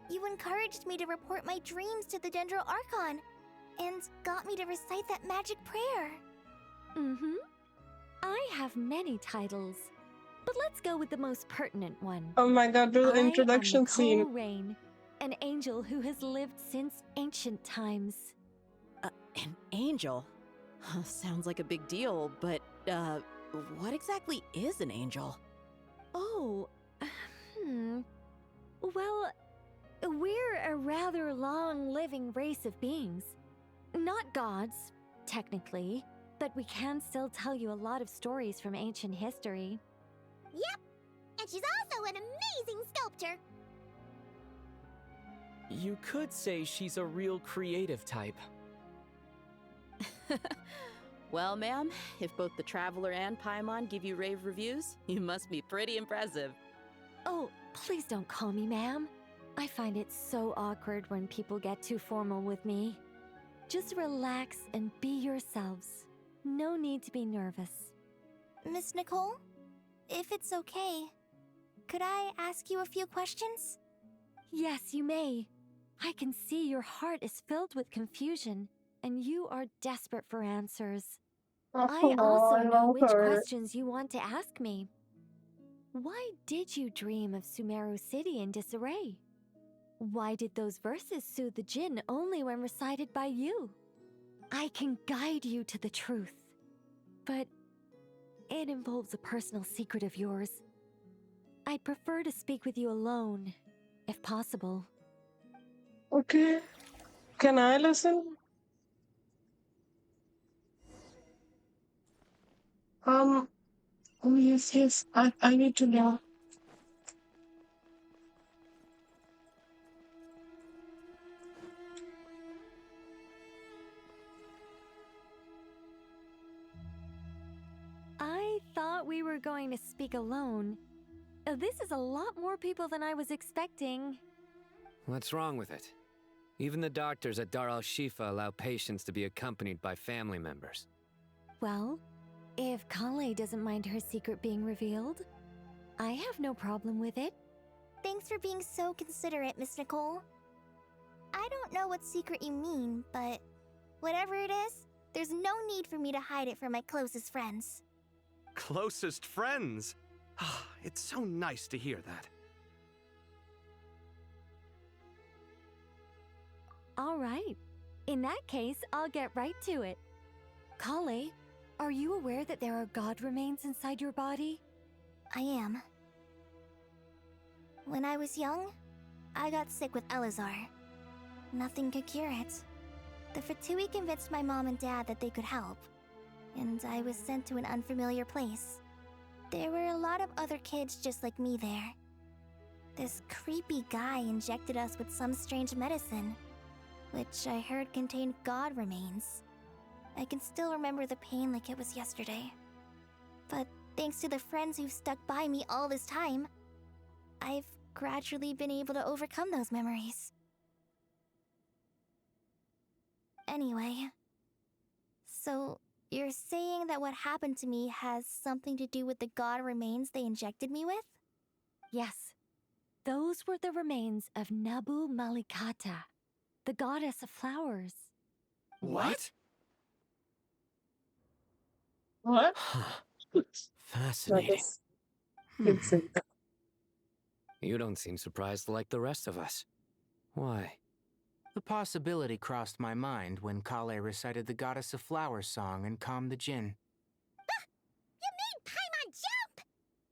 Speaker 3: You encouraged me to report my dreams to the Dendro Archon, and got me to recite that magic prayer.
Speaker 5: Mm-hmm. I have many titles, but let's go with the most pertinent one.
Speaker 1: Oh my god, the introduction scene.
Speaker 5: Nicole Rain, an angel who has lived since ancient times.
Speaker 16: An angel? Sounds like a big deal, but, what exactly is an angel?
Speaker 5: Oh, Well, we're a rather long-living race of beings. Not gods, technically, but we can still tell you a lot of stories from ancient history.
Speaker 12: Yep, and she's also an amazing sculptor.
Speaker 2: You could say she's a real creative type.
Speaker 16: Well, ma'am, if both the Traveler and Paimon give you rave reviews, you must be pretty impressive.
Speaker 5: Oh, please don't call me ma'am. I find it so awkward when people get too formal with me. Just relax and be yourselves. No need to be nervous.
Speaker 3: Miss Nicole, if it's okay, could I ask you a few questions?
Speaker 5: Yes, you may. I can see your heart is filled with confusion, and you are desperate for answers. I also know which questions you want to ask me. Why did you dream of Sumeru City in disarray? Why did those verses soothe the Jinn only when recited by you? I can guide you to the truth, but it involves a personal secret of yours. I'd prefer to speak with you alone, if possible.
Speaker 1: Okay. Can I listen? Oh yes, I need to know.
Speaker 5: I thought we were going to speak alone. This is a lot more people than I was expecting.
Speaker 13: What's wrong with it? Even the doctors at Dar al-Shifa allow patients to be accompanied by family members.
Speaker 5: Well, if Kale doesn't mind her secret being revealed, I have no problem with it.
Speaker 3: Thanks for being so considerate, Miss Nicole. I don't know what secret you mean, but whatever it is, there's no need for me to hide it from my closest friends.
Speaker 10: Closest friends? It's so nice to hear that.
Speaker 5: All right. In that case, I'll get right to it. Kale, are you aware that there are god remains inside your body?
Speaker 3: I am. When I was young, I got sick with Elazar. Nothing could cure it. The Fatui convinced my mom and dad that they could help, and I was sent to an unfamiliar place. There were a lot of other kids just like me there. This creepy guy injected us with some strange medicine, which I heard contained god remains. I can still remember the pain like it was yesterday. But thanks to the friends who've stuck by me all this time, I've gradually been able to overcome those memories. Anyway, so you're saying that what happened to me has something to do with the god remains they injected me with?
Speaker 5: Yes. Those were the remains of Nabu Malikata, the goddess of flowers.
Speaker 10: What?
Speaker 1: What? That
Speaker 13: Fascinating.
Speaker 1: is insane.
Speaker 13: You don't seem surprised like the rest of us. Why?
Speaker 14: The possibility crossed my mind when Kale recited the Goddess of Flowers song and calmed the Jinn.
Speaker 3: You made Paimon jump!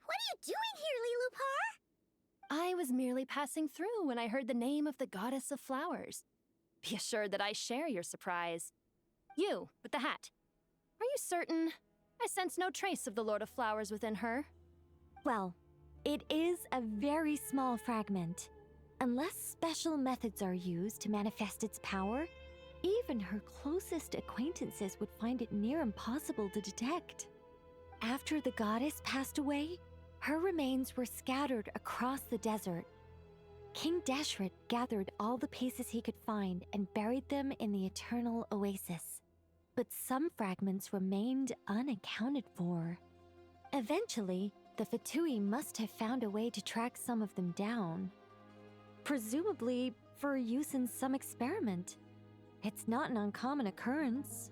Speaker 3: What are you doing here, Lilupar?
Speaker 17: I was merely passing through when I heard the name of the Goddess of Flowers. Be assured that I share your surprise. You, with the hat. Are you certain? I sense no trace of the Lord of Flowers within her.
Speaker 5: Well, it is a very small fragment. Unless special methods are used to manifest its power, even her closest acquaintances would find it near impossible to detect. After the goddess passed away, her remains were scattered across the desert. King Deshret gathered all the pieces he could find and buried them in the Eternal Oasis. But some fragments remained unaccounted for. Eventually, the Fatui must have found a way to track some of them down. Presumably for use in some experiment. It's not an uncommon occurrence.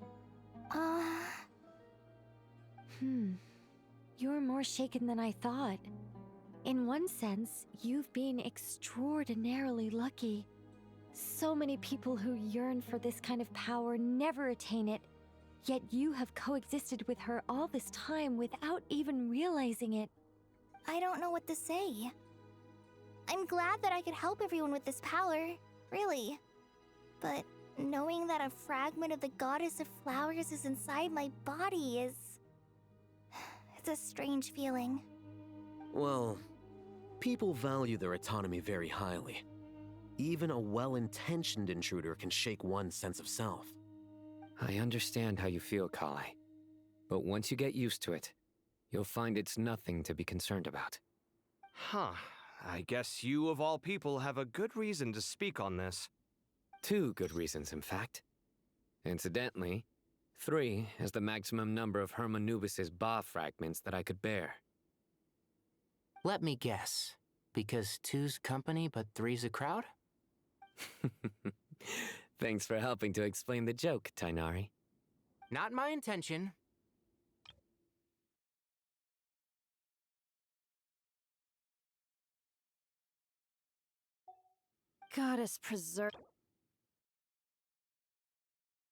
Speaker 5: You're more shaken than I thought. In one sense, you've been extraordinarily lucky. So many people who yearn for this kind of power never attain it, yet you have coexisted with her all this time without even realizing it.
Speaker 3: I don't know what to say. I'm glad that I could help everyone with this power, really. But knowing that a fragment of the Goddess of Flowers is inside my body is... It's a strange feeling.
Speaker 23: Well, people value their autonomy very highly. Even a well-intentioned intruder can shake one's sense of self.
Speaker 13: I understand how you feel, Kale. But once you get used to it, you'll find it's nothing to be concerned about.
Speaker 10: Huh. I guess you, of all people, have a good reason to speak on this.
Speaker 13: 2 good reasons, in fact. Incidentally, 3 is the maximum number of Hermanubis' Ba fragments that I could bear.
Speaker 14: Let me guess. Because 2's company but 3's a crowd?
Speaker 13: Thanks for helping to explain the joke, Tainari.
Speaker 14: Not my intention.
Speaker 17: Goddess preserve.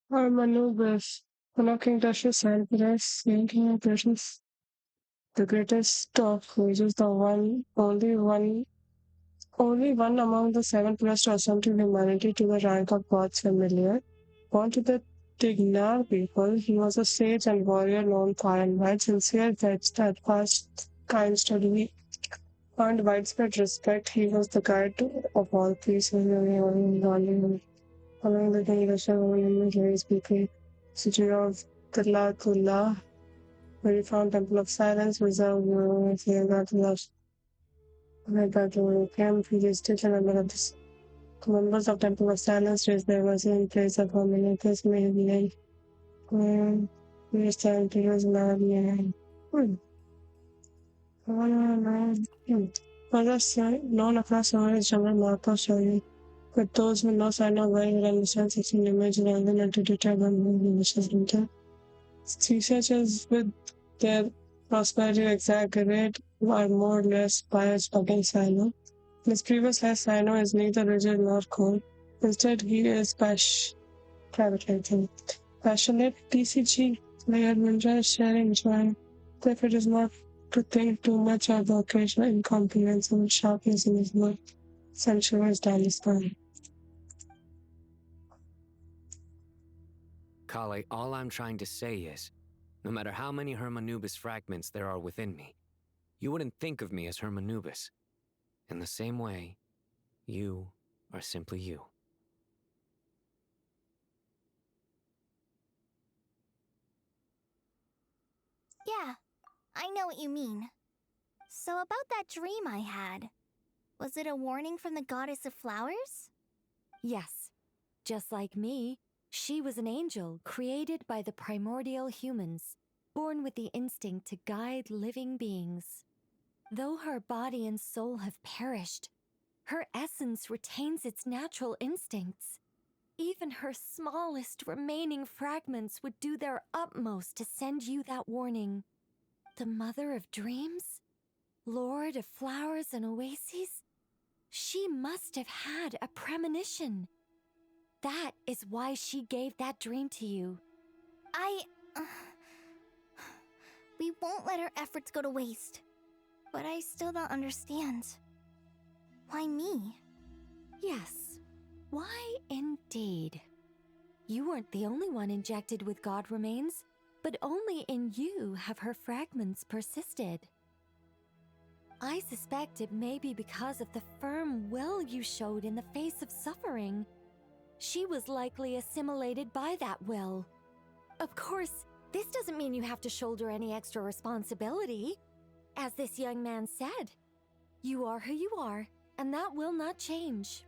Speaker 1: Manubis, one of King Dash's handlers, saying King of Patience, the greatest of ages, the only one among the 7 plus to ascend to humanity to the rank of God's familiar. Born to the Tignar people, he was a sage and warrior known far and wide, sincere, yet steadfast, kind, steady, earned widespread respect. He was the guide of all peace and following the King Dasha Gary's people. City of Tilla, where he found Temple of Silence, reserved camp, he visited a number of the members of Temple of Silence raised their voices in praise of Hominicus Mary. We stand to use Mary. Was known across the world as General Marco Shori, with those who know sign of very understand 16 image rather than to determine the wishes into. Researchers with their prosperity exaggerate or more or less biased against Sino. His previous life, Sino is neither rigid nor cold. Instead, he is passionate TCG player who enjoys sharing joy. Therefore, it is not to think too much of the occasional incomprehensible sharpness in his work. Sensual is daily spine.
Speaker 13: Kale, all I'm trying to say is, no matter how many Hermanubis fragments there are within me, you wouldn't think of me as Hermanubis. In the same way, you are simply you.
Speaker 3: Yeah, I know what you mean. So about that dream I had, was it a warning from the Goddess of Flowers?
Speaker 5: Yes. Just like me, she was an angel created by the primordial humans, born with the instinct to guide living beings. Though her body and soul have perished, her essence retains its natural instincts. even her smallest remaining fragments would do their utmost to send you that warning. The Mother of Dreams? Lord of Flowers and Oases? She must have had a premonition. That is why she gave that dream to you.
Speaker 3: We won't let our efforts go to waste. But I still don't understand. Why me?
Speaker 5: Yes, why indeed? You weren't the only one injected with God remains, but only in you have her fragments persisted. I suspect it may be because of the firm will you showed in the face of suffering. She was likely assimilated by that will. Of course, this doesn't mean you have to shoulder any extra responsibility. As this young man said, you are who you are, and that will not change.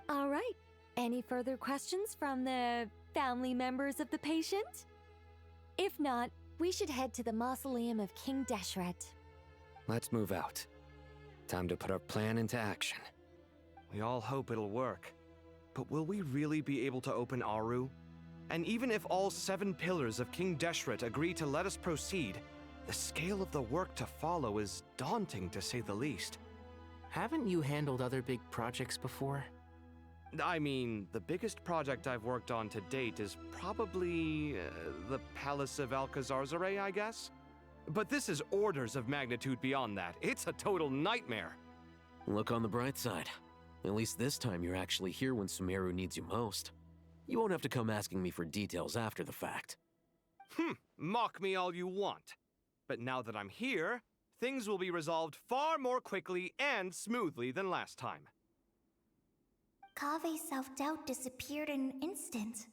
Speaker 5: All right, any further questions from the family members of the patient? If not, we should head to the mausoleum of King Deshret.
Speaker 13: Let's move out. Time to put our plan into action.
Speaker 2: We all hope it'll work. But will we really be able to open Aru? And even if all 7 pillars of King Deshret agree to let us proceed, the scale of the work to follow is daunting, to say the least.
Speaker 14: Haven't you handled other big projects before?
Speaker 2: I mean, the biggest project I've worked on to date is probably the Palace of Alcazarzaray, I guess? But this is orders of magnitude beyond that. It's a total nightmare.
Speaker 13: Look on the bright side. At least this time you're actually here when Sumeru needs you most. You won't have to come asking me for details after the fact.
Speaker 2: Mock me all you want. But now that I'm here, things will be resolved far more quickly and smoothly than last time.
Speaker 3: Kave's self-doubt disappeared in an instant.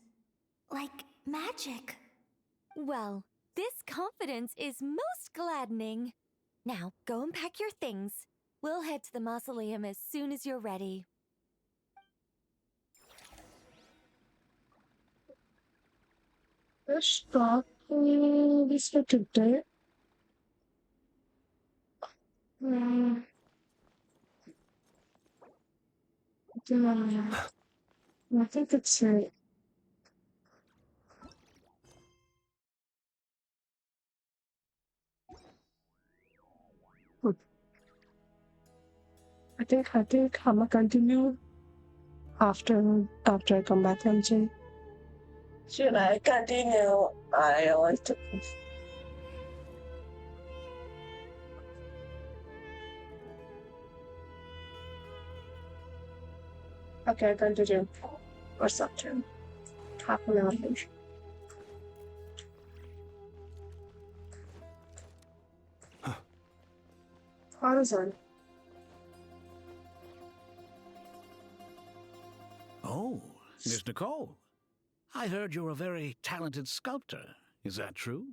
Speaker 3: Like magic.
Speaker 5: Well, this confidence is most gladdening. Now, go and pack your things. We'll head to the mausoleum as soon as you're ready.
Speaker 1: Stop this for today. I think it's I think I'm gonna continue after I come back from gym. Should I continue? I want to. Okay, continue. What's up, Jim? Half an hour. Horizon.
Speaker 15: Oh, Miss Nicole. I heard you're a very talented sculptor. Is that true?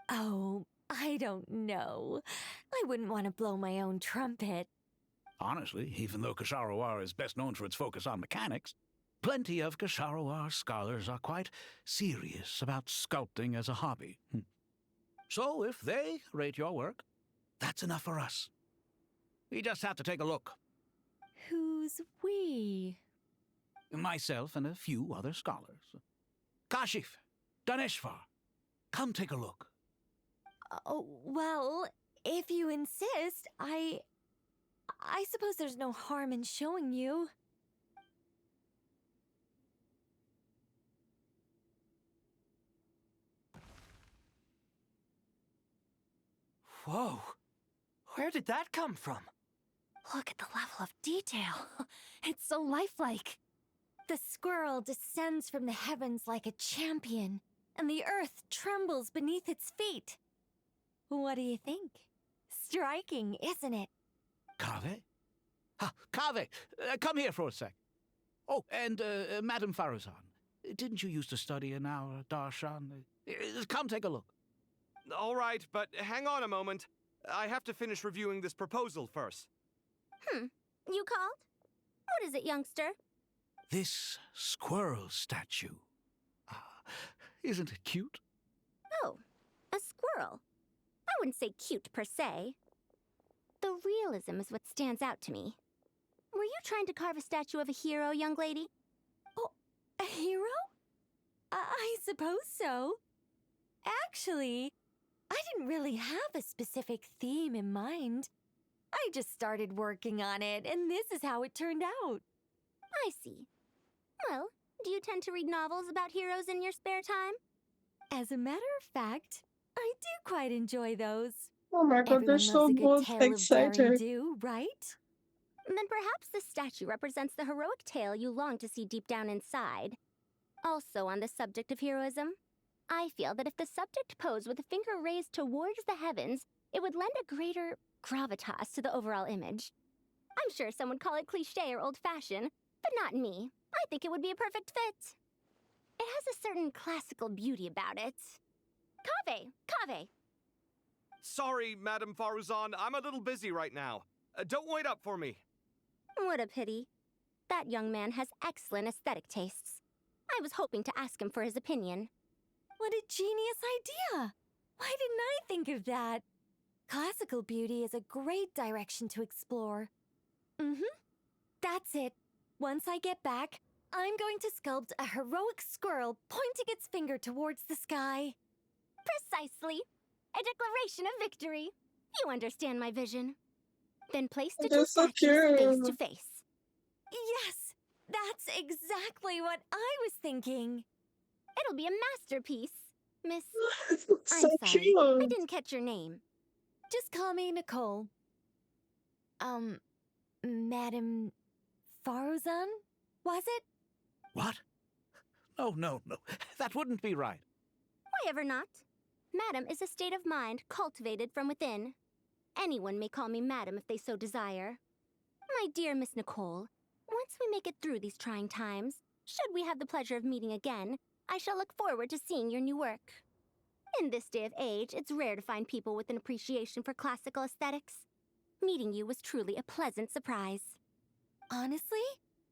Speaker 5: Oh, I don't know. I wouldn't want to blow my own trumpet.
Speaker 15: Honestly, even though Kasharawar is best known for its focus on mechanics, plenty of Kasharawar scholars are quite serious about sculpting as a hobby. So if they rate your work, that's enough for us. We just have to take a look.
Speaker 5: Who's we?
Speaker 15: Myself and a few other scholars. Kashif, Daneshvar, come take a look.
Speaker 5: Oh, well, if you insist, I suppose there's no harm in showing you.
Speaker 2: Whoa! Where did that come from?
Speaker 5: Look at the level of detail. It's so lifelike. The squirrel descends from the heavens like a champion, and the earth trembles beneath its feet. What do you think? Striking, isn't it?
Speaker 15: Kave? Kave, come here for a sec. Oh, and Madame Farazan, didn't you used to study in our darshan? Come take a look.
Speaker 2: All right, but hang on a moment. I have to finish reviewing this proposal first.
Speaker 12: You called? What is it, youngster?
Speaker 15: This squirrel statue. Isn't it cute?
Speaker 12: Oh, a squirrel. I wouldn't say cute per se. The realism is what stands out to me. Were you trying to carve a statue of a hero, young lady?
Speaker 5: Oh, hero? I suppose so. Actually, I didn't really have a specific theme in mind. I just started working on it, and this is how it turned out.
Speaker 12: I see. Well, do you tend to read novels about heroes in your spare time?
Speaker 5: As a matter of fact, I do quite enjoy those.
Speaker 1: Oh my god, they're
Speaker 5: Everyone
Speaker 1: so
Speaker 5: loves a good
Speaker 1: both
Speaker 5: tale of daring
Speaker 1: excited.
Speaker 5: do, right?
Speaker 12: Then perhaps the statue represents the heroic tale you long to see deep down inside. Also on the subject of heroism, I feel that if the subject posed with a finger raised towards the heavens, it would lend a greater gravitas to the overall image. I'm sure some would call it cliché or old-fashioned, but not me. I think it would be a perfect fit. It has a certain classical beauty about it. Kaveh!
Speaker 10: Sorry, Madame Faruzan, I'm a little busy right now. Don't wait up for me.
Speaker 12: What a pity. That young man has excellent aesthetic tastes. I was hoping to ask him for his opinion.
Speaker 5: What a genius idea! Why didn't I think of that? Classical beauty is a great direction to explore. That's it. Once I get back, I'm going to sculpt a heroic squirrel pointing its finger towards the sky.
Speaker 12: Precisely. A declaration of victory. You understand my vision. Then place the
Speaker 1: They're
Speaker 12: two
Speaker 1: so
Speaker 12: statues face to
Speaker 1: cute.
Speaker 12: face.
Speaker 5: Yes! That's exactly what I was thinking.
Speaker 12: It'll be a masterpiece. Miss...
Speaker 1: So
Speaker 12: I'm sorry, I
Speaker 1: cute.
Speaker 12: didn't catch your name.
Speaker 5: Just call me Nicole. Madame Faruzan? Was it?
Speaker 15: What? No. That wouldn't be right.
Speaker 12: Why ever not? Madam is a state of mind cultivated from within. Anyone may call me Madam if they so desire. My dear Miss Nicole, once we make it through these trying times, should we have the pleasure of meeting again, I shall look forward to seeing your new work. In this day of age, it's rare to find people with an appreciation for classical aesthetics. Meeting you was truly a pleasant surprise.
Speaker 5: Honestly,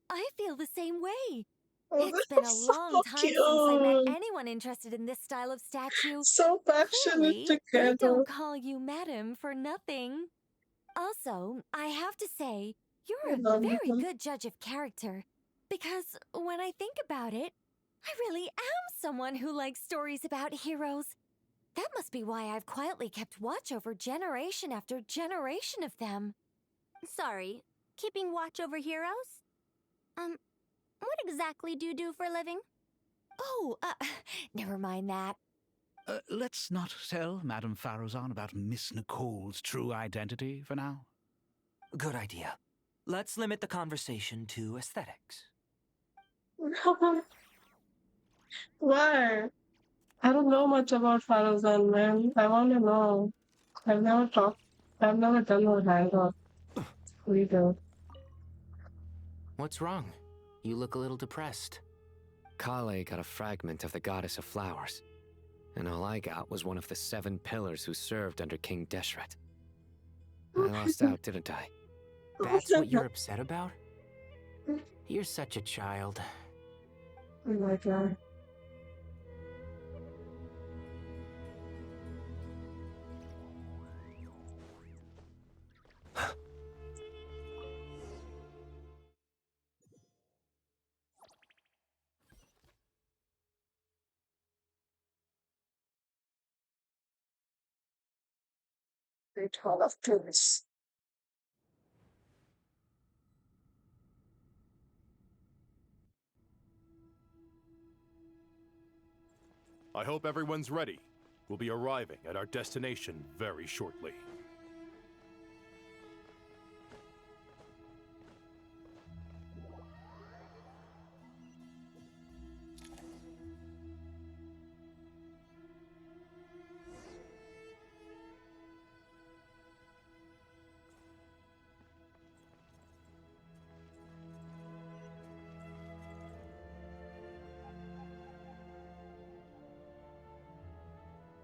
Speaker 5: I feel the same way.
Speaker 1: Oh,
Speaker 5: It's
Speaker 1: they're
Speaker 5: been a
Speaker 1: so
Speaker 5: long time since I met
Speaker 1: cute.
Speaker 5: anyone interested in this style of statue.
Speaker 1: So passionate
Speaker 5: Clearly, they
Speaker 1: together.
Speaker 5: don't call you Madam for nothing. Also, I have to say, you're
Speaker 1: I
Speaker 5: a
Speaker 1: love
Speaker 5: very
Speaker 1: them.
Speaker 5: good judge of character. Because when I think about it, I really am someone who likes stories about heroes. That must be why I've quietly kept watch over generation after generation of them.
Speaker 12: Sorry, keeping watch over heroes? What exactly do you do for a living?
Speaker 5: Oh, never mind that.
Speaker 15: Let's not tell Madame Faruzan about Miss Nicole's true identity for now.
Speaker 19: Good idea. Let's limit the conversation to aesthetics.
Speaker 1: Why? I don't know much about Farazan, man. I want to know. I've never talked. I've never done a hangout. We do.
Speaker 13: What's wrong? You look a little depressed. Kale got a fragment of the Goddess of Flowers, and all I got was one of the 7 pillars who served under King Deshret. I lost out, didn't I?
Speaker 14: That's what you're upset about? You're such a child.
Speaker 1: Oh my god. Great Hall of Pillars.
Speaker 21: I hope everyone's ready. We'll be arriving at our destination very shortly.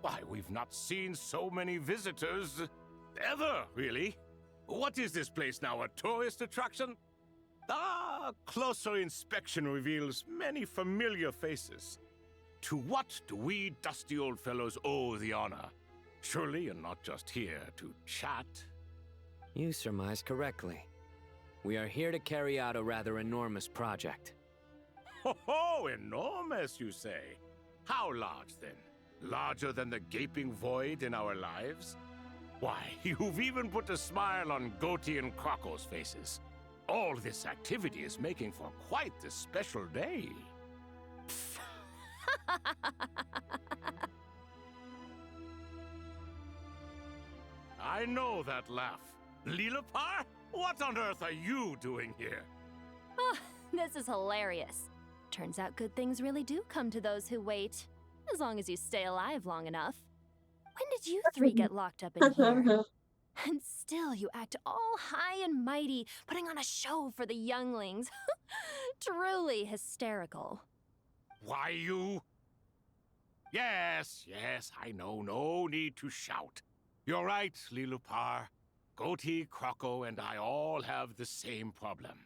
Speaker 8: Why, we've not seen so many visitors ever, really. What is this place now, a tourist attraction? Ah, closer inspection reveals many familiar faces. To what do we dusty old fellows owe the honor? Surely you're not just here to chat.
Speaker 13: You surmise correctly. We are here to carry out a rather enormous project.
Speaker 8: Oh, enormous, you say? How large, then? Larger than the gaping void in our lives? Why, you've even put a smile on Goatee and Crocco's faces. All this activity is making for quite the special day. I know that laugh. Lilipar? What on earth are you doing here?
Speaker 17: Oh, this is hilarious. Turns out good things really do come to those who wait, as long as you stay alive long enough. When did you three get locked up in here? And still you act all high and mighty, putting on a show for the younglings. Truly hysterical.
Speaker 8: Why, you... Yes, I know. No need to shout. You're right, Lilipar. Goatee, Crocco, and I all have the same problem.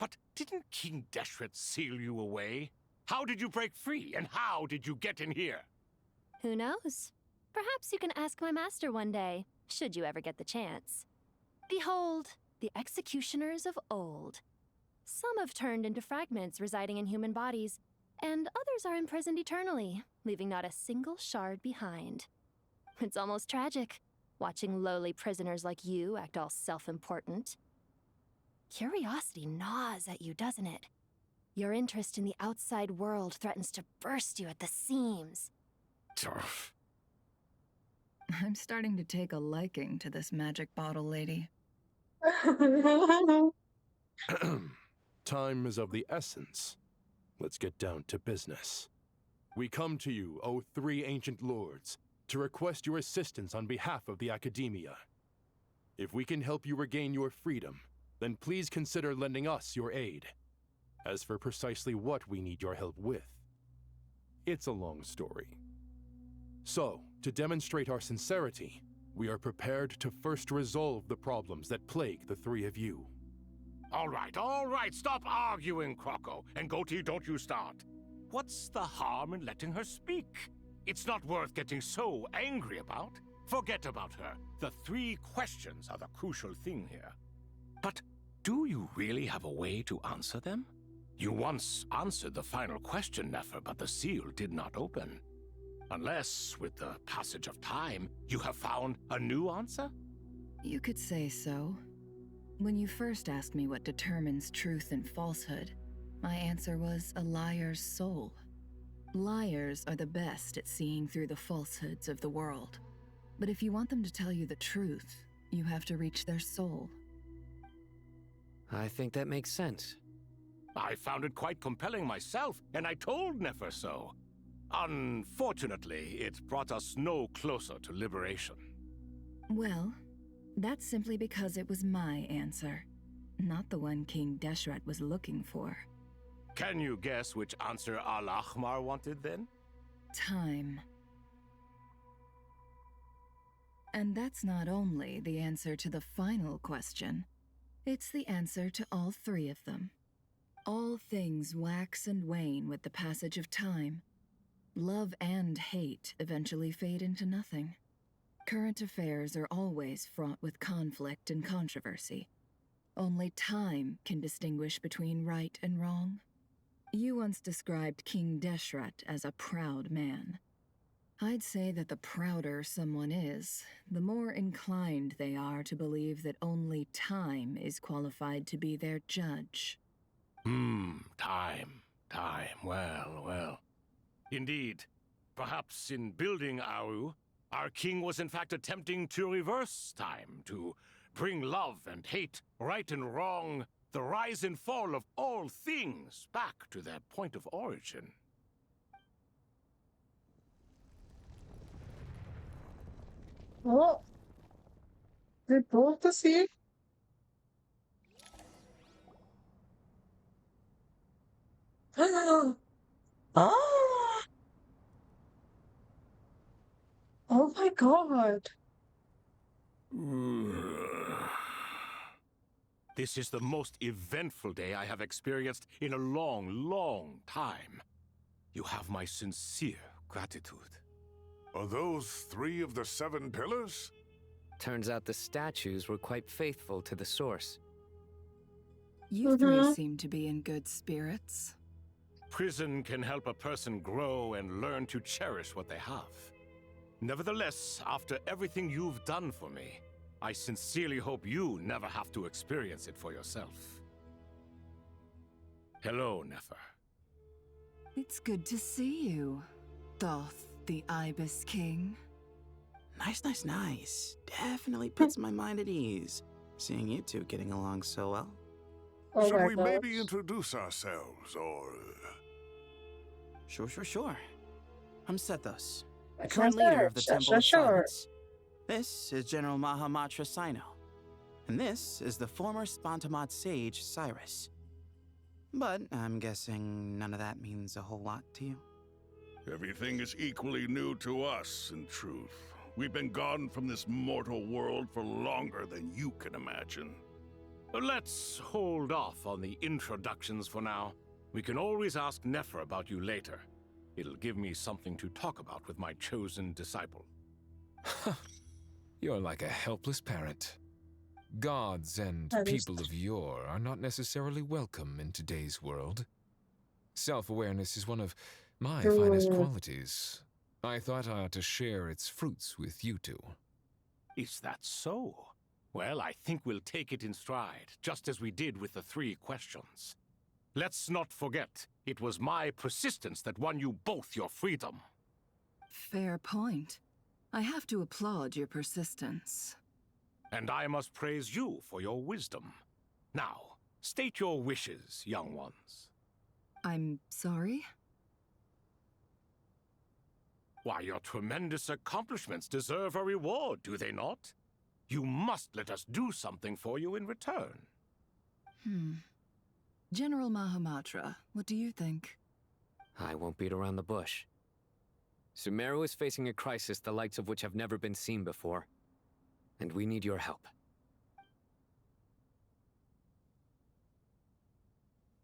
Speaker 8: But didn't King Deshret seal you away? How did you break free, and how did you get in here?
Speaker 17: Who knows? Perhaps you can ask my master one day, should you ever get the chance. Behold, the executioners of old. Some have turned into fragments residing in human bodies, and others are imprisoned eternally, leaving not a single shard behind. It's almost tragic, watching lowly prisoners like you act all self-important. Curiosity gnaws at you, doesn't it? Your interest in the outside world threatens to burst you at the seams.
Speaker 8: Turf.
Speaker 9: I'm starting to take a liking to this magic bottle lady.
Speaker 21: Time is of the essence. Let's get down to business. We come to you, O three ancient lords, to request your assistance on behalf of the Academia. If we can help you regain your freedom, then please consider lending us your aid. As for precisely what we need your help with, it's a long story. So, to demonstrate our sincerity, we are prepared to first resolve the problems that plague the three of you.
Speaker 8: All right, stop arguing, Crocco. And Goatee, don't you start. What's the harm in letting her speak? It's not worth getting so angry about. Forget about her. The three questions are the crucial thing here. But do you really have a way to answer them? You once answered the final question, Nefer, but the seal did not open. Unless, with the passage of time, you have found a new answer?
Speaker 9: You could say so. When you first asked me what determines truth and falsehood, my answer was a liar's soul. Liars are the best at seeing through the falsehoods of the world. But if you want them to tell you the truth, you have to reach their soul.
Speaker 13: I think that makes sense.
Speaker 8: I found it quite compelling myself, and I told Nefer so. Unfortunately, it brought us no closer to liberation.
Speaker 9: Well, that's simply because it was my answer, not the one King Deshret was looking for.
Speaker 8: Can you guess which answer Al-Ahmar wanted then?
Speaker 9: Time. And that's not only the answer to the final question, it's the answer to all three of them. All things wax and wane with the passage of time. Love and hate eventually fade into nothing. Current affairs are always fraught with conflict and controversy. Only time can distinguish between right and wrong. You once described King Deshret as a proud man. I'd say that the prouder someone is, the more inclined they are to believe that only time is qualified to be their judge.
Speaker 8: Time. Well. Indeed. Perhaps in building Aru, our king was in fact attempting to reverse time, to bring love and hate, right and wrong, the rise and fall of all things back to their point of origin.
Speaker 1: Oh, they broke the seal? Ah! Oh my god.
Speaker 8: This is the most eventful day I have experienced in a long time. You have my sincere gratitude.
Speaker 4: Are those 3 of the 7 pillars?
Speaker 13: Turns out the statues were quite faithful to the source.
Speaker 9: You three seem to be in good spirits.
Speaker 8: Prison can help a person grow and learn to cherish what they have. Nevertheless, after everything you've done for me, I sincerely hope you never have to experience it for yourself. Hello, Nefer.
Speaker 9: It's good to see you, Thoth the Ibis King.
Speaker 11: Nice. Definitely puts my mind at ease, seeing you two getting along so well.
Speaker 1: Oh
Speaker 4: Should
Speaker 1: my
Speaker 4: we
Speaker 1: gosh.
Speaker 4: maybe introduce ourselves, or...
Speaker 11: Sure. I'm Sethos, the
Speaker 1: Yes,
Speaker 11: current leader of the
Speaker 1: sure,
Speaker 11: Temple of
Speaker 1: sure.
Speaker 11: Silence. This is General Mahamatra Sino, and this is the former Spantamat sage, Cyrus. But I'm guessing none of that means a whole lot to you.
Speaker 4: Everything is equally new to us, in truth. We've been gone from this mortal world for longer than you can imagine.
Speaker 8: Let's hold off on the introductions for now. We can always ask Nefer about you later. It'll give me something to talk about with my chosen disciple.
Speaker 18: You're like a helpless parent. Gods and
Speaker 1: That is
Speaker 18: people of yore are not necessarily welcome in today's world. Self-awareness is one of my finest qualities. I thought I ought to share its fruits with you two.
Speaker 8: Is that so? Well, I think we'll take it in stride, just as we did with the 3 questions. Let's not forget, it was my persistence that won you both your freedom.
Speaker 9: Fair point. I have to applaud your persistence.
Speaker 8: And I must praise you for your wisdom. Now, state your wishes, young ones.
Speaker 9: I'm sorry?
Speaker 8: Why, your tremendous accomplishments deserve a reward, do they not? You must let us do something for you in return.
Speaker 9: General Mahamatra, what do you think?
Speaker 13: I won't beat around the bush. Sumeru is facing a crisis the likes of which have never been seen before, and we need your help.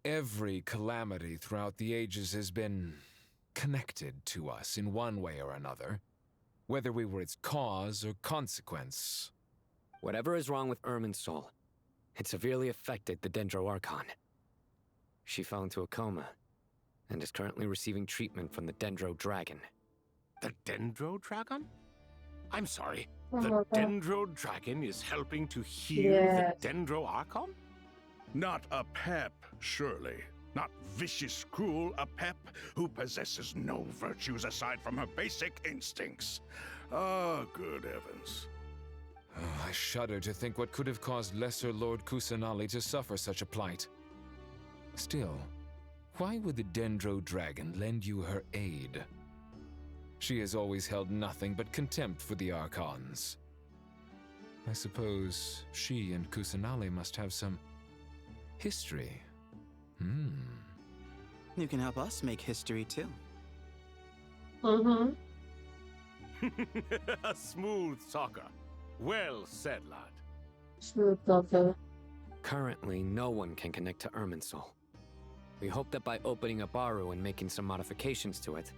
Speaker 18: Every calamity throughout the ages has been connected to us in one way or another, whether we were its cause or consequence.
Speaker 13: Whatever is wrong with Irminsul, it severely affected the Dendro Archon. She fell into a coma, and is currently receiving treatment from the Dendro Dragon.
Speaker 8: The Dendro Dragon? I'm sorry,
Speaker 1: Oh
Speaker 8: the
Speaker 1: my God.
Speaker 8: Dendro Dragon is helping to heal
Speaker 1: Yes.
Speaker 8: the Dendro Archon?
Speaker 4: Not a pep, surely. Not vicious, cruel, a pep who possesses no virtues aside from her basic instincts. Ah, good heavens.
Speaker 18: Oh, I shudder to think what could have caused Lesser Lord Kusanali to suffer such a plight. Still, why would the Dendro Dragon lend you her aid? She has always held nothing but contempt for the Archons. I suppose she and Kusanali must have some history.
Speaker 11: You can help us make history too.
Speaker 1: Mm-hmm.
Speaker 8: Smooth talker. Well said, lad.
Speaker 1: Smooth talker.
Speaker 13: Currently, no one can connect to Irminsul. We hope that by opening up Aru and making some modifications to it,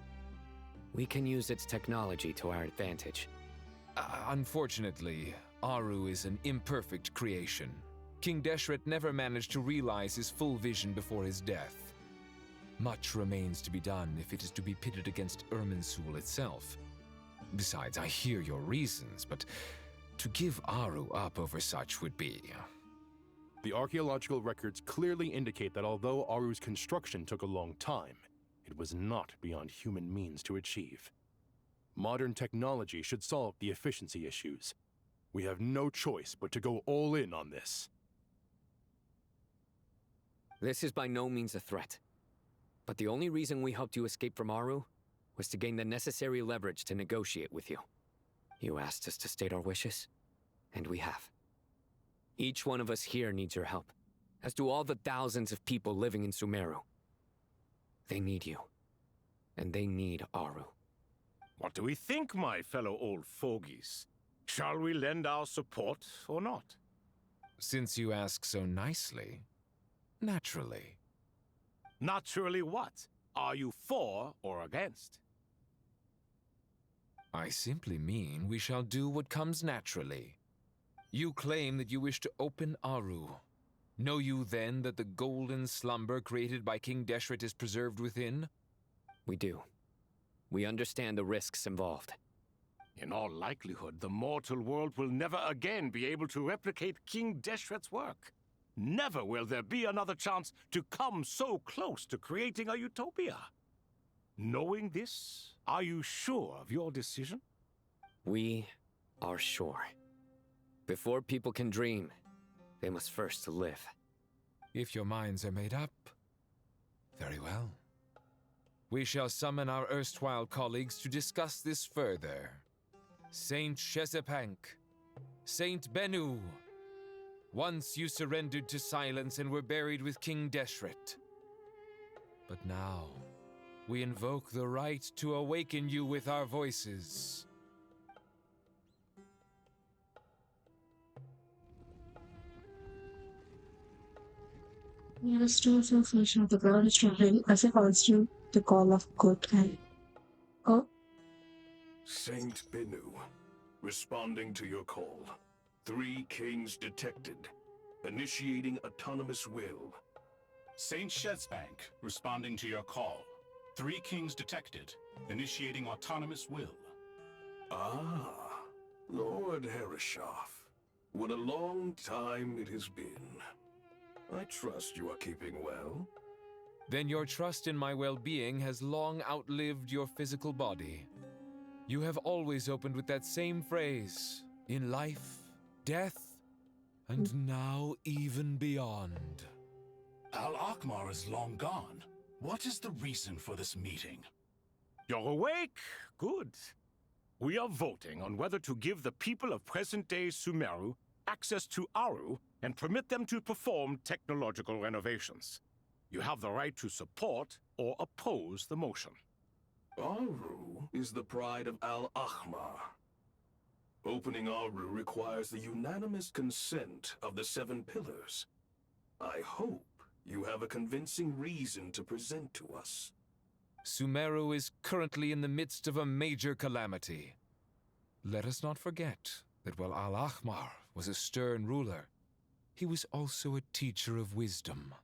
Speaker 13: we can use its technology to our advantage.
Speaker 18: Unfortunately, Aru is an imperfect creation. King Deshret never managed to realize his full vision before his death. Much remains to be done if it is to be pitted against Irminsul itself. Besides, I hear your reasons, but to give Aru up over such would be...
Speaker 21: The archaeological records clearly indicate that although Aru's construction took a long time, it was not beyond human means to achieve. Modern technology should solve the efficiency issues. We have no choice but to go all in on this.
Speaker 13: This is by no means a threat. But the only reason we helped you escape from Aru was to gain the necessary leverage to negotiate with you. You asked us to state our wishes, and we have. Each one of us here needs your help, as do all the thousands of people living in Sumeru. They need you, and they need Aru.
Speaker 8: What do we think, my fellow old fogies? Shall we lend our support or not?
Speaker 18: Since you ask so nicely, naturally.
Speaker 8: Naturally what? Are you for or against?
Speaker 18: I simply mean we shall do what comes naturally. You claim that you wish to open Aru. Know you then that the golden slumber created by King Deshret is preserved within?
Speaker 13: We do. We understand the risks involved.
Speaker 8: In all likelihood, the mortal world will never again be able to replicate King Deshret's work. Never will there be another chance to come so close to creating a utopia. Knowing this, are you sure of your decision?
Speaker 13: We are sure. Before people can dream, they must first live.
Speaker 18: If your minds are made up, very well. We shall summon our erstwhile colleagues to discuss this further. Saint Shezepank, Saint Bennu, once you surrendered to silence and were buried with King Deshret. But now, we invoke the right to awaken you with our voices.
Speaker 1: The stars of fashion of the ground is trembling as if answering the call of good and oh,
Speaker 4: Saint Bennu, responding to your call. 3 kings detected. Initiating autonomous will.
Speaker 6: Saint Shezbank, responding to your call. 3 kings detected. Initiating autonomous will.
Speaker 4: Ah, Lord Herreshoff. What a long time it has been. I trust you are keeping well.
Speaker 18: Then your trust in my well-being has long outlived your physical body. You have always opened with that same phrase, in life, death, and now even beyond.
Speaker 6: Al-Akmar is long gone. What is the reason for this meeting?
Speaker 8: You're awake? Good. We are voting on whether to give the people of present-day Sumeru access to Aru and permit them to perform technological renovations. You have the right to support or oppose the motion.
Speaker 4: Aru is the pride of Al-Ahmar. Opening Aru requires the unanimous consent of the 7 pillars. I hope you have a convincing reason to present to us.
Speaker 18: Sumeru is currently in the midst of a major calamity. Let us not forget that while Al-Ahmar was a stern ruler, he was also a teacher of wisdom.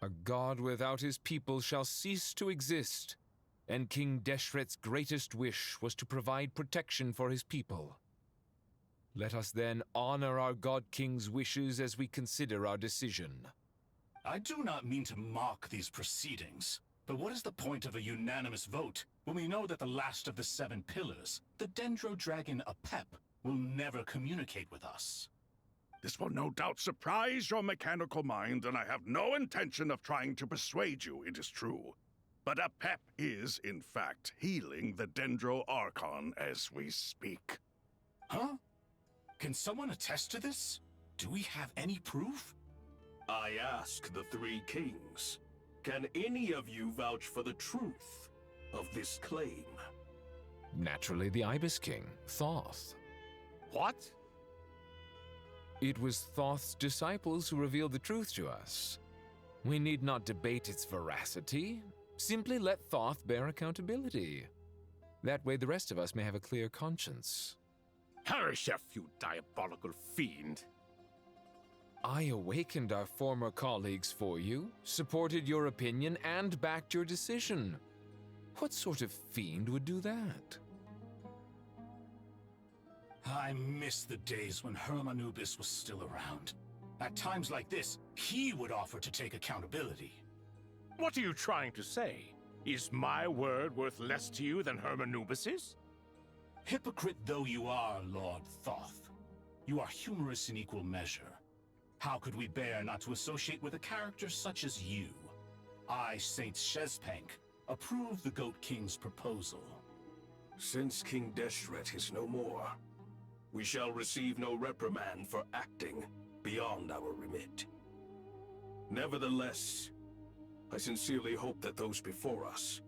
Speaker 18: A god without his people shall cease to exist, and King Deshret's greatest wish was to provide protection for his people. Let us then honor our God King's wishes as we consider our decision.
Speaker 6: I do not mean to mock these proceedings, but what is the point of a unanimous vote when we know that the last of the 7 pillars, the Dendro Dragon Apep, will never communicate with us?
Speaker 4: This will no doubt surprise your mechanical mind, and I have no intention of trying to persuade you it is true. But Apep is, in fact, healing the Dendro Archon as we speak.
Speaker 6: Huh? Can someone attest to this? Do we have any proof?
Speaker 4: I ask the 3 kings. Can any of you vouch for the truth of this claim?
Speaker 18: Naturally, the Ibis King, Thoth.
Speaker 8: What?
Speaker 18: It was Thoth's disciples who revealed the truth to us. We need not debate its veracity. Simply let Thoth bear accountability. That way the rest of us may have a clear conscience.
Speaker 8: Hereshef, you diabolical fiend!
Speaker 18: I awakened our former colleagues for you, supported your opinion, and backed your decision. What sort of fiend would do that?
Speaker 6: I miss the days when Hermanubis was still around. At times like this, he would offer to take accountability.
Speaker 8: What are you trying to say? Is my word worth less to you than Hermanubis's?
Speaker 6: Hypocrite though you are, Lord Thoth, you are humorous in equal measure. How could we bear not to associate with a character such as you? I, Saint Shezpank, approve the Goat King's proposal.
Speaker 4: Since King Deshret is no more, we shall receive no reprimand for acting beyond our remit. Nevertheless, I sincerely hope that those before us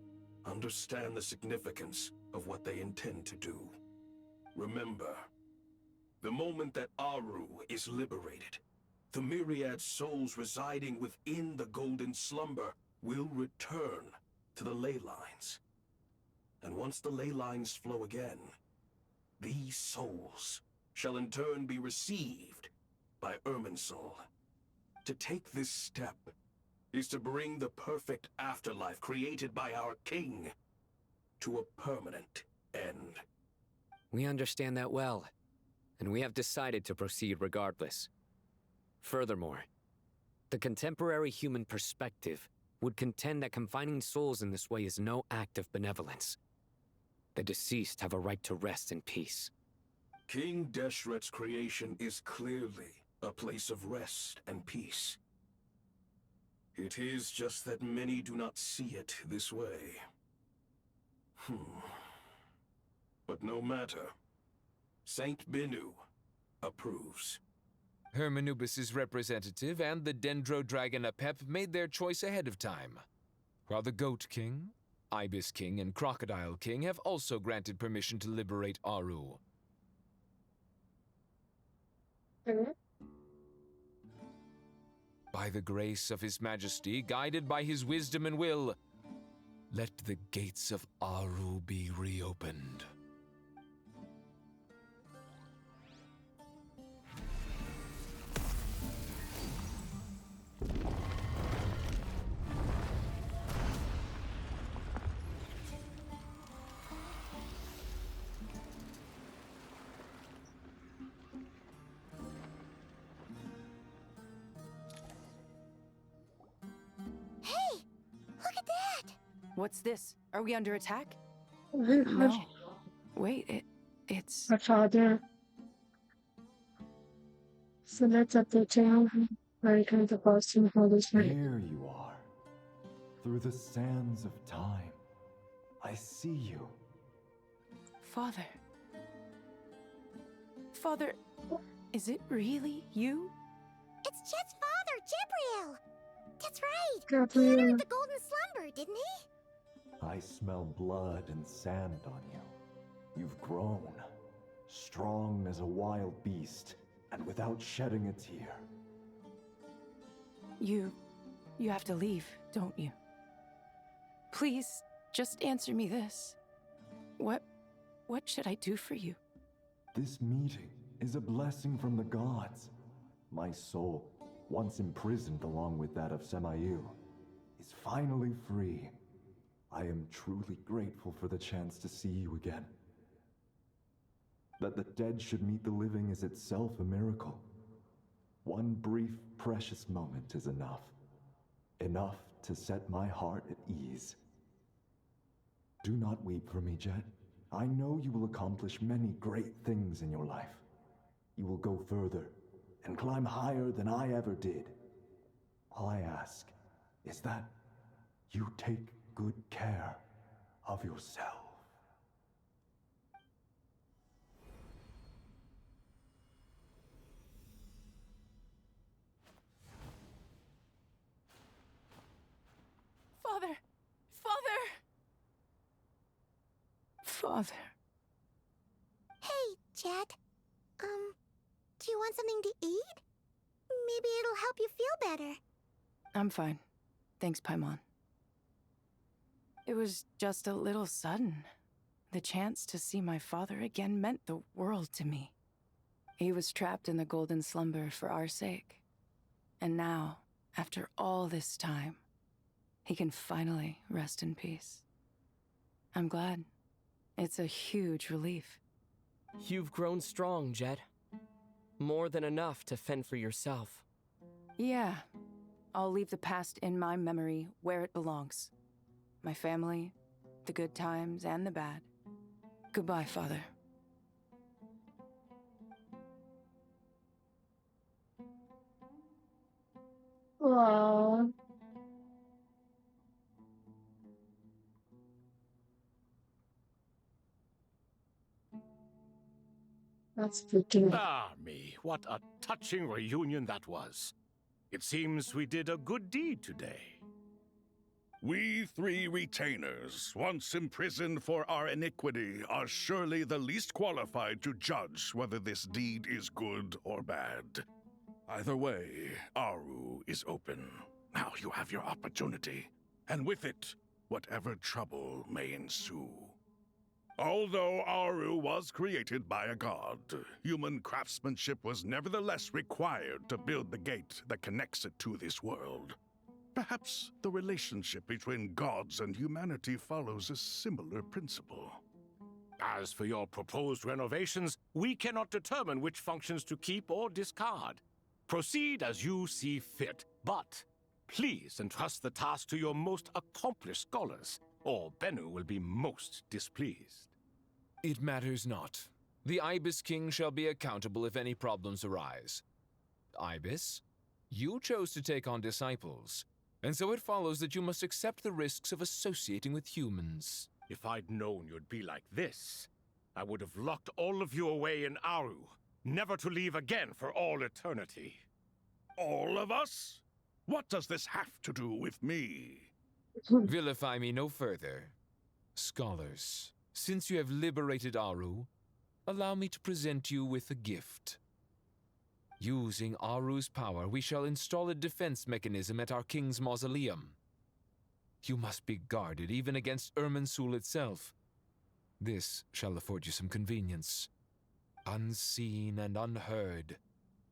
Speaker 4: understand the significance of what they intend to do. Remember, the moment that Aru is liberated, the myriad souls residing within the Golden Slumber will return to the ley lines. And once the ley lines flow again, these souls shall in turn be received by Irminsul. To take this step is to bring the perfect afterlife created by our king to a permanent end.
Speaker 13: We understand that well, and we have decided to proceed regardless. Furthermore, the contemporary human perspective would contend that confining souls in this way is no act of benevolence. The deceased have a right to rest in peace.
Speaker 4: King Deshret's creation is clearly a place of rest and peace. It is just that many do not see it this way. But no matter. Saint Binu approves.
Speaker 18: Hermanubis' representative and the Dendro Dragon Apep made their choice ahead of time, while the Goat King, Ibis King, and Crocodile King have also granted permission to liberate Aru. By the grace of His Majesty, guided by his wisdom and will, let the gates of Aru be reopened.
Speaker 12: Hey! Look at that!
Speaker 7: What's this? Are we under attack?
Speaker 1: Her
Speaker 7: No. Wait, it's...
Speaker 1: father. So let's update you. Very kind of Boston for this one.
Speaker 20: Here you are. Through the sands of time. I see you.
Speaker 7: Father. Father, is it really you?
Speaker 12: It's Jet's father, Jibril! That's right!
Speaker 1: Gabriel.
Speaker 12: He entered the golden slumber, didn't he?
Speaker 20: I smell blood and sand on you. You've grown. Strong as a wild beast, and without shedding a tear.
Speaker 7: You have to leave, don't you? Please, just answer me this. What should I do for you?
Speaker 20: This meeting is a blessing from the gods. My soul, once imprisoned along with that of Semayu, is finally free. I am truly grateful for the chance to see you again. That the dead should meet the living is itself a miracle. One brief, precious moment is enough. Enough to set my heart at ease. Do not weep for me, Jet. I know you will accomplish many great things in your life. You will go further and climb higher than I ever did. All I ask is that you take good care of yourself.
Speaker 7: Father! Father!
Speaker 12: Hey, Jet. Do you want something to eat? Maybe it'll help you feel better.
Speaker 7: I'm fine. Thanks, Paimon. It was just a little sudden. The chance to see my father again meant the world to me. He was trapped in the golden slumber for our sake. And now, after all this time, he can finally rest in peace. I'm glad. It's a huge relief.
Speaker 2: You've grown strong, Jet. More than enough to fend for yourself.
Speaker 7: Yeah. I'll leave the past in my memory where it belongs. My family, the good times and the bad. Goodbye, Father.
Speaker 1: Wow. That's pretty.
Speaker 8: Ah, me, what a touching reunion that was. It seems we did a good deed today.
Speaker 22: We three retainers, once imprisoned for our iniquity, are surely the least qualified to judge whether this deed is good or bad. Either way, Aru is open. Now you have your opportunity, and with it, whatever trouble may ensue. Although Aru was created by a god, human craftsmanship was nevertheless required to build the gate that connects it to this world. Perhaps the relationship between gods and humanity follows a similar principle.
Speaker 8: As for your proposed renovations, we cannot determine which functions to keep or discard. Proceed as you see fit, but please entrust the task to your most accomplished scholars, or Bennu will be most displeased.
Speaker 18: It matters not. The Ibis King shall be accountable if any problems arise. Ibis, you chose to take on disciples, and so it follows that you must accept the risks of associating with humans.
Speaker 8: If I'd known you'd be like this, I would have locked all of you away in Aru, never to leave again for all eternity.
Speaker 22: All of us? What does this have to do with me?
Speaker 18: Vilify me no further. Scholars, since you have liberated Aru, allow me to present you with a gift. Using Aru's power, we shall install a defense mechanism at our king's mausoleum. You must be guarded even against Irminsul itself. This shall afford you some convenience. Unseen and unheard.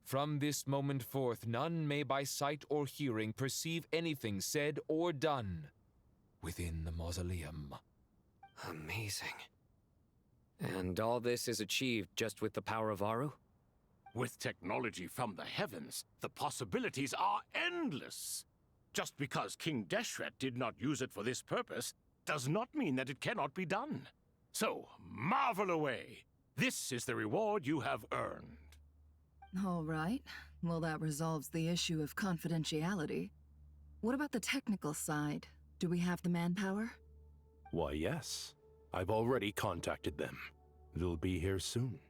Speaker 18: From this moment forth, none may by sight or hearing perceive anything said or done within the mausoleum.
Speaker 13: Amazing. And all this is achieved just with the power of Aru?
Speaker 8: With technology from the heavens, the possibilities are endless. Just because King Deshret did not use it for this purpose does not mean that it cannot be done. So, marvel away. This is the reward you have earned.
Speaker 9: All right. Well, that resolves the issue of confidentiality. What about the technical side? Do we have the manpower?
Speaker 21: Why, yes. I've already contacted them. They'll be here soon.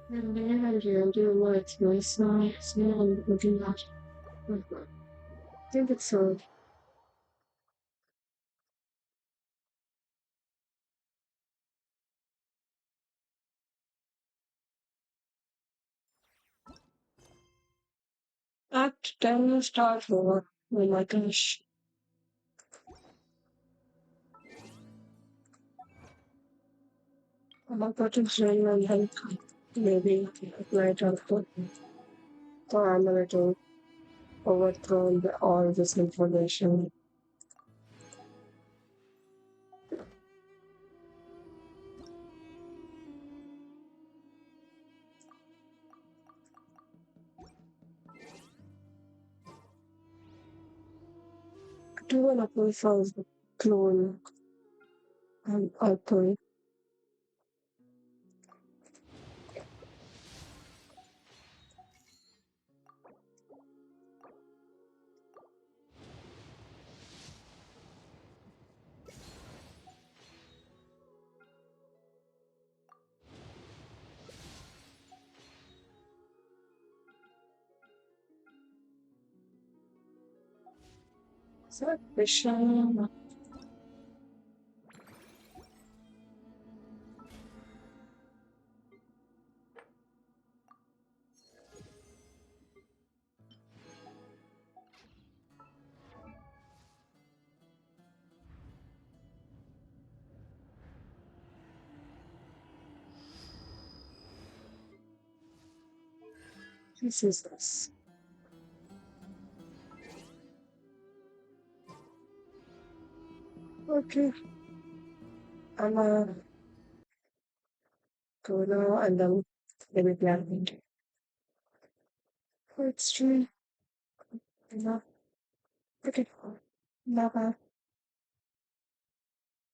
Speaker 1: And then I really like my song, so I'm looking at it. I think it's so. Act 10 start over. Oh my gosh. I'm about to train my health. Maybe at night I'll put. Or I'm a little overthrown by all this information. I do want to play for the clone. I'll play. Submission. This is this. Okay. I'm go now and then maybe plan. It's true. Enough. Okay. Bye bye.